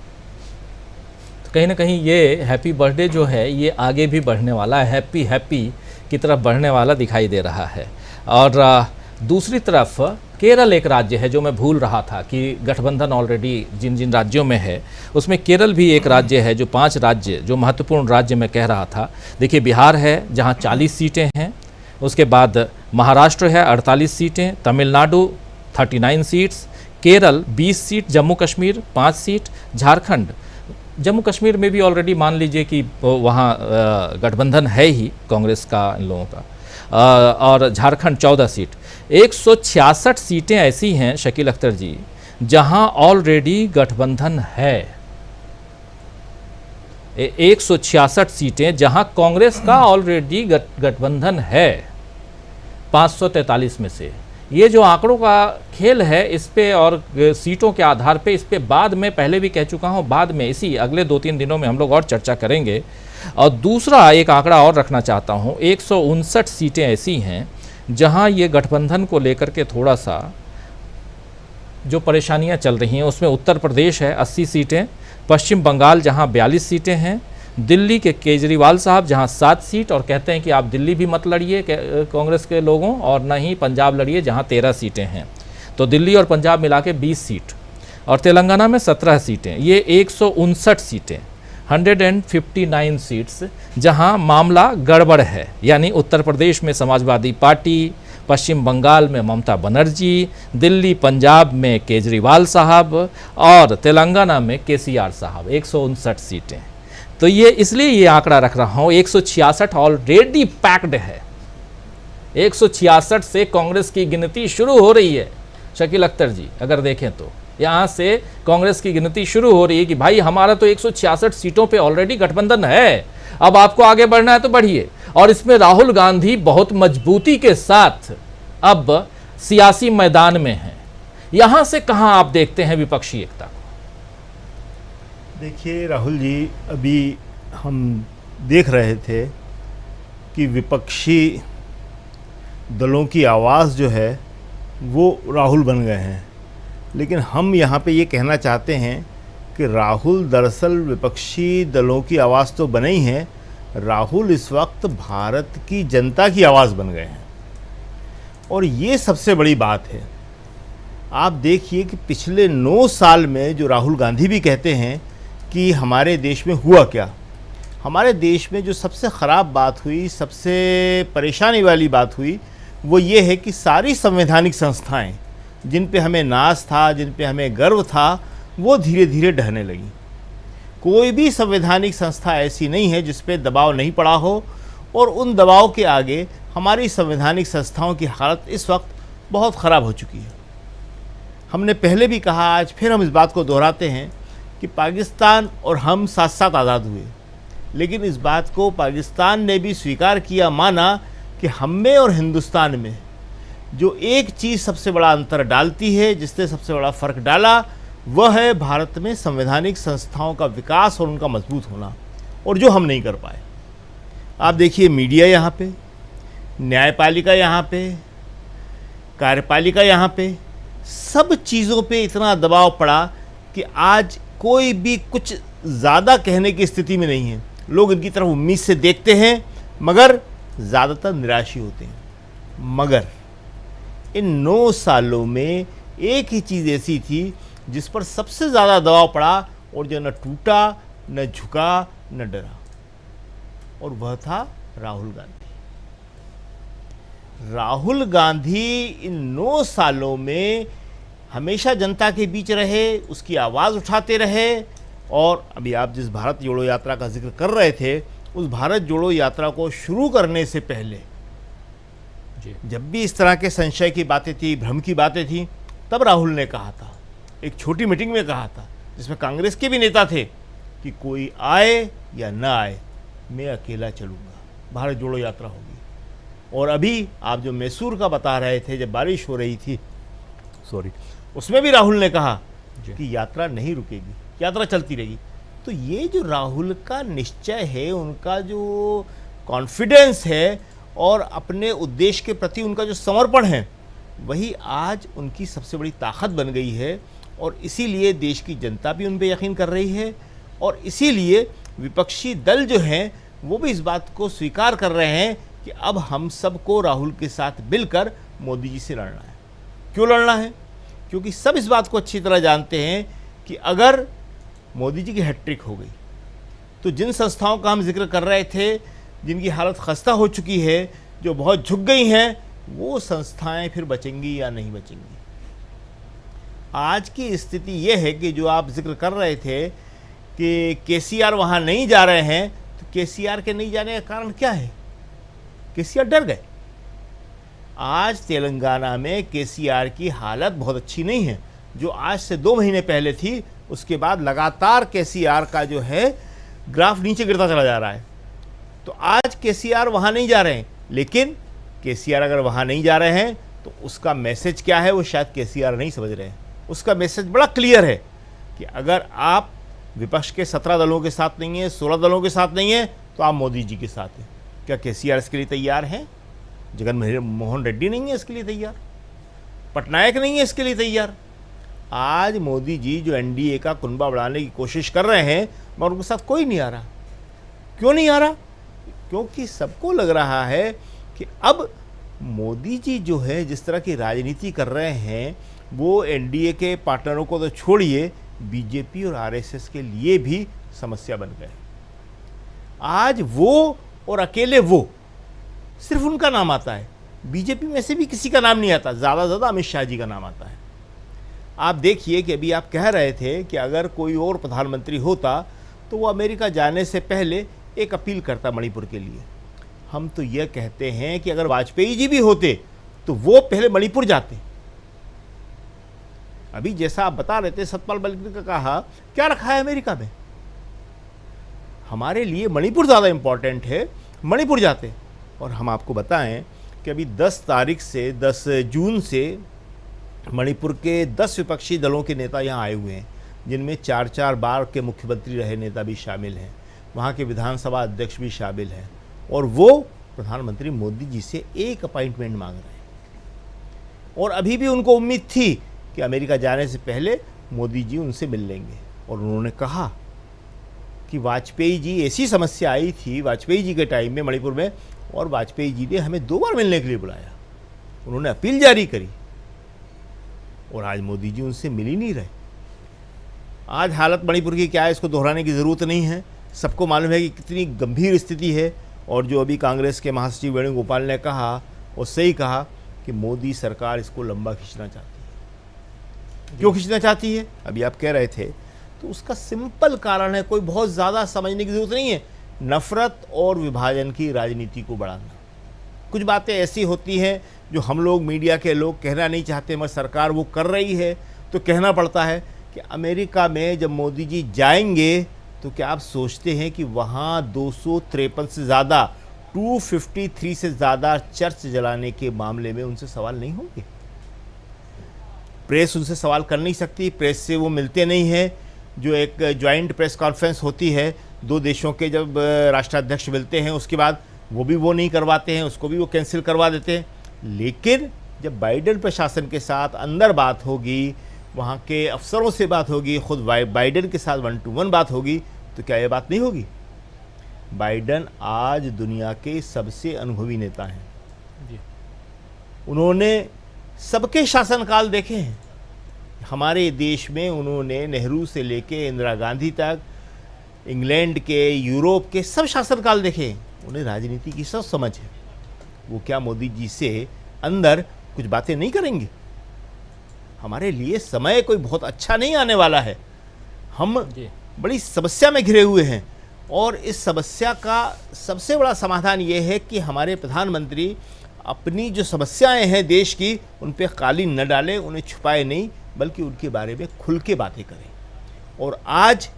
तो कहीं ना कहीं ये हैप्पी बर्थडे जो है ये आगे भी बढ़ने वाला है, हैप्पी की तरफ बढ़ने वाला दिखाई दे रहा है। और दूसरी तरफ केरल एक राज्य है जो मैं भूल रहा था कि गठबंधन ऑलरेडी जिन जिन राज्यों में है उसमें केरल भी एक राज्य है, जो 5 राज्य जो महत्वपूर्ण राज्य मैं कह रहा था। देखिए, बिहार है जहां 40 सीटें हैं, उसके बाद महाराष्ट्र है 48 सीटें, Tamil Nadu 39 seats, Kerala 20 seat, Jammu Kashmir 5 seat, Jharkhand, Jammu Kashmir में भी ऑलरेडी मान लीजिए कि वहाँ गठबंधन है ही कांग्रेस का, इन लोगों का। और झारखंड 14 सीट। 166 सीटें ऐसी हैं शकील अख्तर जी जहां ऑलरेडी गठबंधन है। 166 सीटें जहां कांग्रेस का ऑलरेडी गठबंधन है 543 में से। ये जो आंकड़ों का खेल है इस पे और सीटों के आधार पे, इस पे बाद में, पहले भी कह चुका हूं, बाद में इसी अगले 2-3 दिनों में हम लोग और चर्चा करेंगे। और दूसरा एक आंकड़ा और रखना चाहता हूं, 159 सीटें ऐसी हैं जहां ये गठबंधन को लेकर के थोड़ा सा जो परेशानियां चल रही हैं। उसमें उत्तर प्रदेश है 80 सीटें, पश्चिम बंगाल जहां 42 सीटें हैं, दिल्ली के केजरीवाल साहब जहां 7 सीट, और कहते हैं कि आप दिल्ली भी मत लड़िए कांग्रेस के लोगों, और ना ही पंजाब लड़िए जहां 13 सीटें हैं। तो दिल्ली और पंजाब मिला के 20 सीट, और तेलंगाना में 17 सीटें। ये 159 सीटें, 159 सीट्स जहां मामला गड़बड़ है। यानी उत्तर प्रदेश में समाजवादी पार्टी, पश्चिम बंगाल में ममता बनर्जी, दिल्ली पंजाब में केजरीवाल साहब, और तेलंगाना में केसीआर साहब। 159 सीटें। तो ये इसलिए ये आंकड़ा रख रहा हूं, 166 ऑलरेडी पैक्ड है। 166 से कांग्रेस की गिनती शुरू हो रही है शकील अख्तर जी। अगर देखें तो यहाँ से कांग्रेस की गिनती शुरू हो रही है कि भाई हमारा तो 166 सीटों पे ऑलरेडी गठबंधन है, अब आपको आगे बढ़ना है तो बढ़िए। और इसमें राहुल गांधी बहुत मजबूती के साथ अब सियासी मैदान में हैं। यहां से कहां आप देखते हैं विपक्षी एकता को? देखिए राहुल जी, अभी हम देख रहे थे कि विपक्षी दलों की आवाज़ जो है वो राहुल बन गए हैं, लेकिन हम यहाँ पे ये कहना चाहते हैं कि राहुल दरअसल विपक्षी दलों की आवाज़ तो बने ही हैं, राहुल इस वक्त भारत की जनता की आवाज़ बन गए हैं। और ये सबसे बड़ी बात है। आप देखिए कि पिछले 9 साल में जो राहुल गांधी भी कहते हैं कि हमारे देश में हुआ क्या, हमारे देश में जो सबसे ख़राब बात हुई, सबसे परेशानी वाली बात हुई, वो ये है कि सारी संवैधानिक संस्थाएं जिन पे हमें नाज था, जिन पे हमें गर्व था, वो धीरे धीरे ढहने लगी। कोई भी संवैधानिक संस्था ऐसी नहीं है जिस पे दबाव नहीं पड़ा हो, और उन दबाव के आगे हमारी संवैधानिक संस्थाओं की हालत इस वक्त बहुत ख़राब हो चुकी है। हमने पहले भी कहा, आज फिर हम इस बात को दोहराते हैं कि पाकिस्तान और हम साथ साथ आज़ाद हुए, लेकिन इस बात को पाकिस्तान ने भी स्वीकार किया, माना कि हम में और हिंदुस्तान में जो एक चीज़ सबसे बड़ा अंतर डालती है, जिसने सबसे बड़ा फ़र्क डाला, वह है भारत में संवैधानिक संस्थाओं का विकास और उनका मजबूत होना, और जो हम नहीं कर पाए। आप देखिए मीडिया यहाँ पे, न्यायपालिका यहाँ पे, कार्यपालिका यहाँ पे, सब चीज़ों पे इतना दबाव पड़ा कि आज कोई भी कुछ ज़्यादा कहने की स्थिति में नहीं है। लोग इनकी तरफ उम्मीद से देखते हैं, मगर ज़्यादातर निराश ही होते हैं। मगर इन 9 सालों में एक ही चीज़ ऐसी थी जिस पर सबसे ज़्यादा दबाव पड़ा, और जो न टूटा, न झुका, न डरा, और वह था राहुल गांधी। राहुल गांधी इन 9 सालों में हमेशा जनता के बीच रहे, उसकी आवाज़ उठाते रहे। और अभी आप जिस भारत जोड़ो यात्रा का जिक्र कर रहे थे, उस भारत जोड़ो यात्रा को शुरू करने से पहले जब भी इस तरह के संशय की बातें थी, भ्रम की बातें थी, तब राहुल ने कहा था, एक छोटी मीटिंग में कहा था, जिसमें कांग्रेस के भी नेता थे, कि कोई आए या ना आए, मैं अकेला चलूँगा, भारत जोड़ो यात्रा होगी। और अभी आप जो मैसूर का बता रहे थे, जब बारिश हो रही थी, उसमें भी राहुल ने कहा कि यात्रा नहीं रुकेगी, यात्रा चलती रहेगी। तो ये जो राहुल का निश्चय है, उनका जो कॉन्फिडेंस है, और अपने उद्देश्य के प्रति उनका जो समर्पण है, वही आज उनकी सबसे बड़ी ताकत बन गई है। और इसीलिए देश की जनता भी उन पर यकीन कर रही है, और इसीलिए विपक्षी दल जो हैं वो भी इस बात को स्वीकार कर रहे हैं कि अब हम सबको राहुल के साथ मिलकर मोदी जी से लड़ना है। क्यों लड़ना है? क्योंकि सब इस बात को अच्छी तरह जानते हैं कि अगर मोदी जी की हैट्रिक हो गई, तो जिन संस्थाओं का हम जिक्र कर रहे थे, जिनकी हालत खस्ता हो चुकी है, जो बहुत झुक गई हैं, वो संस्थाएं फिर बचेंगी या नहीं बचेंगी। आज की स्थिति ये है कि जो आप जिक्र कर रहे थे कि केसीआर वहाँ नहीं जा रहे हैं, तो केसीआर के नहीं जाने का कारण क्या है? केसीआर डर गए। आज तेलंगाना में केसीआर की हालत बहुत अच्छी नहीं है, जो आज से 2 महीने पहले थी। उसके बाद लगातार केसीआर का जो है ग्राफ नीचे गिरता चला जा रहा है। तो आज केसीआर वहाँ नहीं जा रहे हैं, लेकिन केसीआर अगर वहाँ नहीं जा रहे हैं तो उसका मैसेज क्या है वो शायद केसीआर नहीं समझ रहे हैं। उसका मैसेज बड़ा क्लियर है कि अगर आप विपक्ष के 17 दलों के साथ नहीं हैं, 16 दलों के साथ नहीं हैं, तो आप मोदी जी के साथ हैं। क्या केसीआर इसके लिए तैयार हैं? जगन मोहन रेड्डी नहीं है इसके लिए तैयार, पटनायक नहीं है इसके लिए तैयार। आज मोदी जी जो एनडीए का कुनबा बढ़ाने की कोशिश कर रहे हैं, मगर उनके साथ कोई नहीं आ रहा। क्यों नहीं आ रहा? क्योंकि सबको लग रहा है कि अब मोदी जी जो है जिस तरह की राजनीति कर रहे हैं, वो एनडीए के पार्टनरों को तो छोड़िए, बीजेपी और आरएसएस के लिए भी समस्या बन गए। आज वो और अकेले वो, सिर्फ उनका नाम आता है। बीजेपी में से भी किसी का नाम नहीं आता, ज़्यादा से ज़्यादा अमित शाह जी का नाम आता है। आप देखिए कि अभी आप कह रहे थे कि अगर कोई और प्रधानमंत्री होता तो वो अमेरिका जाने से पहले एक अपील करता मणिपुर के लिए। हम तो यह कहते हैं कि अगर वाजपेयी जी भी होते तो वो पहले मणिपुर जाते। अभी जैसा आप बता रहे थे, सतपाल मलिक ने कहा क्या रखा है अमेरिका में, हमारे लिए मणिपुर ज़्यादा इंपॉर्टेंट है, मणिपुर जाते। और हम आपको बताएं कि अभी 10 जून से मणिपुर के 10 विपक्षी दलों के नेता यहाँ आए हुए हैं, जिनमें 4 बार के मुख्यमंत्री रहे नेता भी शामिल हैं, वहाँ के विधानसभा अध्यक्ष भी शामिल हैं, और वो प्रधानमंत्री मोदी जी से एक अपॉइंटमेंट मांग रहे हैं। और अभी भी उनको उम्मीद थी कि अमेरिका जाने से पहले मोदी जी उनसे मिल लेंगे। और उन्होंने कहा कि वाजपेयी जी, ऐसी समस्या आई थी वाजपेयी जी के टाइम में मणिपुर में, और वाजपेयी जी ने हमें 2 बार मिलने के लिए बुलाया, उन्होंने अपील जारी करी, और आज मोदी जी उनसे मिल ही नहीं रहे। आज हालत मणिपुर की क्या है इसको दोहराने की ज़रूरत नहीं है, सबको मालूम है कि कितनी गंभीर स्थिति है। और जो अभी कांग्रेस के महासचिव वेणुगोपाल ने कहा, और सही कहा कि मोदी सरकार इसको लंबा खींचना चाहती है। क्यों खींचना चाहती है? अभी आप कह रहे थे, तो उसका सिंपल कारण है, कोई बहुत ज़्यादा समझने की ज़रूरत नहीं है, नफ़रत और विभाजन की राजनीति को बढ़ाना। कुछ बातें ऐसी होती हैं जो हम लोग मीडिया के लोग कहना नहीं चाहते, मगर सरकार वो कर रही है तो कहना पड़ता है कि अमेरिका में जब मोदी जी जाएंगे तो क्या आप सोचते हैं कि वहाँ 253 से ज़्यादा, 253 से ज़्यादा चर्च जलाने के मामले में उनसे सवाल नहीं होंगे? प्रेस उनसे सवाल कर नहीं सकती, प्रेस से वो मिलते नहीं हैं। जो एक जॉइंट प्रेस कॉन्फ्रेंस होती है 2 देशों के, जब राष्ट्राध्यक्ष मिलते हैं उसके बाद वो नहीं करवाते हैं, उसको भी वो कैंसिल करवा देते हैं। लेकिन जब बाइडेन प्रशासन के साथ अंदर बात होगी, वहाँ के अफसरों से बात होगी, खुद बाइडेन के साथ 1 to 1 बात होगी, तो क्या ये बात नहीं होगी? बाइडेन आज दुनिया के सबसे अनुभवी नेता हैं, उन्होंने सबके शासनकाल देखे हैं। हमारे देश में उन्होंने नेहरू से लेके इंदिरा गांधी तक, इंग्लैंड के, यूरोप के सब शासनकाल देखे हैं, उन्हें राजनीति की सब समझ है। वो क्या मोदी जी से अंदर कुछ बातें नहीं करेंगे? हमारे लिए समय कोई बहुत अच्छा नहीं आने वाला है, हम बड़ी समस्या में घिरे हुए हैं। और इस समस्या का सबसे बड़ा समाधान ये है कि हमारे प्रधानमंत्री अपनी जो समस्याएं हैं देश की, उन पे कालीन न डालें, उन्हें छुपाए नहीं, बल्कि उनके बारे में खुल के बातें करें। और आज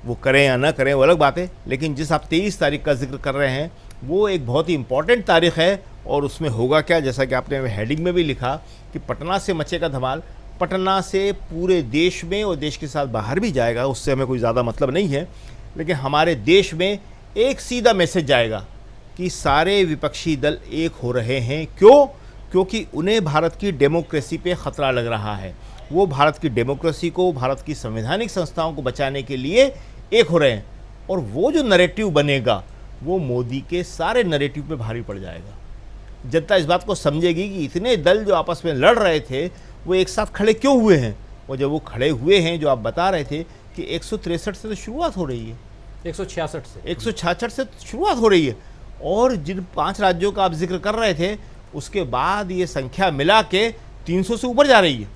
वो करें या ना करें वो अलग बात है, लेकिन जिस आप 23 तारीख का जिक्र कर रहे हैं वो एक बहुत ही इम्पॉर्टेंट तारीख है। और उसमें होगा क्या, जैसा कि आपने हेडिंग में भी लिखा कि पटना से मचेगा धमाल। पटना से पूरे देश में और देश के साथ बाहर भी जाएगा, उससे हमें कोई ज़्यादा मतलब नहीं है, लेकिन हमारे देश में एक सीधा मैसेज जाएगा कि सारे विपक्षी दल एक हो रहे हैं। क्यों? क्योंकि उन्हें भारत की डेमोक्रेसी पे ख़तरा लग रहा है। वो भारत की डेमोक्रेसी को, भारत की संवैधानिक संस्थाओं को बचाने के लिए एक हो रहे हैं। और वो जो नैरेटिव बनेगा वो मोदी के सारे नैरेटिव पे भारी पड़ जाएगा। जनता इस बात को समझेगी कि इतने दल जो आपस में लड़ रहे थे वो एक साथ खड़े क्यों हुए हैं। और जब वो खड़े हुए हैं, जो आप बता रहे थे कि 163 से तो शुरुआत हो रही है, 166 से शुरुआत हो रही है, और जिन 5 राज्यों का आप जिक्र कर रहे थे उसके बाद ये संख्या मिला के 300 से ऊपर जा रही है।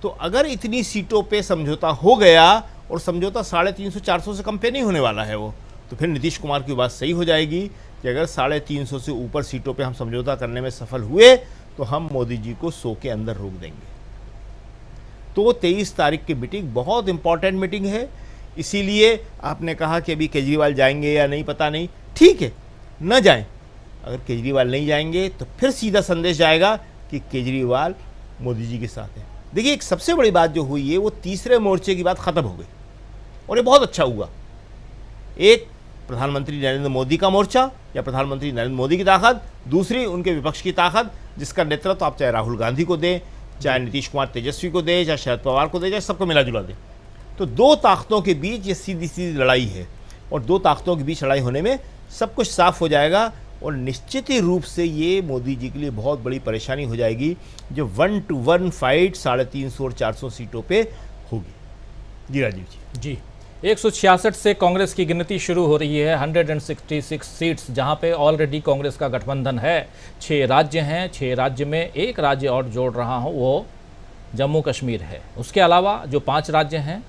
तो अगर इतनी सीटों पे समझौता हो गया, और समझौता 350-400 से कम पे नहीं होने वाला है वो, तो फिर नीतीश कुमार की बात सही हो जाएगी कि अगर 350 से ऊपर सीटों पे हम समझौता करने में सफल हुए तो हम मोदी जी को 100 के अंदर रोक देंगे। तो 23 तारीख की मीटिंग बहुत इंपॉर्टेंट मीटिंग है। इसीलिए आपने कहा कि अभी केजरीवाल जाएंगे या नहीं, पता नहीं, ठीक है, न जाएं। अगर केजरीवाल नहीं जाएंगे तो फिर सीधा संदेश जाएगा कि केजरीवाल मोदी जी के साथ है। देखिए, एक सबसे बड़ी बात जो हुई है वो तीसरे मोर्चे की बात ख़त्म हो गई और ये बहुत अच्छा हुआ। एक प्रधानमंत्री नरेंद्र मोदी का मोर्चा या प्रधानमंत्री नरेंद्र मोदी की ताकत, दूसरी उनके विपक्ष की ताकत, जिसका नेतृत्व आप चाहे राहुल गांधी को दें, चाहे नीतीश कुमार तेजस्वी को दें, चाहे शरद पवार को दें, चाहे सबको मिला जुला दें। तो दो ताकतों के बीच ये सीधी सीधी लड़ाई है और दो ताकतों के बीच लड़ाई होने में सब कुछ साफ हो जाएगा और निश्चित ही रूप से ये मोदी जी के लिए बहुत बड़ी परेशानी हो जाएगी जो 1-to-1 फाइट 350 और 400 सीटों पे होगी। जी राजीव जी। 166 से कांग्रेस की गिनती शुरू हो रही है। 166 सीट्स जहां पे ऑलरेडी कांग्रेस का गठबंधन है। 6 राज्य हैं, 6 राज्य में एक राज्य और जोड़ रहा हूं, वो जम्मू कश्मीर है। उसके अलावा जो 5 राज्य हैं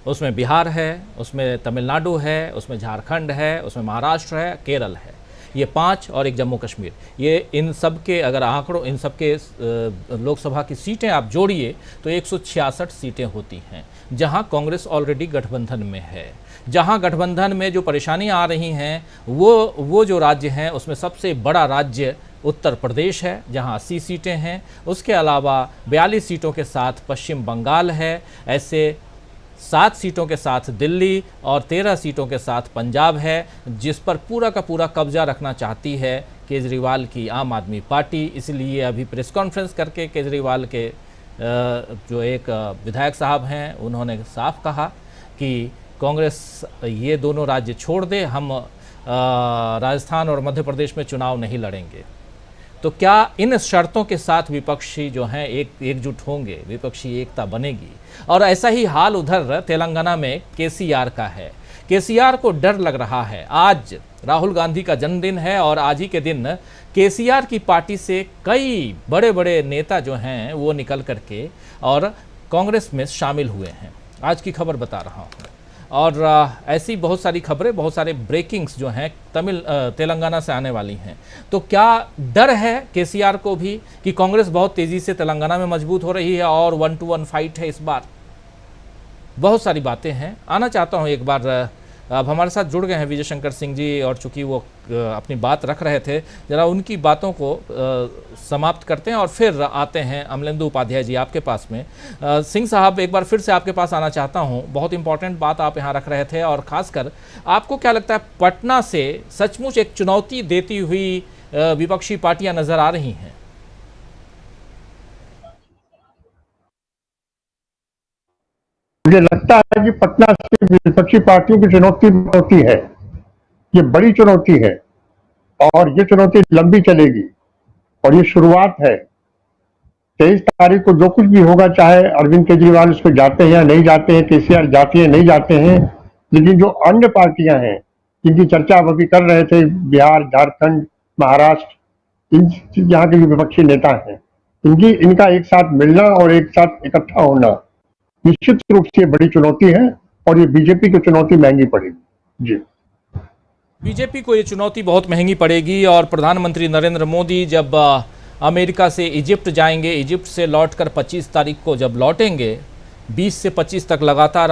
उसमें बिहार है, उसमें तमिलनाडु है, उसमें झारखंड है, उसमें महाराष्ट्र है, केरल है। ये 5 और एक जम्मू कश्मीर, ये इन सब के अगर आंकड़ों, इन सब के लोकसभा की सीटें आप जोड़िए तो 166 सीटें होती हैं, जहां कांग्रेस ऑलरेडी गठबंधन में है। जहां गठबंधन में जो परेशानियां आ रही हैं वो जो राज्य हैं उसमें सबसे बड़ा राज्य उत्तर प्रदेश है जहां 80 सीटें हैं। उसके अलावा 42 सीटों के साथ पश्चिम बंगाल है। ऐसे 7 सीटों के साथ दिल्ली और 13 सीटों के साथ पंजाब है, जिस पर पूरा का पूरा कब्जा रखना चाहती है केजरीवाल की आम आदमी पार्टी। इसलिए अभी प्रेस कॉन्फ्रेंस करके केजरीवाल के जो एक विधायक साहब हैं उन्होंने साफ कहा कि कांग्रेस ये दोनों राज्य छोड़ दे, हम राजस्थान और मध्य प्रदेश में चुनाव नहीं लड़ेंगे। तो क्या इन शर्तों के साथ विपक्षी जो हैं एकजुट होंगे, विपक्षी एकता बनेगी? और ऐसा ही हाल उधर तेलंगाना में केसीआर का है। केसीआर को डर लग रहा है। आज राहुल गांधी का जन्मदिन है और आज ही के दिन केसीआर की पार्टी से कई बड़े बड़े नेता जो हैं वो निकल करके और कांग्रेस में शामिल हुए हैं। आज की खबर बता रहा हूँ और ऐसी बहुत सारी खबरें, बहुत सारे ब्रेकिंग्स जो हैं तेलंगाना से आने वाली हैं। तो क्या डर है केसीआर को भी कि कांग्रेस बहुत तेज़ी से तेलंगाना में मजबूत हो रही है और 1-to-1 फाइट है इस बार? बहुत सारी बातें हैं। आना चाहता हूं एक बार, अब हमारे साथ जुड़ गए हैं विजय शंकर सिंह जी और चूंकि वो अपनी बात रख रहे थे, जरा उनकी बातों को समाप्त करते हैं और फिर आते हैं अमलेंदु उपाध्याय जी आपके पास में। सिंह साहब, एक बार फिर से आपके पास आना चाहता हूं। बहुत इंपॉर्टेंट बात आप यहाँ रख रहे थे और ख़ासकर आपको क्या लगता है पटना से सचमुच एक चुनौती देती हुई विपक्षी पार्टियां नज़र आ रही हैं? मुझे लगता है कि पटना से विपक्षी पार्टियों की चुनौती होती है, ये बड़ी चुनौती है और ये चुनौती लंबी चलेगी और ये शुरुआत है। 23 तारीख को जो कुछ भी होगा, चाहे अरविंद केजरीवाल उस पर जाते हैं या नहीं जाते हैं, केसीआर जाते हैं नहीं जाते हैं, लेकिन जो अन्य पार्टियां हैं जिनकी चर्चा आप अभी कर रहे थे, बिहार, झारखंड, महाराष्ट्र, इन यहाँ के जो विपक्षी नेता हैं, इनका एक साथ मिलना और एक साथ इकट्ठा होना निश्चित रूप से बड़ी चुनौती है और ये बीजेपी की चुनौती महंगी पड़ेगी। जी, बीजेपी को ये चुनौती बहुत महंगी पड़ेगी और प्रधानमंत्री नरेंद्र मोदी जब अमेरिका से इजिप्ट जाएंगे, इजिप्ट से लौटकर 25 तारीख को जब लौटेंगे, 20 से 25 तक लगातार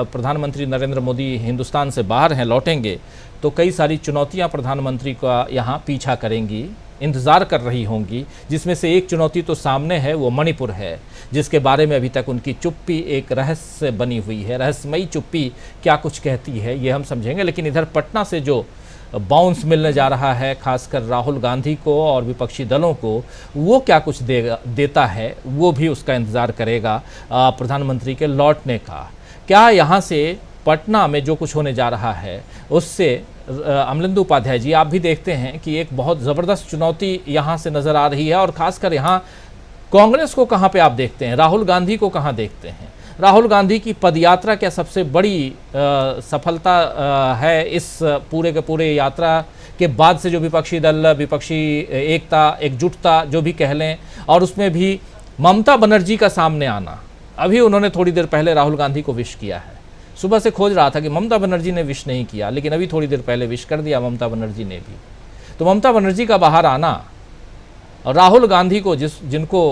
प्रधानमंत्री नरेंद्र मोदी हिंदुस्तान से बाहर हैं, लौटेंगे तो कई सारी चुनौतियां प्रधानमंत्री का यहाँ पीछा करेंगी, इंतज़ार कर रही होंगी। जिसमें से एक चुनौती तो सामने है, वो मणिपुर है, जिसके बारे में अभी तक उनकी चुप्पी एक रहस्य बनी हुई है। रहस्यमयी चुप्पी क्या कुछ कहती है ये हम समझेंगे। लेकिन इधर पटना से जो बाउंस मिलने जा रहा है, खासकर राहुल गांधी को और विपक्षी दलों को, वो क्या कुछ देता है, वो भी उसका इंतज़ार करेगा प्रधानमंत्री के लौटने का। क्या यहाँ से पटना में जो कुछ होने जा रहा है उससे अमलेंदु उपाध्याय जी आप भी देखते हैं कि एक बहुत ज़बरदस्त चुनौती यहाँ से नज़र आ रही है और ख़ासकर यहाँ कांग्रेस को कहाँ पे आप देखते हैं, राहुल गांधी को कहाँ देखते हैं? राहुल गांधी की पदयात्रा क्या सबसे बड़ी सफलता है इस पूरे के पूरे यात्रा के बाद से? जो विपक्षी दल, विपक्षी एकता, एकजुटता जो भी कह लें, और उसमें भी ममता बनर्जी का सामने आना। अभी उन्होंने थोड़ी देर पहले राहुल गांधी को विश किया है। सुबह से खोज रहा था कि ममता बनर्जी ने विश नहीं किया, लेकिन अभी थोड़ी देर पहले विश कर दिया ममता बनर्जी ने भी। तो ममता बनर्जी का बाहर आना और राहुल गांधी को जिनको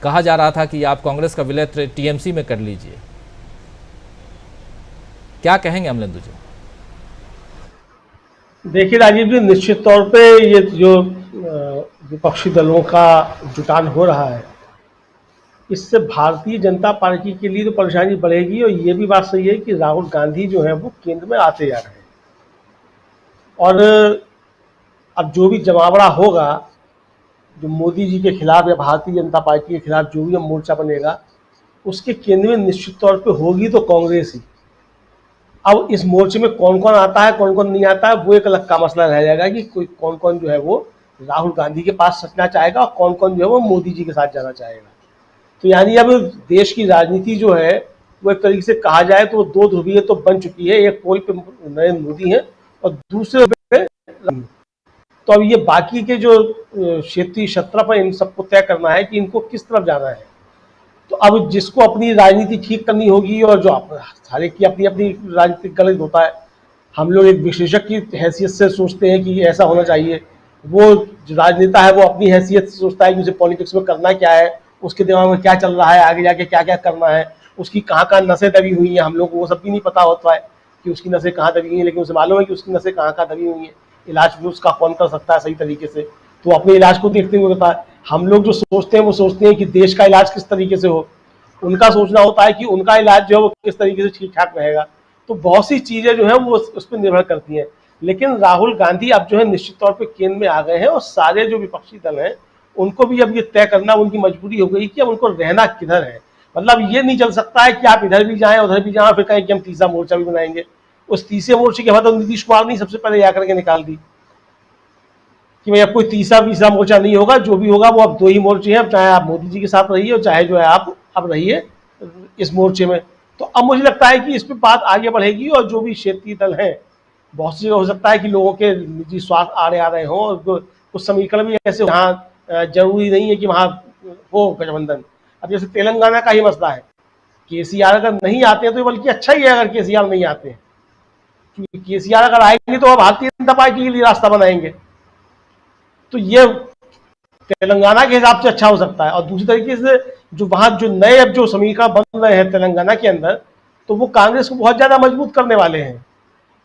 कहा जा रहा था कि आप कांग्रेस का विलय टीएमसी में कर लीजिए, क्या कहेंगे अमलेंदु जी? देखिए राजीव जी, निश्चित तौर पे ये जो विपक्षी दलों का जुटान हो रहा है, इससे भारतीय जनता पार्टी के लिए तो परेशानी बढ़ेगी। और ये भी बात सही है कि राहुल गांधी जो है वो केंद्र में आते जा रहे हैं, और अब जो भी जमावड़ा होगा, जो मोदी जी के खिलाफ या भारतीय जनता पार्टी के खिलाफ जो भी मोर्चा बनेगा, उसके केंद्र में निश्चित तौर पे होगी तो कांग्रेस ही। अब इस मोर्चे में कौन कौन आता है, कौन कौन नहीं आता है, वो एक अलग का मसला रह जाएगा कि कोई कौन कौन जो है वो राहुल गांधी के पास सचना चाहेगा और कौन कौन जो है वो मोदी जी के साथ जाना चाहेगा। तो यानी अब देश की राजनीति जो है वो एक तरीके से कहा जाए तो दो ध्रुवीय तो बन चुकी है। एक पोल पे नरेंद्र मोदी है और दूसरे पे, तो अब ये बाकी के जो क्षेत्रीय सत्र पर इन सबको तय करना है कि इनको किस तरफ जाना है। तो अब जिसको अपनी राजनीति ठीक करनी होगी, और जो हर एक की अपनी अपनी राजनीतिक गलत होता है, हम लोग एक विशेषज्ञ की हैसियत से सोचते हैं कि ऐसा होना चाहिए, वो जो राजनेता है वो अपनी हैसियत से सोचता है कि उसे पॉलिटिक्स में करना क्या है, उसके दिमाग में क्या चल रहा है, आगे जाके क्या क्या करना है, उसकी कहाँ कहाँ नसें दबी हुई हैं। हम लोग को वो सब भी नहीं पता होता है कि उसकी नसें कहाँ दबी हुई हैं, लेकिन उसे मालूम है कि उसकी नसें कहाँ कहाँ दबी हुई हैं, इलाज भी उसका कौन कर सकता है सही तरीके से, तो अपने इलाज को देखते हुए होता है। हम लोग जो सोचते हैं वो सोचते हैं कि देश का इलाज किस तरीके से हो, उनका सोचना होता है कि उनका इलाज जो है वो किस तरीके से ठीक ठाक रहेगा। तो बहुत सी चीज़ें जो है वो उस पर निर्भर करती हैं। लेकिन राहुल गांधी अब जो है निश्चित तौर पे केंद्र में आ गए हैं, और सारे जो विपक्षी दल हैं उनको भी अब ये तय करना उनकी मजबूरी हो गई कि अब उनको रहना किधर है। मतलब ये नहीं चल सकता है कि आप इधर भी जाएं उधर भी जाएं, फिर कहें कि हम तीसरा मोर्चा भी बनाएंगे। उस तीसरे मोर्चे की मतलब नीतीश कुमार ने सबसे पहले जाकर के निकाल दी कि भाई अब कोई तीसरा मोर्चा नहीं होगा, जो भी होगा वो अब दो ही मोर्चे हैं, चाहे आप मोदी जी के साथ रहिए और चाहे जो है आप अब रहिए इस मोर्चे में। तो अब मुझे लगता है कि इस पर बात आगे बढ़ेगी, और जो भी क्षेत्रीय दल हैं, बहुत सी जगह हो सकता है कि लोगों के निजी स्वार्थ आ रहे हों, और कुछ समीकरण भी ऐसे जहाँ जरूरी नहीं है कि वहाँ हो गठबंधन। अब जैसे तेलंगाना का ही मसला है, केसीआर अगर नहीं आते हैं तो बल्कि अच्छा ही है अगर केसीआर नहीं आते हैं, क्योंकि केसीआर अगर आएंगे तो भारतीय जनता पार्टी के लिए रास्ता बनाएंगे, तो ये तेलंगाना के हिसाब से अच्छा हो सकता है। और दूसरी तरीके से जो वहाँ जो नए अब जो समीकरण बन रहे हैं तेलंगाना के अंदर, तो वो कांग्रेस को बहुत ज़्यादा मजबूत करने वाले हैं।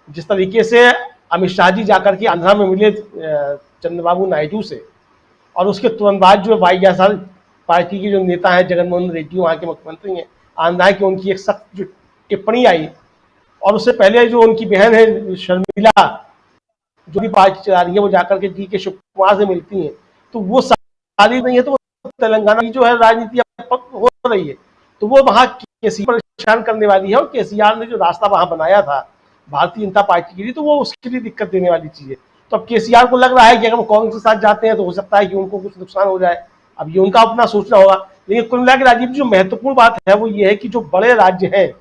जिस तरीके से अमित शाह जी जाकर के आंध्रा में मिले चंद्रबाबू नायडू से, और उसके तुरंत बाद जो वाईएसआर पार्टी के जो नेता हैं जगनमोहन रेड्डी, वहाँ के मुख्यमंत्री हैं आंध्रा की, उनकी एक सख्त जो टिप्पणी आई, और उससे पहले जो उनकी बहन है शर्मिला जो भी पार्टी चला रही है, वो जाकर के डी के शिव कुमार से मिलती हैं, तो वो सारी नहीं है, तो तेलंगाना की जो है राजनीति हो रही है, तो वो वहाँ केसीआर परेशान करने वाली है। और केसीआर ने जो रास्ता वहाँ बनाया था भारतीय जनता पार्टी के लिए, तो वो उसके लिए दिक्कत देने वाली चीज़ है। तो अब केसीआर को लग रहा है कि अगर वो कांग्रेस के साथ जाते हैं तो हो सकता है कि उनको कुछ नुकसान हो जाए। अब ये उनका अपना सोचना होगा। लेकिन कुल मिला के राजीव जी, जो महत्वपूर्ण बात है वो ये है कि जो बड़े राज्य हैं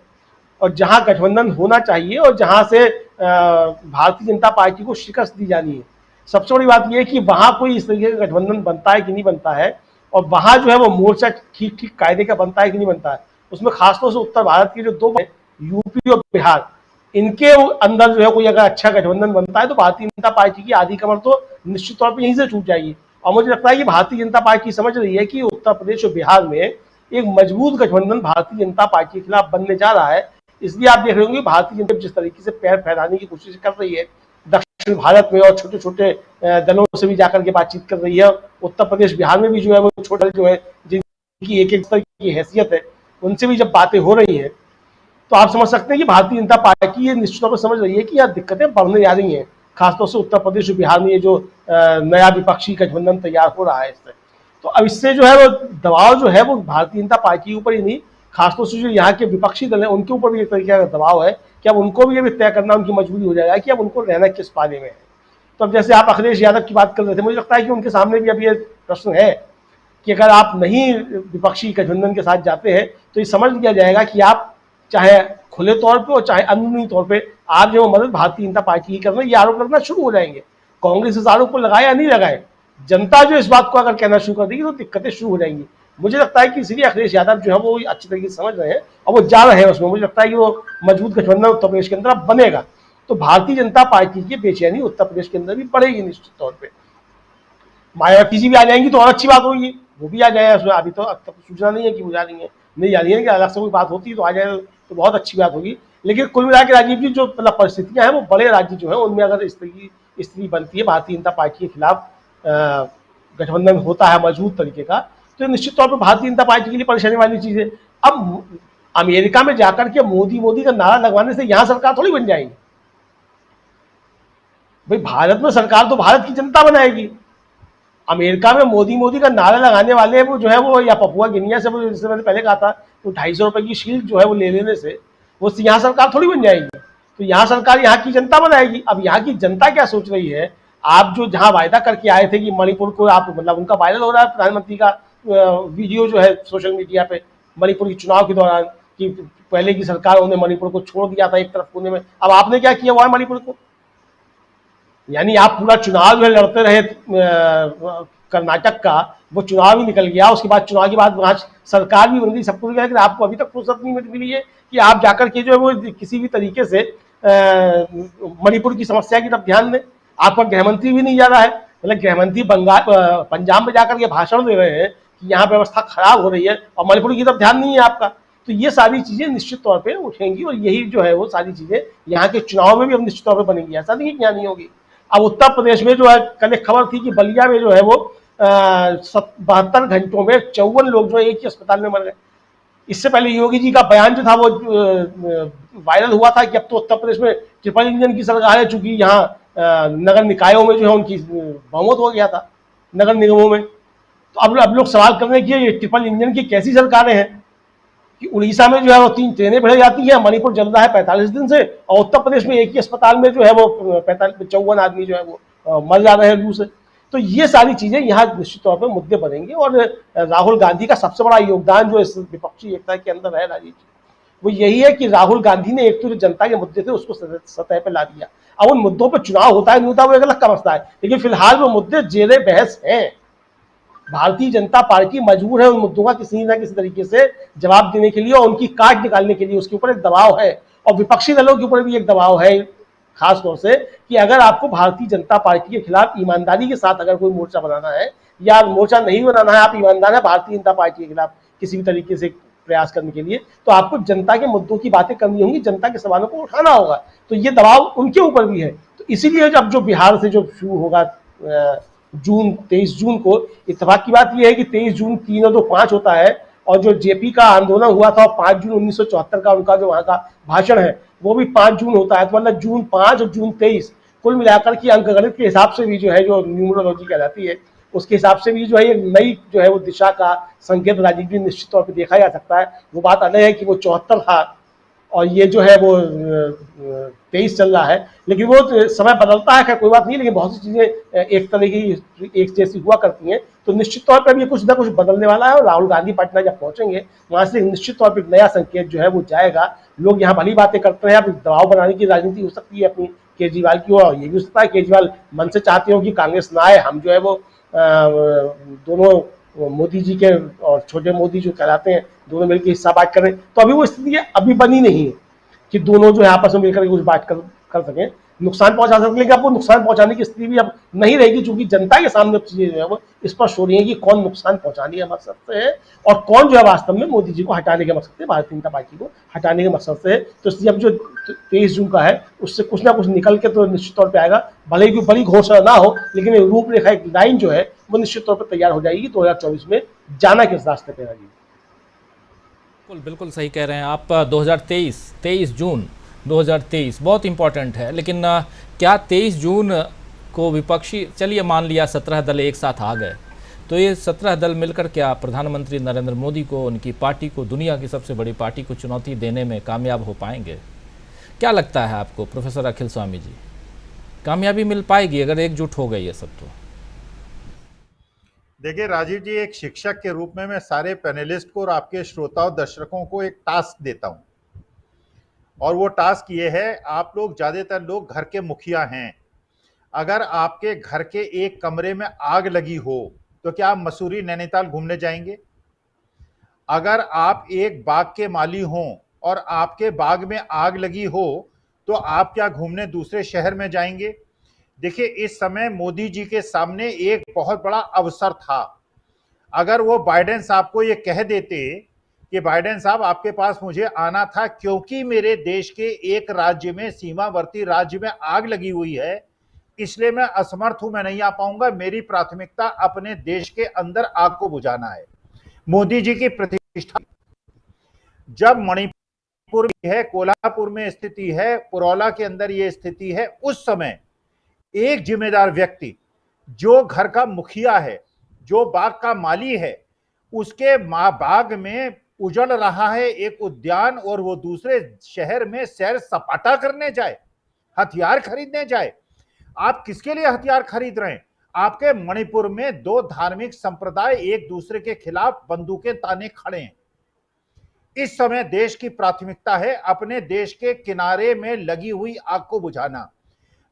और जहां गठबंधन होना चाहिए और जहां से भारतीय जनता पार्टी को शिकस्त दी जानी है, सबसे बड़ी बात यह है कि वहां कोई इस तरीके का गठबंधन बनता है कि नहीं बनता है, और वहां जो है वो मोर्चा ठीक ठीक कायदे का बनता है कि नहीं बनता है। उसमें खासतौर से उत्तर भारत के जो दो यूपी और बिहार, इनके अंदर जो है कोई अगर अच्छा गठबंधन बनता है तो भारतीय जनता पार्टी की आधी कमर तो निश्चित तौर पर यहीं से छूट जाएगी। और मुझे लगता है कि भारतीय जनता पार्टी समझ रही है कि उत्तर प्रदेश और बिहार में एक मजबूत गठबंधन भारतीय जनता पार्टी के खिलाफ बनने जा रहा है। इसलिए आप देख रहे होंगे भारतीय जनता जिस तरीके से पैर फैलाने की कोशिश कर रही है दक्षिण भारत में, और छोटे छोटे दलों से भी जाकर के बातचीत कर रही है। उत्तर प्रदेश बिहार में भी जो है वो छोटे जो है जिनकी एक एक स्तर की हैसियत है, उनसे भी जब बातें हो रही है, तो आप समझ सकते हैं कि भारतीय जनता पार्टी ये निश्चित तौर पर समझ रही है कि यार दिक्कतें बढ़ने जा रही हैं, खासतौर से उत्तर प्रदेश और बिहार में ये जो नया विपक्षी गठबंधन तैयार हो रहा है इससे। तो अब इससे जो है वो दबाव जो है वो भारतीय जनता पार्टी के ऊपर ही नहीं, खासतौर से जो यहाँ के विपक्षी दल हैं उनके ऊपर भी एक तरीके का दबाव है कि अब उनको भी ये तय करना उनकी मजबूरी हो जाएगा कि अब उनको रहना किस पाले में है। तो अब जैसे आप अखिलेश यादव की बात कर रहे थे, मुझे लगता है कि उनके सामने भी अब ये प्रश्न है कि अगर आप नहीं विपक्षी गठबंधन के साथ जाते हैं तो ये समझ लिया जाएगा कि आप चाहे खुले तौर पे और चाहे अंदरूनी तौर पे आप जो मदद भारतीय जनता पार्टी की करना, ये आरोप लगना शुरू हो जाएंगे। कांग्रेस इस आरोप को लगाए या नहीं लगाए, जनता जो इस बात को अगर कहना शुरू कर देगी तो दिक्कतें शुरू हो जाएंगी। मुझे लगता है कि इसलिए अखिलेश यादव जो है वो अच्छी तरीके से समझ रहे हैं और वो जा रहे हैं उसमें। मुझे लगता है कि वो मजबूत गठबंधन उत्तर प्रदेश के अंदर बनेगा। तो भारतीय जनता पार्टी की बेचैनी उत्तर प्रदेश के अंदर भी बढ़ेगी निश्चित तौर पर। मायावती जी भी आ जाएंगी तो और अच्छी बात होगी, वो भी आ जाए। अभी तो अब तक सूचना नहीं है कि वो जा रही है, नहीं जा रही है, कि अलग से कोई बात होती है तो आ जाए तो बहुत अच्छी बात होगी। लेकिन कुल मिला के राजीव जी जो मतलब परिस्थितियां हैं वो बड़े राज्य जो है उनमें अगर स्थिति बनती है भारतीय जनता पार्टी के खिलाफ गठबंधन होता है मजबूत तरीके का, तो निश्चित तौर पर भारतीय जनता पार्टी के लिए परेशानी वाली चीज है। अब अमेरिका में जाकर के मोदी मोदी का नारा लगवाने से यहां सरकार थोड़ी बन जाएगी भाई। भारत में सरकार तो भारत की जनता बनाएगी। अमेरिका में मोदी मोदी का नारा लगाने वाले वो जो है वो या पपुआ गिनिया से, वो जैसे मैंने पहले कहा था, वो 250 रुपए की शील्ड जो है वो ले लेने से वो यहाँ सरकार थोड़ी बन जाएगी। तो यहाँ सरकार यहाँ की जनता बनाएगी। अब यहाँ की जनता क्या सोच रही है, आप जो जहाँ वायदा करके आए थे कि मणिपुर को आप मतलब उनका वायरल हो रहा है प्रधानमंत्री का वीडियो जो है सोशल मीडिया पे मणिपुर के चुनाव के दौरान, कि पहले की सरकार उन्होंने मणिपुर को छोड़ दिया था एक तरफ कोने में। अब आपने क्या किया हुआ है मणिपुर को, यानी आप पूरा चुनाव जो है लड़ते रहे कर्नाटक का, वो चुनाव ही निकल गया। उसके बाद चुनाव के बाद वहां सरकार भी बन गई, सब कुछ, लेकिन आपको अभी तक फुर्सत नहीं मिली है कि आप जाकर के जो है वो किसी भी तरीके से मणिपुर की समस्या की तरफ ध्यान दें। आपका गृहमंत्री भी नहीं जा रहा है, मतलब गृहमंत्री पंजाब में जाकर के भाषण दे रहे हैं कि यहाँ व्यवस्था खराब हो रही है और मणिपुर की तरफ ध्यान नहीं है आपका। तो ये सारी चीजें निश्चित तौर पर उठेंगी और यही जो है वो सारी चीजें यहाँ के चुनाव में भी अब निश्चित तौर पर बनेंगी, ऐसा नहीं है कि यहाँ नहीं होगी। अब उत्तर प्रदेश में जो है कल एक खबर थी कि बलिया में जो है वो 72 घंटों में 54 लोग जो है एक ही अस्पताल में मर गए। इससे पहले योगी जी का बयान जो था वो वायरल हुआ था कि अब तो उत्तर प्रदेश में ट्रिपल इंजन की सरकार है, चूंकि यहाँ नगर निकायों में जो है उनकी बहुमत हो गया था नगर निगमों में। तो अब लोग सवाल कर रहे हैं कि ये ट्रिपल इंजन की कैसी सरकारें हैं कि उड़ीसा में जो है वो 3 ट्रेनें भेजी जाती हैं, मणिपुर जल रहा है 45 दिन से, और उत्तर प्रदेश में एक ही अस्पताल में जो है वो 54 आदमी जो है वो मर जा रहे हैं लू से। तो ये सारी चीजें यहाँ निश्चित तौर पर मुद्दे बनेंगे। और राहुल गांधी का सबसे बड़ा योगदान जो इस विपक्षी एकता के अंदर है राजीव जी, वो यही है कि राहुल गांधी ने एक तो जो जनता के मुद्दे थे उसको सतह पर ला दिया। अब उन मुद्दों पर चुनाव होता है नहीं होता वो एक अलग का मसला है, लेकिन फिलहाल वो मुद्दे जेरे बहस हैं। भारतीय जनता पार्टी मजबूर है उन मुद्दों का किसी न किसी तरीके से जवाब देने के लिए और उनकी काट निकालने के लिए उसके ऊपर एक दबाव है, और विपक्षी दलों के ऊपर भी एक दबाव है खास तौर से कि अगर आपको भारतीय जनता पार्टी के खिलाफ ईमानदारी के साथ अगर कोई मोर्चा बनाना है या मोर्चा नहीं बनाना है, आप ईमानदार है भारतीय जनता पार्टी के खिलाफ किसी भी तरीके से प्रयास करने के लिए, तो आपको जनता के मुद्दों की बातें करनी होंगी, जनता के सवालों को उठाना होगा। तो ये दबाव उनके ऊपर भी है। तो इसीलिए जब जो बिहार से जो शुरू होगा 23 जून को, इत्तेफाक की बात यह है कि 23 जून 3 और 2 5 होता है, और जो जेपी का आंदोलन हुआ था 5 जून 1974 का उनका जो वहां का भाषण है वो भी 5 जून होता है। तो मतलब जून 5 और जून 23 कुल मिलाकर की अंकगणित के हिसाब से भी जो है जो न्यूमरोलॉजी कहलाती है उसके हिसाब से भी जो है एक नई जो है वो दिशा का संकेत राजीव जी निश्चित तौर पर देखा जा सकता है। वो बात अलग है कि वो 74 था और ये जो है वो 23 चल रहा है, लेकिन वो समय बदलता है, खैर कोई बात नहीं, लेकिन बहुत सी चीजें एक तरह की एक जैसी हुआ करती हैं। तो निश्चित तौर पर ये कुछ ना कुछ बदलने वाला है और राहुल गांधी पटना जब पहुंचेंगे वहां से निश्चित तौर पर एक नया संकेत जो है वो जाएगा। लोग यहाँ भली बातें करते हैं, अब दबाव बनाने की राजनीति हो सकती है अपनी केजरीवाल की, और ये भी हो सकता है केजरीवाल मन से चाहते हो कि कांग्रेस ना आए, हम जो है वो दोनों मोदी जी के और छोटे मोदी जो कहलाते हैं दोनों मिलकर हिस्सा बांट करें। तो अभी वो स्थिति अभी बनी नहीं है कि दोनों जो है आपस में मिलकर कुछ बात कर सकें, नुकसान पहुंचा सकें। लेकिन अब वो नुकसान पहुंचाने की स्थिति भी अब नहीं रहेगी, क्योंकि जनता के सामने चीजें जो है वो स्पष्ट हो रही है कि कौन नुकसान पहुंचाने के मकसद से है और कौन जो है वास्तव में मोदी जी को हटाने के मकसद से, भारतीय जनता पार्टी को हटाने के मकसद से है। तो इसलिए अब जो 23 जून का है उससे कुछ ना कुछ निकल के तो निश्चित तौर पर आएगा, भले ही बड़ी घोषणा ना हो, लेकिन रूपरेखा एक लाइन जो है वो निश्चित तौर पर तैयार हो जाएगी 2024 में जाना किस रास्ते पे रहेगी। बिल्कुल सही कह रहे हैं आप। 23 जून 2023 बहुत इंपॉर्टेंट है, लेकिन क्या 23 जून को विपक्षी, चलिए मान लिया 17 दल एक साथ आ गए, तो ये 17 दल मिलकर क्या प्रधानमंत्री नरेंद्र मोदी को, उनकी पार्टी को, दुनिया की सबसे बड़ी पार्टी को चुनौती देने में कामयाब हो पाएंगे? क्या लगता है आपको प्रोफेसर अखिल स्वामी जी, कामयाबी मिल पाएगी अगर एकजुट हो गई ये सब? तो देखिए राजीव जी, एक शिक्षक के रूप में मैं सारे पैनलिस्ट को और आपके श्रोताओं दर्शकों को एक टास्क देता हूं, और वो टास्क ये है, आप लोग ज्यादातर लोग घर के मुखिया हैं, अगर आपके घर के एक कमरे में आग लगी हो तो क्या आप मसूरी नैनीताल घूमने जाएंगे? अगर आप एक बाग के माली हों और आपके बाग में आग लगी हो तो आप क्या घूमने दूसरे शहर में जाएंगे? देखिए, इस समय मोदी जी के सामने एक बहुत बड़ा अवसर था। अगर वो बाइडेन साहब को ये कह देते कि बाइडेन साहब आपके पास मुझे आना था क्योंकि मेरे देश के एक राज्य में, सीमावर्ती राज्य में आग लगी हुई है, इसलिए मैं असमर्थ हूं, मैं नहीं आ पाऊंगा, मेरी प्राथमिकता अपने देश के अंदर आग को बुझाना है। मोदी जी की प्रतिष्ठा जब मणिपुर है, कोल्हापुर में स्थिति है, पुरौला के अंदर ये स्थिति है, उस समय एक जिम्मेदार व्यक्ति जो घर का मुखिया है, जो बाग का माली है, उसके बाग में उजड़ रहा है एक उद्यान और वो दूसरे शहर में सैर सपाटा करने जाए, हथियार खरीदने जाए। आप किसके लिए हथियार खरीद रहे हैं? आपके मणिपुर में दो धार्मिक संप्रदाय एक दूसरे के खिलाफ बंदूकें ताने खड़े हैं। इस समय देश की प्राथमिकता है अपने देश के किनारे में लगी हुई आग को बुझाना।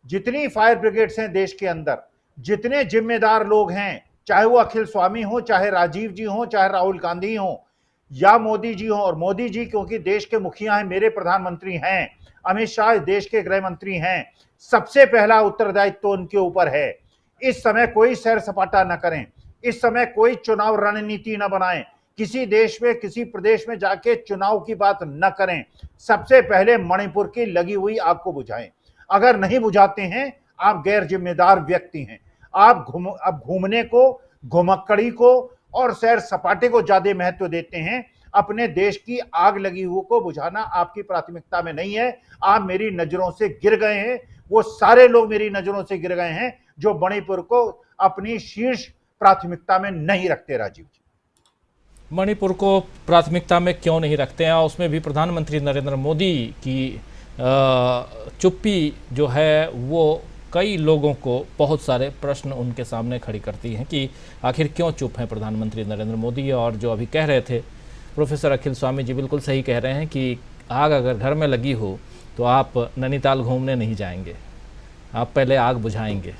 जितनी फायर ब्रिगेड्स हैं देश के अंदर, जितने जिम्मेदार लोग हैं, चाहे वो अखिल स्वामी हो, चाहे राजीव जी हो, चाहे राहुल गांधी हो या मोदी जी हो, और मोदी जी क्योंकि देश के मुखिया हैं, मेरे प्रधानमंत्री हैं, अमित शाह देश के गृह मंत्री हैं, सबसे पहला उत्तरदायित्व तो उनके ऊपर है। इस समय कोई सैर सपाटा न करें, इस समय कोई चुनाव रणनीति न बनाएं, किसी देश में, किसी प्रदेश में जाके चुनाव की बात न करें। सबसे पहले मणिपुर की लगी हुई आग को बुझाएं। अगर नहीं बुझाते हैं, आप गैर जिम्मेदार व्यक्ति हैं। आप घूमने को, घुमक्कड़ी को और सैर सपाटे को ज्यादा महत्व देते हैं। अपने देश की आग लगी हुई को बुझाना आपकी प्राथमिकता में नहीं है। आप मेरी नजरों से गिर गए हैं, वो सारे लोग मेरी नजरों से गिर गए हैं जो मणिपुर को अपनी शीर्ष प्राथमिकता में नहीं रखते। राजीव जी, मणिपुर को प्राथमिकता में क्यों नहीं रखते हैं? उसमें भी प्रधानमंत्री नरेंद्र मोदी की चुप्पी जो है वो कई लोगों को बहुत सारे प्रश्न उनके सामने खड़ी करती हैं कि आखिर क्यों चुप हैं प्रधानमंत्री नरेंद्र मोदी। और जो अभी कह रहे थे प्रोफेसर अखिल स्वामी जी, बिल्कुल सही कह रहे हैं कि आग अगर घर में लगी हो तो आप नैनीताल घूमने नहीं जाएंगे, आप पहले आग बुझाएंगे।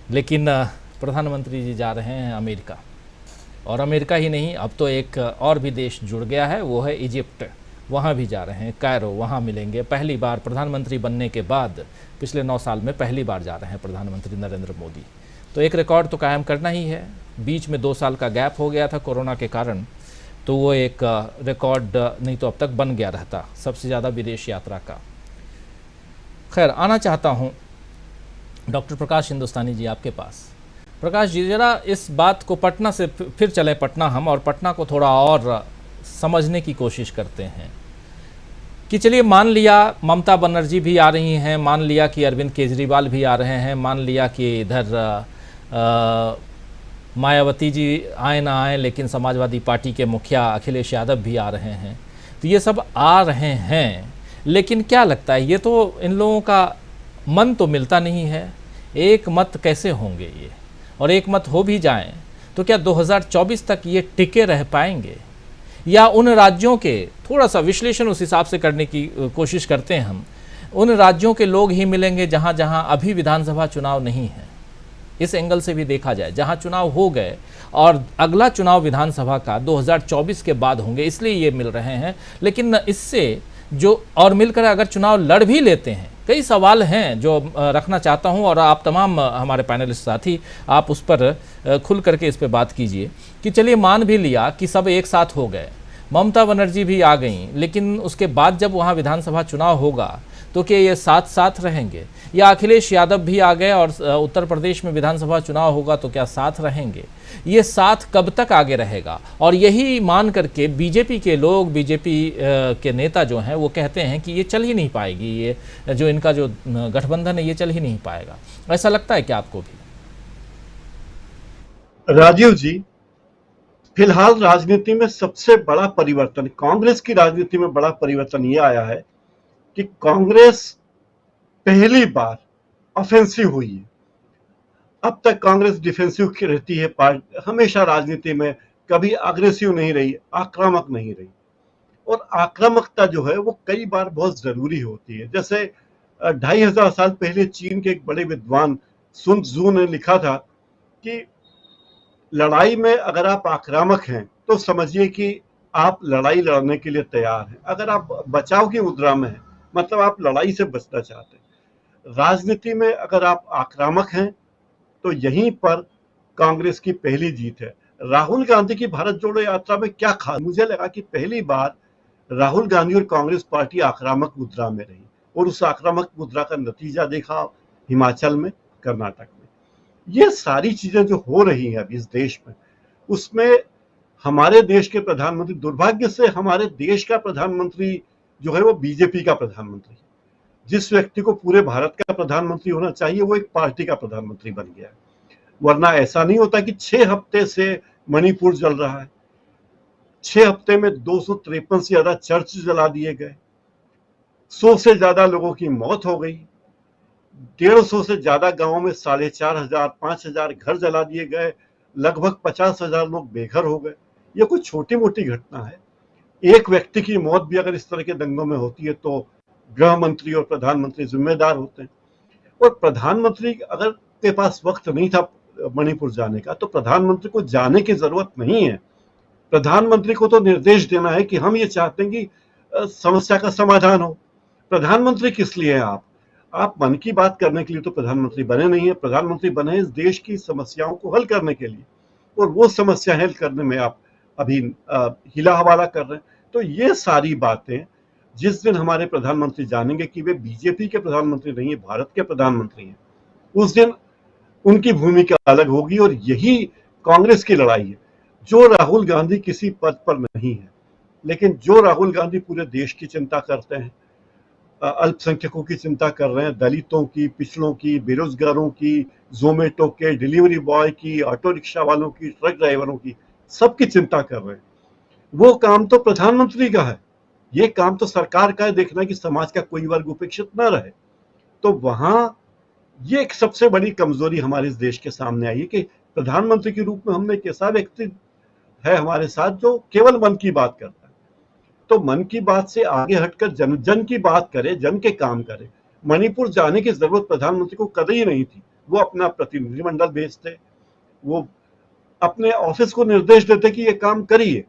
लेकिन प्रधानमंत्री जी जा रहे हैं अमेरिका, और अमेरिका ही नहीं, अब तो एक और भी देश जुड़ गया है, वो है इजिप्ट। वहाँ भी जा रहे हैं, कायरो, वहाँ मिलेंगे। पहली बार प्रधानमंत्री बनने के बाद पिछले 9 साल में पहली बार जा रहे हैं प्रधानमंत्री नरेंद्र मोदी। तो एक रिकॉर्ड तो कायम करना ही है। बीच में 2 साल का गैप हो गया था कोरोना के कारण, तो वो एक रिकॉर्ड नहीं तो अब तक बन गया रहता, सबसे ज़्यादा विदेश यात्रा का। खैर, आना चाहता हूँ डॉक्टर प्रकाश हिंदुस्तानी जी आपके पास। प्रकाश जी, ज़रा इस बात को पटना से फिर चलें पटना हम, और पटना को थोड़ा और समझने की कोशिश करते हैं कि चलिए मान लिया ममता बनर्जी भी आ रही हैं, मान लिया कि अरविंद केजरीवाल भी आ रहे हैं, मान लिया कि इधर मायावती जी आए ना आए, लेकिन समाजवादी पार्टी के मुखिया अखिलेश यादव भी आ रहे हैं, तो ये सब आ रहे हैं। लेकिन क्या लगता है, ये तो इन लोगों का मन तो मिलता नहीं है। एक मत कैसे होंगे ये? और एक मत हो भी जाएं तो क्या 2024 तक ये टिके रह पाएंगे, या उन राज्यों के, थोड़ा सा विश्लेषण उस हिसाब से करने की कोशिश करते हैं हम, उन राज्यों के लोग ही मिलेंगे जहां जहां अभी विधानसभा चुनाव नहीं है? इस एंगल से भी देखा जाए, जहां चुनाव हो गए और अगला चुनाव विधानसभा का 2024 के बाद होंगे, इसलिए ये मिल रहे हैं। लेकिन इससे जो और मिलकर अगर चुनाव लड़ भी लेते हैं, कई सवाल हैं जो रखना चाहता हूं, और आप तमाम हमारे पैनलिस्ट साथी आप उस पर खुल करके इस पर बात कीजिए कि चलिए मान भी लिया कि सब एक साथ हो गए, ममता बनर्जी भी आ गई, लेकिन उसके बाद जब वहां विधानसभा चुनाव होगा तो क्या ये साथ साथ रहेंगे? या अखिलेश यादव भी आ गए और उत्तर प्रदेश में विधानसभा चुनाव होगा तो क्या साथ रहेंगे? ये साथ कब तक आगे रहेगा? और यही मान करके बीजेपी के लोग, बीजेपी के नेता जो हैं वो कहते हैं कि ये चल ही नहीं पाएगी, ये जो इनका जो गठबंधन है ये चल ही नहीं पाएगा। ऐसा लगता है क्या आपको भी? राजीव जी, फिलहाल राजनीति में सबसे बड़ा परिवर्तन, कांग्रेस की राजनीति में बड़ा परिवर्तन ये आया है कि कांग्रेस पहली बार ऑफेंसिव हुई है। अब तक कांग्रेस डिफेंसिव रहती है, हमेशा राजनीति में कभी अग्रेसिव नहीं रही, आक्रामक नहीं रही। और आक्रामकता जो है वो कई बार बहुत जरूरी होती है। जैसे 2500 साल पहले चीन के एक बड़े विद्वान सुन त्सू ने लिखा था कि लड़ाई में अगर आप आक्रामक हैं तो समझिए कि आप लड़ाई लड़ने के लिए तैयार हैं, अगर आप बचाव की मुद्रा में हैं मतलब आप लड़ाई से बचना चाहते हैं। राजनीति में अगर आप आक्रामक हैं तो यहीं पर कांग्रेस की पहली जीत है। राहुल गांधी की भारत जोड़ो यात्रा में क्या खास, मुझे लगा कि पहली बार राहुल गांधी और कांग्रेस पार्टी आक्रामक मुद्रा में रही और उस आक्रामक मुद्रा का नतीजा देखा हिमाचल में, कर्नाटक में। ये सारी चीजें जो हो रही हैं अभी इस देश में, उसमें हमारे देश के प्रधानमंत्री, दुर्भाग्य से हमारे देश का प्रधानमंत्री जो है वो बीजेपी का प्रधानमंत्री, जिस व्यक्ति को पूरे भारत का प्रधानमंत्री होना चाहिए वो एक पार्टी का प्रधानमंत्री बन गया है। वरना ऐसा नहीं होता कि 6 हफ्ते से मणिपुर जल रहा है, 6 हफ्ते में 253 से ज्यादा चर्च जला दिए गए, 100 से ज्यादा लोगों की मौत हो गई, 150 से ज्यादा गांवों में 4,500 5,000 घर जला दिए गए, लगभग 50,000 लोग बेघर हो गए। ये कोई छोटी मोटी घटना है। एक व्यक्ति की मौत भी अगर इस तरह के दंगों में होती है तो गृह मंत्री और प्रधानमंत्री जिम्मेदार होते हैं। और प्रधानमंत्री अगर के पास वक्त नहीं था मणिपुर जाने का तो प्रधानमंत्री को जाने की जरूरत नहीं है। प्रधानमंत्री को तो निर्देश देना है कि हम ये चाहते हैं कि समस्या का समाधान हो। प्रधानमंत्री किस लिए हैं आप मन की बात करने के लिए तो प्रधानमंत्री बने नहीं है। प्रधानमंत्री बने इस देश की समस्याओं को हल करने के लिए, और वो समस्या हल करने में आप अभी हिला हवाला कर रहे हैं। तो ये सारी बातें जिस दिन हमारे प्रधानमंत्री जानेंगे कि वे बीजेपी के प्रधानमंत्री नहीं है, भारत के प्रधानमंत्री हैं, उस दिन उनकी भूमिका अलग होगी। और यही कांग्रेस की लड़ाई है। जो राहुल गांधी किसी पद पर नहीं है, लेकिन जो राहुल गांधी पूरे देश की चिंता करते हैं, अल्पसंख्यकों की चिंता कर रहे हैं, दलितों की, पिछड़ों की, बेरोजगारों की, जोमेटो के डिलीवरी बॉय की, ऑटो रिक्शा वालों की, ट्रक ड्राइवरों की, सबकी चिंता कर रहे हैं, वो काम तो प्रधानमंत्री का है। ये काम तो सरकार का है, देखना कि समाज का कोई वर्ग उपेक्षित न रहे। तो वहां ये एक सबसे बड़ी कमजोरी हमारे इस देश के सामने आई है कि प्रधानमंत्री के रूप में हमने एक ऐसा व्यक्ति है हमारे साथ जो केवल मन की बात करता है। तो मन की बात से आगे हटकर जन की बात करे, जन के काम करे। मणिपुर जाने की जरूरत प्रधानमंत्री को कभी नहीं थी। वो अपना प्रतिनिधिमंडल भेजते, वो अपने ऑफिस को निर्देश देते कि ये काम करिए।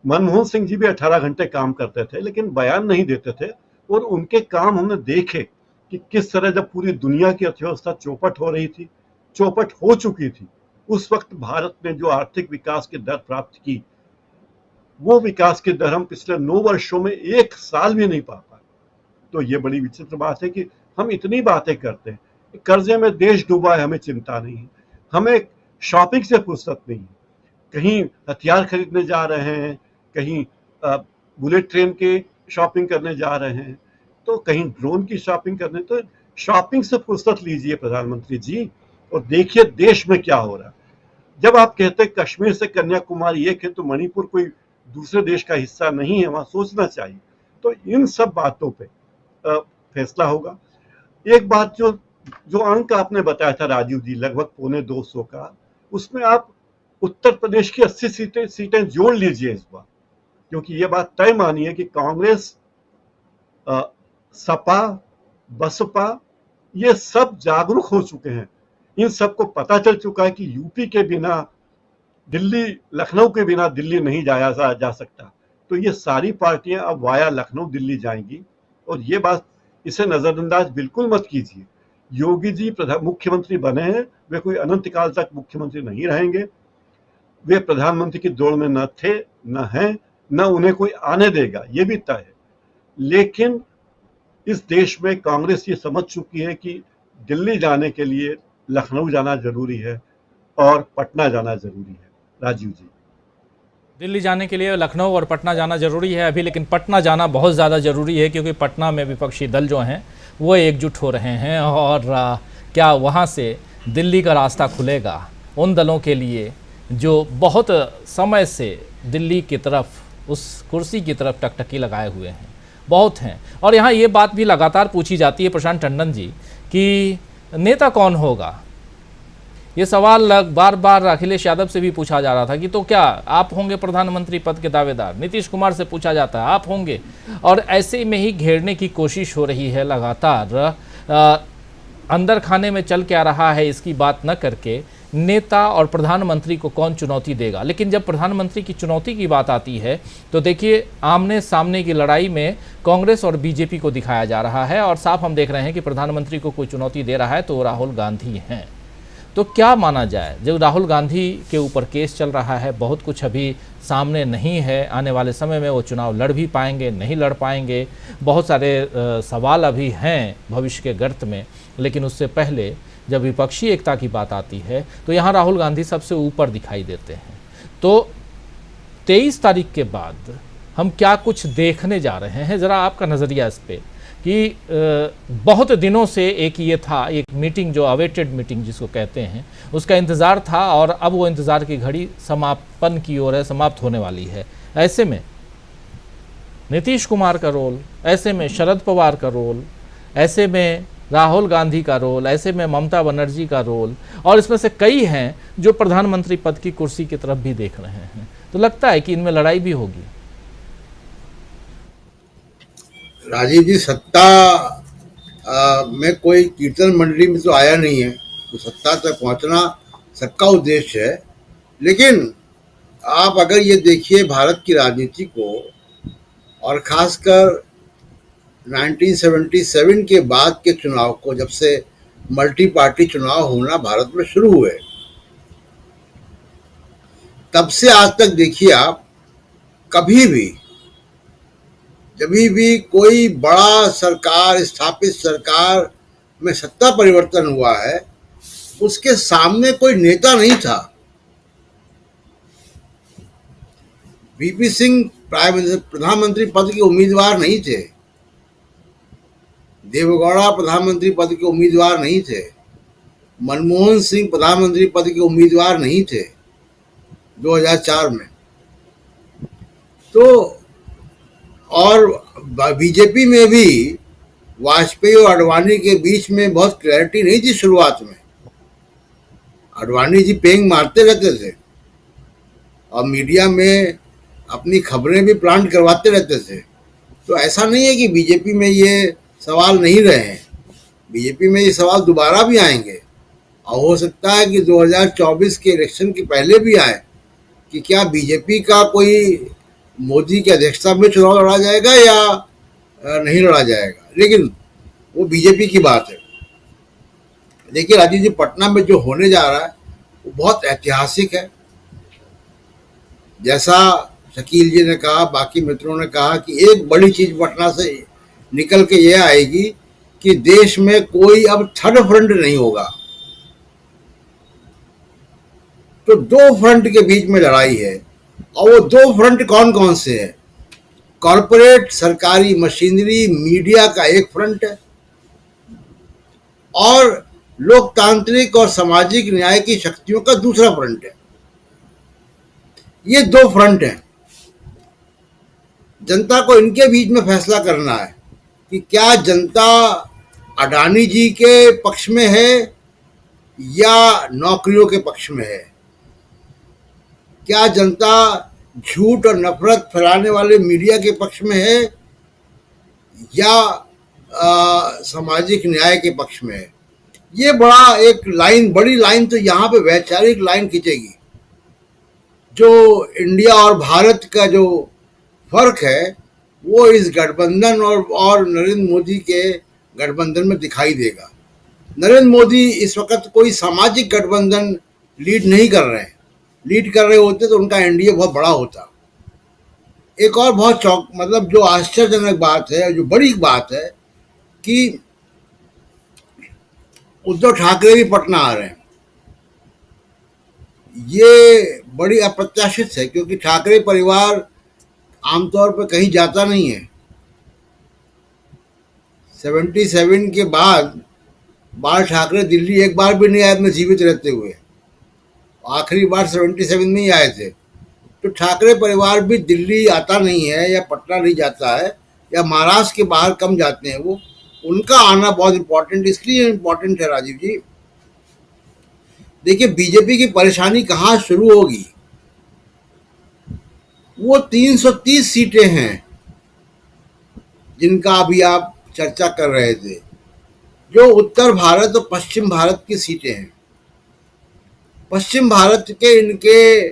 मनमोहन सिंह जी भी 18 घंटे काम करते थे लेकिन बयान नहीं देते थे, और उनके काम हमने देखे कि किस तरह जब पूरी दुनिया की अर्थव्यवस्था चौपट हो रही थी, चौपट हो चुकी थी, उस वक्त भारत ने जो आर्थिक विकास की दर प्राप्त की, वो विकास की दर हम पिछले 9 वर्षों में 1 साल भी नहीं पा पाए। तो ये बड़ी विचित्र बात है कि हम इतनी बातें करते हैं, कर्जे में देश डूबा है, हमें चिंता नहीं है, हमें शॉपिंग से फुर्सत नहीं है। कहीं हथियार खरीदने जा रहे हैं, कहीं बुलेट ट्रेन के शॉपिंग करने जा रहे हैं, तो कहीं ड्रोन की शॉपिंग करने। तो शॉपिंग से फुर्सत लीजिए प्रधानमंत्री जी, और देखिए देश में क्या हो रहा है। जब आप कहते हैं कश्मीर से कन्याकुमारी एक है तो मणिपुर कोई दूसरे देश का हिस्सा नहीं है, वहां सोचना चाहिए। तो इन सब बातों पे फैसला होगा। एक बात जो अंक आपने बताया था राजीव जी, लगभग 225 का, उसमें आप उत्तर प्रदेश की 80 सीटें जोड़ लीजिए इस बार, क्योंकि ये बात तय मानी है कि कांग्रेस, सपा, बसपा, ये सब जागरूक हो चुके हैं। इन सबको पता चल चुका है कि यूपी के बिना दिल्ली, लखनऊ के बिना दिल्ली नहीं जाया जा सकता। तो ये सारी पार्टियां अब वाया लखनऊ दिल्ली जाएंगी, और ये बात, इसे नजरअंदाज बिल्कुल मत कीजिए। योगी जी मुख्यमंत्री बने हैं, वे कोई अनंत काल तक मुख्यमंत्री नहीं रहेंगे। वे प्रधानमंत्री की दौड़ में न थे, न हैं, न उन्हें कोई आने देगा, ये भी तय है। लेकिन इस देश में कांग्रेस ये समझ चुकी है कि दिल्ली जाने के लिए लखनऊ जाना जरूरी है और पटना जाना जरूरी है। राजीव जी, दिल्ली जाने के लिए लखनऊ और पटना जाना जरूरी है अभी, लेकिन पटना जाना बहुत ज़्यादा ज़रूरी है क्योंकि पटना में विपक्षी दल जो हैं वो एकजुट हो रहे हैं। और क्या वहाँ से दिल्ली का रास्ता खुलेगा उन दलों के लिए जो बहुत समय से दिल्ली की तरफ, उस कुर्सी की तरफ टकटकी लगाए हुए हैं, बहुत हैं। और यहाँ ये बात भी लगातार पूछी जाती है प्रशांत टंडन जी कि नेता कौन होगा। ये सवाल बार बार अखिलेश यादव से भी पूछा जा रहा था कि तो क्या आप होंगे प्रधानमंत्री पद के दावेदार। नीतीश कुमार से पूछा जाता है आप होंगे, और ऐसे में ही घेरने की कोशिश हो रही है लगातार। अंदर खाने में चल क्या रहा है इसकी बात न करके नेता और प्रधानमंत्री को कौन चुनौती देगा। लेकिन जब प्रधानमंत्री की चुनौती की बात आती है तो देखिए, आमने सामने की लड़ाई में कांग्रेस और बीजेपी को दिखाया जा रहा है और साफ हम देख रहे हैं कि प्रधानमंत्री को कोई चुनौती दे रहा है तो वो राहुल गांधी हैं। तो क्या माना जाए, जब राहुल गांधी के ऊपर केस चल रहा है, बहुत कुछ अभी सामने नहीं है, आने वाले समय में वो चुनाव लड़ भी पाएंगे नहीं लड़ पाएंगे, बहुत सारे सवाल अभी हैं भविष्य के गर्त में। लेकिन उससे पहले जब विपक्षी एकता की बात आती है तो यहाँ राहुल गांधी सबसे ऊपर दिखाई देते हैं। तो 23 तारीख के बाद हम क्या कुछ देखने जा रहे हैं, ज़रा आपका नज़रिया इस पे कि बहुत दिनों से एक ये था, एक मीटिंग जो अवेटेड मीटिंग जिसको कहते हैं, उसका इंतज़ार था और अब वो इंतज़ार की घड़ी समापन की ओर है, समाप्त होने वाली है। ऐसे में नीतीश कुमार का रोल, ऐसे में शरद पवार का रोल, ऐसे में राहुल गांधी का रोल, ऐसे में ममता बनर्जी का रोल, और इसमें से कई हैं जो प्रधानमंत्री पद की कुर्सी की तरफ भी देख रहे हैं। तो लगता है कि इनमें लड़ाई भी होगी। राजीव जी, सत्ता में कोई कीर्तन मंडली में तो आया नहीं है, तो सत्ता तक पहुंचना सबका उद्देश्य है। लेकिन आप अगर ये देखिए भारत की राजनीति को, और खासकर 1977 के बाद के चुनाव को, जब से मल्टी पार्टी चुनाव होना भारत में शुरू हुए, तब से आज तक देखिए आप, कभी भी कोई बड़ा सरकार, स्थापित सरकार में सत्ता परिवर्तन हुआ है, उसके सामने कोई नेता नहीं था। वीपी सिंह प्रधानमंत्री पद के उम्मीदवार नहीं थे, देवेगौड़ा प्रधानमंत्री पद के उम्मीदवार नहीं थे, मनमोहन सिंह प्रधानमंत्री पद के उम्मीदवार नहीं थे 2004 में। तो और बीजेपी में भी वाजपेयी और अडवाणी के बीच में बहुत क्लैरिटी नहीं थी शुरुआत में। अडवाणी जी पेंग मारते रहते थे और मीडिया में अपनी खबरें भी प्लांट करवाते रहते थे। तो ऐसा नहीं है कि बीजेपी में ये सवाल नहीं रहे हैं, बीजेपी में ये सवाल दोबारा भी आएंगे, और हो सकता है कि 2024 के इलेक्शन के पहले भी आए कि क्या बीजेपी का कोई मोदी की अध्यक्षता में चुनाव लड़ा जाएगा या नहीं लड़ा जाएगा। लेकिन वो बीजेपी की बात है। देखिए राजीव जी, पटना में जो होने जा रहा है वो बहुत ऐतिहासिक है। जैसा शकील जी ने कहा, बाकी मित्रों ने कहा कि एक बड़ी चीज पटना से निकल के ये आएगी कि देश में कोई अब थर्ड फ्रंट नहीं होगा। तो दो फ्रंट के बीच में लड़ाई है, और वो दो फ्रंट कौन कौन से हैं? कॉरपोरेट सरकारी मशीनरी मीडिया का एक फ्रंट है, और लोकतांत्रिक और सामाजिक न्याय की शक्तियों का दूसरा फ्रंट है। ये दो फ्रंट हैं। जनता को इनके बीच में फैसला करना है कि क्या जनता अडानी जी के पक्ष में है या नौकरियों के पक्ष में है। क्या जनता झूठ और नफरत फैलाने वाले मीडिया के पक्ष में है या सामाजिक न्याय के पक्ष में है। ये बड़ा एक लाइन, बड़ी लाइन तो यहाँ पे वैचारिक लाइन खींचेगी। जो इंडिया और भारत का जो फर्क है वो इस गठबंधन और नरेंद्र मोदी के गठबंधन में दिखाई देगा। नरेंद्र मोदी इस वक्त कोई सामाजिक गठबंधन लीड नहीं कर रहे हैं। लीड कर रहे होते तो उनका एनडीए बहुत बड़ा होता। एक और बहुत मतलब जो आश्चर्यजनक बात है, जो बड़ी बात है कि उद्धव ठाकरे भी पटना आ रहे हैं। ये बड़ी अप्रत्याशित है क्योंकि ठाकरे परिवार आमतौर पर कहीं जाता नहीं है। 77 के बाद बाल ठाकरे दिल्ली एक बार भी नहीं आए अपने जीवित रहते हुए। आखिरी बार 77 में ही आए थे। तो ठाकरे परिवार भी दिल्ली आता नहीं है या पटना नहीं जाता है या महाराष्ट्र के बाहर कम जाते हैं। वो उनका आना बहुत इम्पोर्टेंट इसलिए इम्पोर्टेंट है राजीव जी। देखिए बीजेपी की परेशानी कहाँ शुरू होगी। वो 330 सीटें हैं जिनका अभी आप चर्चा कर रहे थे, जो उत्तर भारत और पश्चिम भारत की सीटें हैं। पश्चिम भारत के इनके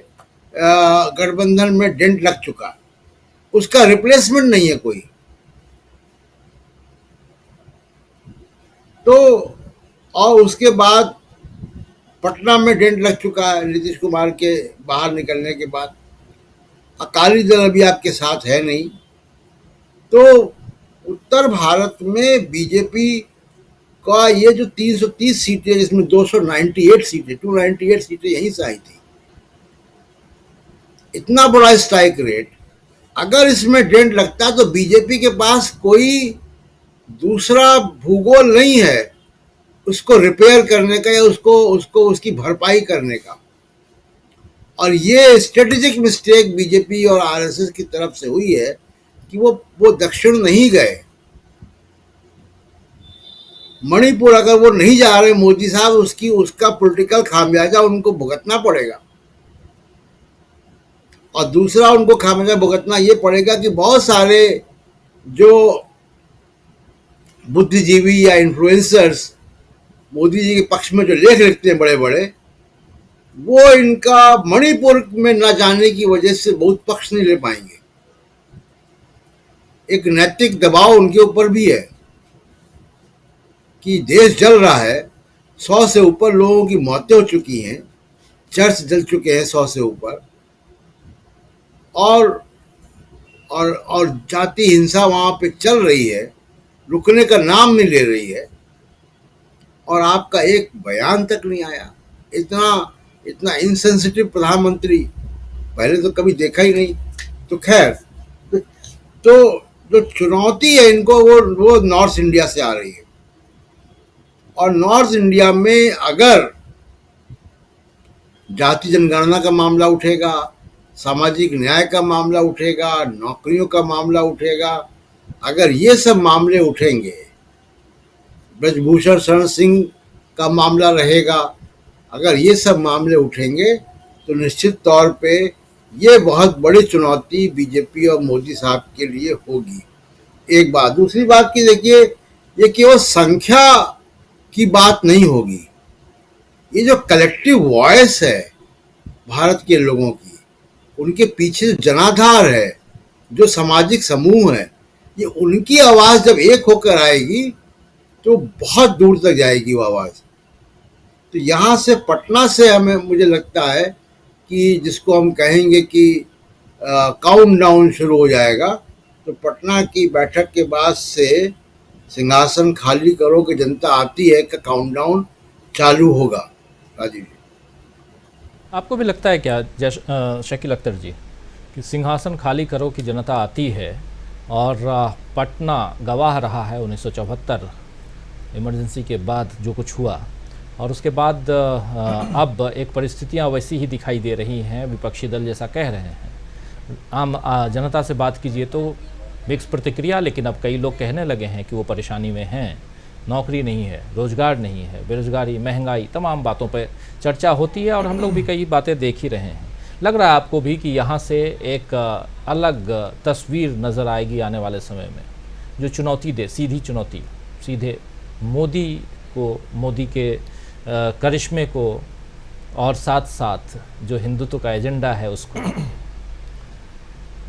गठबंधन में डेंट लग चुका, उसका रिप्लेसमेंट नहीं है कोई। तो और उसके बाद पटना में डेंट लग चुका है नीतीश कुमार के बाहर निकलने के बाद। अकाली दल अभी आपके साथ है नहीं। तो उत्तर भारत में बीजेपी का ये जो 330 सीटें, जिसमें 298 सीटें 298 सीटें यहीं से आई थी, इतना बड़ा स्ट्राइक रेट, अगर इसमें डेंट लगता तो बीजेपी के पास कोई दूसरा भूगोल नहीं है उसको रिपेयर करने का या उसको उसकी भरपाई करने का। और ये स्ट्रेटेजिक मिस्टेक बीजेपी और आरएसएस की तरफ से हुई है कि वो दक्षिण नहीं गए। मणिपुर अगर वो नहीं जा रहे मोदी साहब, उसका पॉलिटिकल खामियाजा उनको भुगतना पड़ेगा। और दूसरा उनको खामियाजा भुगतना ये पड़ेगा कि बहुत सारे जो बुद्धिजीवी या इन्फ्लुएंसर्स मोदी जी के पक्ष में जो लेख लिखते हैं बड़े बड़े, वो इनका मणिपुर में न जाने की वजह से बहुत पक्ष नहीं ले पाएंगे। एक नैतिक दबाव उनके ऊपर भी है कि देश जल रहा है, 100 से ऊपर लोगों की मौतें हो चुकी हैं, चर्च जल चुके हैं 100 से ऊपर, और जाति हिंसा वहां पे चल रही है, रुकने का नाम नहीं ले रही है। और आपका एक बयान तक नहीं आया। इतना इनसेंसिटिव प्रधानमंत्री पहले तो कभी देखा ही नहीं। तो खैर, तो जो चुनौती है इनको वो नॉर्थ इंडिया से आ रही है। और नॉर्थ इंडिया में अगर जाति जनगणना का मामला उठेगा, सामाजिक न्याय का मामला उठेगा, नौकरियों का मामला उठेगा, अगर ये सब मामले उठेंगे, ब्रजभूषण शरण सिंह का मामला रहेगा, अगर ये सब मामले उठेंगे तो निश्चित तौर पे ये बहुत बड़ी चुनौती बीजेपी और मोदी साहब के लिए होगी। एक बात। दूसरी बात की देखिए, ये केवल संख्या की बात नहीं होगी, ये जो कलेक्टिव वॉइस है भारत के लोगों की, उनके पीछे जो जनाधार है, जो सामाजिक समूह है, ये उनकी आवाज जब एक होकर आएगी तो बहुत दूर तक जाएगी वो आवाज। तो यहाँ से पटना से मुझे लगता है कि जिसको हम कहेंगे कि काउंटडाउन शुरू हो जाएगा। तो पटना की बैठक के बाद से सिंहासन खाली करो कि जनता आती है का काउंटडाउन चालू होगा। राजीव जी, आपको भी लगता है क्या शकील अख्तर जी कि सिंहासन खाली करो कि जनता आती है, और पटना गवाह रहा है 1974 इमरजेंसी के बाद जो कुछ हुआ, और उसके बाद अब एक परिस्थितियां वैसी ही दिखाई दे रही हैं, विपक्षी दल जैसा कह रहे हैं। आम जनता से बात कीजिए तो मिक्स प्रतिक्रिया, लेकिन अब कई लोग कहने लगे हैं कि वो परेशानी में हैं, नौकरी नहीं है, रोजगार नहीं है, बेरोजगारी, महंगाई, तमाम बातों पर चर्चा होती है, और हम लोग भी कई बातें देख ही रहे हैं। लग रहा है आपको भी कि यहाँ से एक अलग तस्वीर नज़र आएगी आने वाले समय में, जो चुनौती दे, सीधी चुनौती, सीधे मोदी को, मोदी के करिश्मे को, और साथ साथ जो हिंदुत्व का एजेंडा है उसको।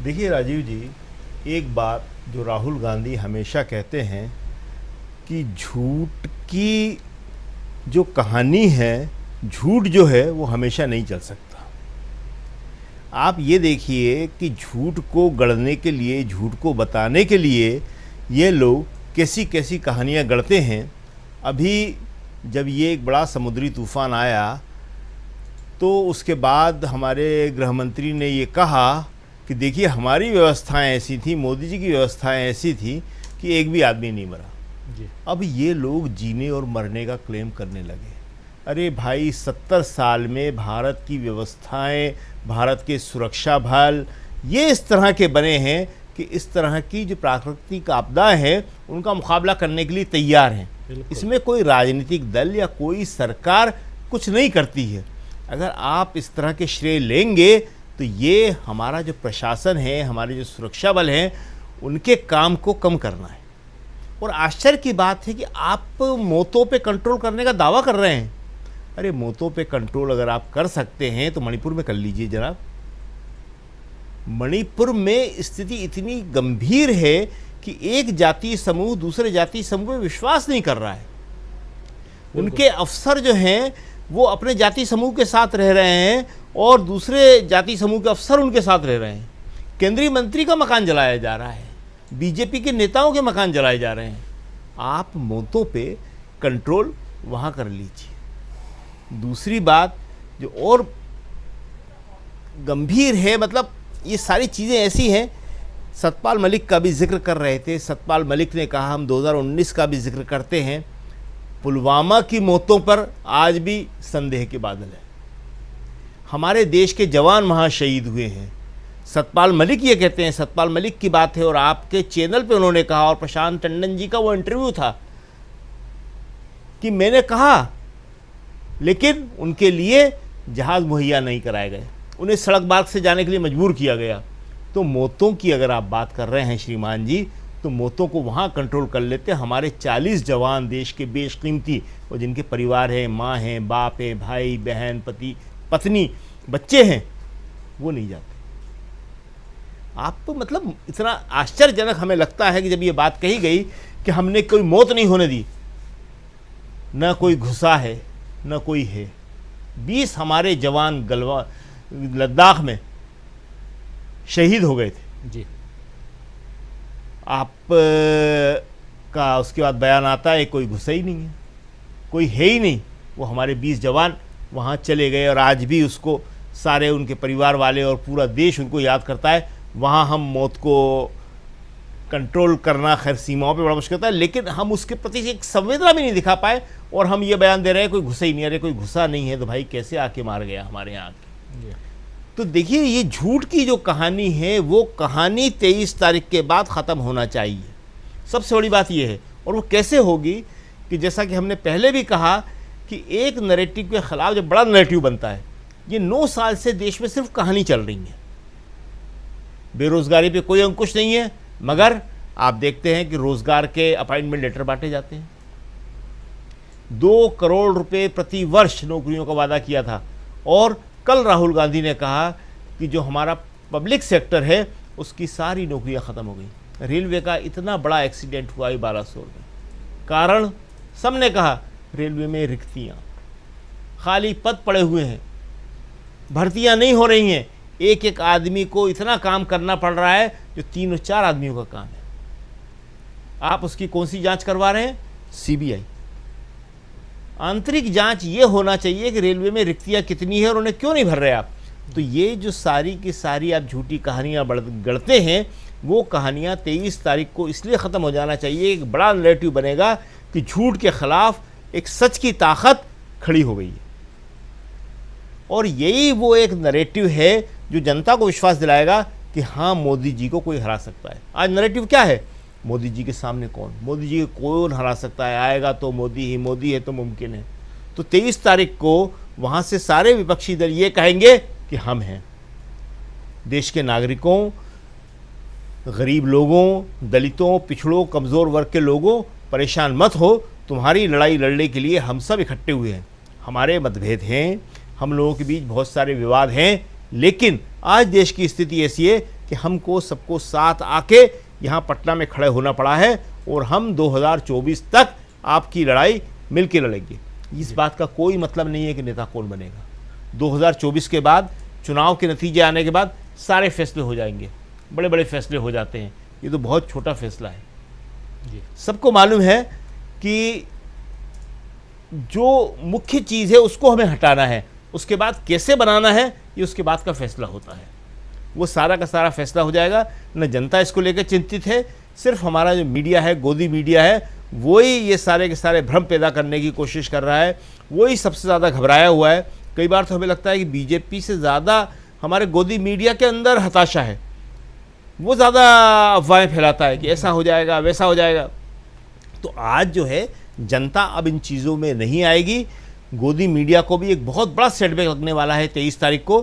देखिए राजीव जी, एक बात जो राहुल गांधी हमेशा कहते हैं कि झूठ की जो कहानी है, झूठ जो है वो हमेशा नहीं चल सकता। आप ये देखिए कि झूठ को गढ़ने के लिए, झूठ को बताने के लिए ये लोग कैसी कैसी कहानियाँ गढ़ते हैं। अभी जब ये एक बड़ा समुद्री तूफ़ान आया तो उसके बाद हमारे गृह मंत्री ने ये कहा कि देखिए हमारी व्यवस्थाएं ऐसी थी, मोदी जी की व्यवस्थाएं ऐसी थी कि एक भी आदमी नहीं मरा जी। अब ये लोग जीने और मरने का क्लेम करने लगे। अरे भाई, 70 साल में भारत की व्यवस्थाएं, भारत के सुरक्षा बल ये इस तरह के बने हैं कि इस तरह की जो प्राकृतिक आपदाएं हैं उनका मुकाबला करने के लिए तैयार हैं। इसमें कोई राजनीतिक दल या कोई सरकार कुछ नहीं करती है। अगर आप इस तरह के श्रेय लेंगे तो ये हमारा जो प्रशासन है, हमारे जो सुरक्षा बल हैं, उनके काम को कम करना है। और आश्चर्य की बात है कि आप मौतों पे कंट्रोल करने का दावा कर रहे हैं। अरे मौतों पे कंट्रोल अगर आप कर सकते हैं तो मणिपुर में कर लीजिए जनाब। मणिपुर में स्थिति इतनी गंभीर है कि एक जातीय समूह दूसरे जातीय समूह में विश्वास नहीं कर रहा है। उनके अफसर जो हैं वो अपने जाति समूह के साथ रह रहे हैं और दूसरे जाति समूह के अफसर उनके साथ रह रहे हैं। केंद्रीय मंत्री का मकान जलाया जा रहा है, बीजेपी के नेताओं के मकान जलाए जा रहे हैं। आप मौतों पे कंट्रोल वहाँ कर लीजिए। दूसरी बात जो और गंभीर है, मतलब ये सारी चीज़ें ऐसी हैं, सतपाल मलिक का भी जिक्र कर रहे थे। सतपाल मलिक ने कहा हम 2019 का भी जिक्र करते हैं। पुलवामा की मौतों पर आज भी संदेह के बादल है। हमारे देश के जवान वहाँ शहीद हुए हैं। सतपाल मलिक ये कहते हैं, सतपाल मलिक की बात है और आपके चैनल पे उन्होंने कहा, और प्रशांत टंडन जी का वो इंटरव्यू था कि मैंने कहा लेकिन उनके लिए जहाज़ मुहैया नहीं कराए गए, उन्हें सड़क मार्ग से जाने के लिए मजबूर किया गया। तो मौतों की अगर आप बात कर रहे हैं श्रीमान जी, तो मौतों को वहाँ कंट्रोल कर लेते। हमारे 40 जवान देश के बेशकीमती, और जिनके परिवार हैं, माँ हैं, बाप हैं, भाई बहन, पति पत्नी, बच्चे हैं, वो नहीं जाते। आप मतलब इतना आश्चर्यजनक हमें लगता है कि जब ये बात कही गई कि हमने कोई मौत नहीं होने दी, न कोई घुसा है न कोई है। 20 हमारे जवान गलवा लद्दाख में शहीद हो गए थे जी। आप का उसके बाद बयान आता है कोई घुसा ही नहीं है, कोई है ही नहीं। वो हमारे 20 जवान वहाँ चले गए और आज भी उसको सारे उनके परिवार वाले और पूरा देश उनको याद करता है। वहाँ हम मौत को कंट्रोल करना खैर सीमाओं पे बड़ा मुश्किल होता है, लेकिन हम उसके प्रति एक संवेदना भी नहीं दिखा पाए और हम ये बयान दे रहे हैं कोई घुसा ही नहीं। अरे कोई घुसा नहीं है तो भाई कैसे आके मार गया हमारे यहाँ आके। तो देखिए ये झूठ की जो कहानी है वो कहानी 23 तारीख के बाद ख़त्म होना चाहिए। सबसे बड़ी बात ये है, और वो कैसे होगी कि जैसा कि हमने पहले भी कहा कि एक नैरेटिव के ख़िलाफ़ जब बड़ा नैरेटिव बनता है, ये 9 साल से देश में सिर्फ कहानी चल रही है। बेरोज़गारी पे कोई अंकुश नहीं है, मगर आप देखते हैं कि रोज़गार के अपॉइंटमेंट लेटर बांटे जाते हैं। 2 करोड़ रुपए प्रति वर्ष नौकरियों का वादा किया था, और कल राहुल गांधी ने कहा कि जो हमारा पब्लिक सेक्टर है उसकी सारी नौकरियां ख़त्म हो गई। रेलवे का इतना बड़ा एक्सीडेंट हुआ है बालासोर में, कारण सबने कहा रेलवे में रिक्तियाँ, खाली पद पड़े हुए हैं, भर्तियां नहीं हो रही हैं। एक एक आदमी को इतना काम करना पड़ रहा है जो 3 और 4 आदमियों का काम है। आप उसकी कौन सी जांच करवा रहे हैं? सीबीआई। आंतरिक जांच ये होना चाहिए कि रेलवे में रिक्तियां कितनी है और उन्हें क्यों नहीं भर रहे आप। तो ये जो सारी की सारी आप झूठी कहानियां गढ़ते हैं, वो कहानियां 23 तारीख को इसलिए ख़त्म हो जाना चाहिए। एक बड़ा नैरेटिव बनेगा कि झूठ के ख़िलाफ़ एक सच की ताकत खड़ी हो गई है, और यही वो एक नैरेटिव है जो जनता को विश्वास दिलाएगा कि हाँ मोदी जी को कोई हरा सकता है। आज नैरेटिव क्या है? मोदी जी के सामने कौन? मोदी जी को कौन हरा सकता है? आएगा तो मोदी ही, मोदी है तो मुमकिन है। तो 23 तारीख को वहाँ से सारे विपक्षी दल ये कहेंगे कि हम हैं। देश के नागरिकों, गरीब लोगों, दलितों, पिछड़ों, कमज़ोर वर्ग के लोगों, परेशान मत हो। तुम्हारी लड़ाई लड़ने के लिए हम सब इकट्ठे हुए हैं। हमारे मतभेद हैं, हम लोगों के बीच बहुत सारे विवाद हैं, लेकिन आज देश की स्थिति ऐसी है कि हमको सबको साथ आके यहाँ पटना में खड़े होना पड़ा है, और हम 2024 तक आपकी लड़ाई मिलकर लड़ेंगे। इस बात का कोई मतलब नहीं है कि नेता कौन बनेगा। 2024 के बाद, चुनाव के नतीजे आने के बाद सारे फैसले हो जाएंगे, बड़े बड़े फैसले हो जाते हैं। ये तो बहुत छोटा फैसला है। सबको मालूम है कि जो मुख्य चीज़ है उसको हमें हटाना है, उसके बाद कैसे बनाना है ये उसके बाद का फैसला होता है। वो सारा का सारा फैसला हो जाएगा। न जनता इसको लेकर चिंतित है, सिर्फ हमारा जो मीडिया है, गोदी मीडिया है, वही ये सारे के सारे भ्रम पैदा करने की कोशिश कर रहा है। वही सबसे ज़्यादा घबराया हुआ है। कई बार तो हमें लगता है कि बीजेपी से ज़्यादा हमारे गोदी मीडिया के अंदर हताशा है। वो ज़्यादा अफवाहें फैलाता है कि ऐसा हो जाएगा, वैसा हो जाएगा। तो आज जो है जनता अब इन चीज़ों में नहीं आएगी। गोदी मीडिया को भी एक बहुत बड़ा सेटबैक लगने वाला है 23 तारीख को।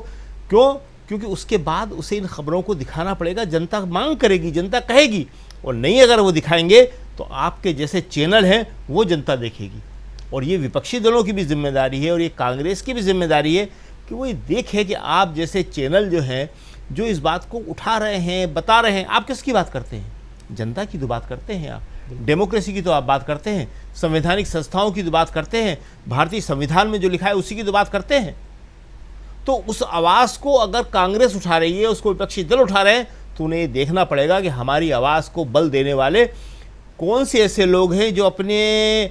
क्यों? क्योंकि उसके बाद उसे इन खबरों को दिखाना पड़ेगा। जनता मांग करेगी, जनता कहेगी, और नहीं अगर वो दिखाएंगे तो आपके जैसे चैनल हैं वो जनता देखेगी। और ये विपक्षी दलों की भी जिम्मेदारी है और ये कांग्रेस की भी जिम्मेदारी है कि वो ये देखे कि आप जैसे चैनल जो हैं जो इस बात को उठा रहे हैं, बता रहे हैं, आप किसकी बात करते हैं? जनता की तो बात करते हैं आप, डेमोक्रेसी की तो आप बात करते हैं, संवैधानिक संस्थाओं की तो बात करते हैं, भारतीय संविधान में जो लिखा है उसी की तो बात करते हैं। तो उस आवाज़ को अगर कांग्रेस उठा रही है, उसको विपक्षी दल उठा रहे हैं, तो उन्हें ये देखना पड़ेगा कि हमारी आवाज़ को बल देने वाले कौन से ऐसे लोग हैं जो अपने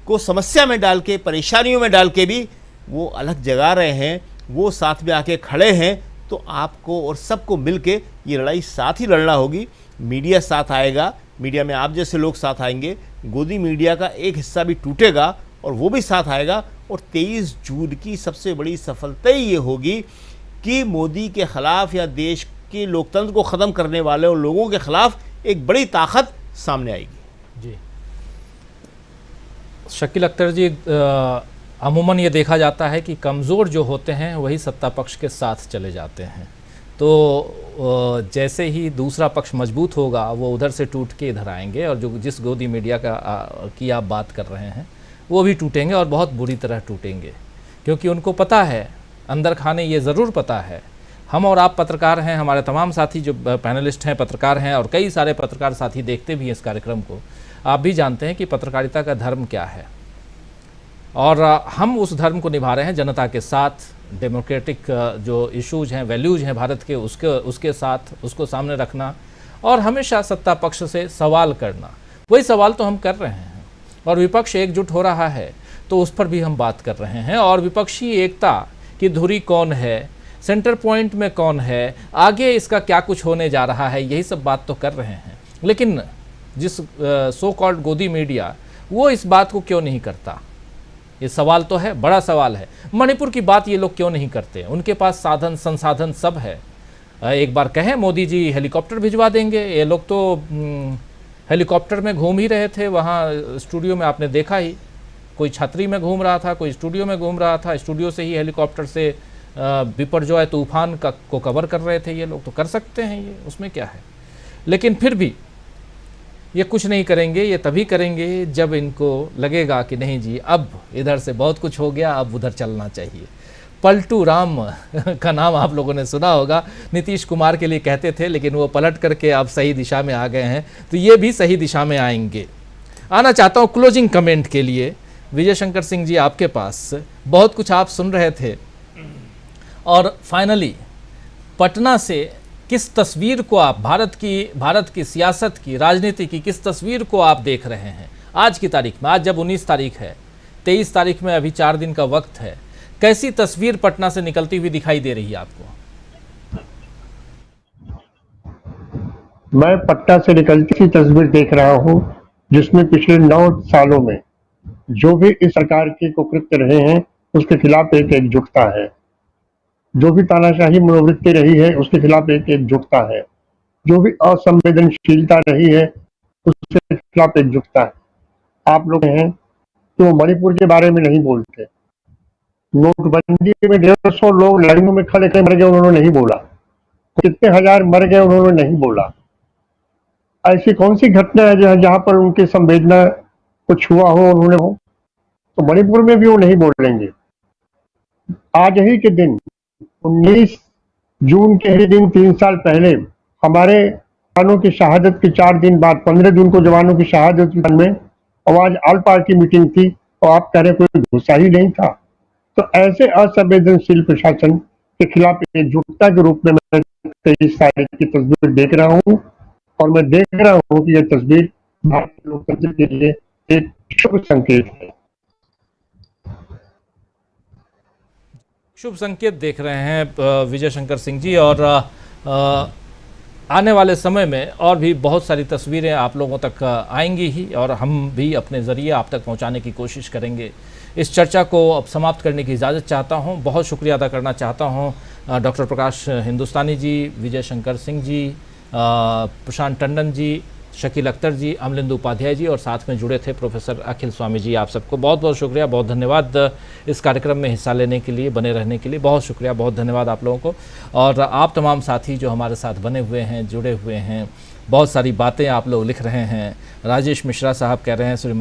को समस्या में डाल के, परेशानियों में डाल के भी वो अलग जगा रहे हैं, वो साथ में आके खड़े हैं। तो आपको और सबको मिल के ये लड़ाई साथ ही लड़ना होगी। मीडिया साथ आएगा, मीडिया में आप जैसे लोग साथ आएंगे, गोदी मीडिया का एक हिस्सा भी टूटेगा और वो भी साथ आएगा। और 23 जून की सबसे बड़ी सफलता ही ये होगी कि मोदी के ख़िलाफ़ या देश के लोकतंत्र को ख़त्म करने वाले उन लोगों के ख़िलाफ़ एक बड़ी ताकत सामने आएगी। जी शकील अख्तर जी, अमूमन ये देखा जाता है कि कमज़ोर जो होते हैं वही सत्ता पक्ष के साथ चले जाते हैं। तो जैसे ही दूसरा पक्ष मजबूत होगा वो उधर से टूट के इधर आएंगे और जो जिस गोदी मीडिया की आप बात कर रहे हैं वो भी टूटेंगे और बहुत बुरी तरह टूटेंगे, क्योंकि उनको पता है, अंदर खाने ये ज़रूर पता है। हम और आप पत्रकार हैं, हमारे तमाम साथी जो पैनलिस्ट हैं पत्रकार हैं और कई सारे पत्रकार साथी देखते भी हैं इस कार्यक्रम को। आप भी जानते हैं कि पत्रकारिता का धर्म क्या है और हम उस धर्म को निभा रहे हैं जनता के साथ। डेमोक्रेटिक जो इश्यूज हैं, वैल्यूज हैं भारत के, उसके साथ उसको सामने रखना और हमेशा सत्ता पक्ष से सवाल करना। वही सवाल तो हम कर रहे हैं और विपक्ष एकजुट हो रहा है तो उस पर भी हम बात कर रहे हैं। और विपक्षी एकता की धुरी कौन है, सेंटर पॉइंट में कौन है, आगे इसका क्या कुछ होने जा रहा है, यही सब बात तो कर रहे हैं। लेकिन जिस सो कॉल्ड गोदी मीडिया, वो इस बात को क्यों नहीं करता? ये सवाल तो है, बड़ा सवाल है। मणिपुर की बात ये लोग क्यों नहीं करते? उनके पास साधन संसाधन सब है। एक बार कहें मोदी जी हेलीकॉप्टर भिजवा देंगे, ये लोग तो हेलीकॉप्टर में घूम ही रहे थे। वहाँ स्टूडियो में आपने देखा ही, कोई छतरी में घूम रहा था, कोई स्टूडियो में घूम रहा था। स्टूडियो से ही हेलीकॉप्टर से बिपरजॉय तूफान को कवर कर रहे थे। ये लोग तो कर सकते हैं, ये उसमें क्या है। लेकिन फिर भी ये कुछ नहीं करेंगे। ये तभी करेंगे जब इनको लगेगा कि नहीं जी, अब इधर से बहुत कुछ हो गया, अब उधर चलना चाहिए। पलटू राम का नाम आप लोगों ने सुना होगा, नीतीश कुमार के लिए कहते थे, लेकिन वो पलट करके अब सही दिशा में आ गए हैं। तो ये भी सही दिशा में आएंगे। आना चाहता हूँ क्लोजिंग कमेंट के लिए विजय शंकर सिंह जी, आपके पास बहुत कुछ आप सुन रहे थे और फाइनली पटना से किस तस्वीर को आप भारत की सियासत की, राजनीति की किस तस्वीर को आप देख रहे हैं आज की तारीख में? आज जब 19 तारीख है, 23 तारीख में अभी 4 दिन का वक्त है, कैसी तस्वीर पटना से निकलती हुई दिखाई दे रही है आपको? मैं पटना से निकलती हुई तस्वीर देख रहा हूं जिसमें पिछले 9 सालों में जो भी इस सरकार के कुकृत्य रहे हैं उसके खिलाफ एक एकजुटता है। जो भी तानाशाही मनोवृत्ति रही है उसके खिलाफ एक एकजुटता है। जो भी असंवेदनशीलता रही है उसके खिलाफ एकजुटता है। आप लोग हैं तो मणिपुर के बारे में नहीं बोलते। नोटबंदी में 150 लोग लाइनों में खड़े खड़े मर गए, उन्होंने नहीं बोला। कितने हजार मर गए, उन्होंने नहीं बोला। ऐसी कौन सी घटना है जहां पर उनकी संवेदना कुछ हुआ हो, उन्होंने हो? तो मणिपुर में भी वो नहीं बोलेंगे। आज ही के दिन 19 जून के ही दिन 3 साल पहले हमारे जवानों की शहादत के 4 दिन बाद 15 जून को जवानों की शहादत में आज ऑल पार्टी मीटिंग थी और आप कह रहे कोई गुस्सा ही नहीं था। तो ऐसे असंवेदनशील प्रशासन के खिलाफ एकजुटता के रूप में मैं 23 तारीख की तस्वीर देख रहा हूं और मैं देख रहा हूं कि यह तस्वीर भारतीय लोकतंत्र के लिए एक शुभ संकेत है। शुभ संकेत देख रहे हैं विजय शंकर सिंह जी। और आने वाले समय में और भी बहुत सारी तस्वीरें आप लोगों तक आएंगी ही और हम भी अपने ज़रिए आप तक पहुंचाने की कोशिश करेंगे। इस चर्चा को अब समाप्त करने की इजाज़त चाहता हूं। बहुत शुक्रिया अदा करना चाहता हूं डॉक्टर प्रकाश हिंदुस्तानी जी, विजय शंकर सिंह जी, प्रशांत टंडन जी, शकील अख्तर जी, अमलिंदु उपाध्याय जी और साथ में जुड़े थे प्रोफेसर अखिल स्वामी जी। आप सबको बहुत बहुत शुक्रिया, बहुत धन्यवाद इस कार्यक्रम में हिस्सा लेने के लिए, बने रहने के लिए। बहुत शुक्रिया, बहुत धन्यवाद आप लोगों को। और आप तमाम साथी जो हमारे साथ बने हुए हैं, जुड़े हुए हैं, बहुत सारी बातें आप लोग लिख रहे हैं। राजेश मिश्रा साहब कह रहे हैं श्रीमती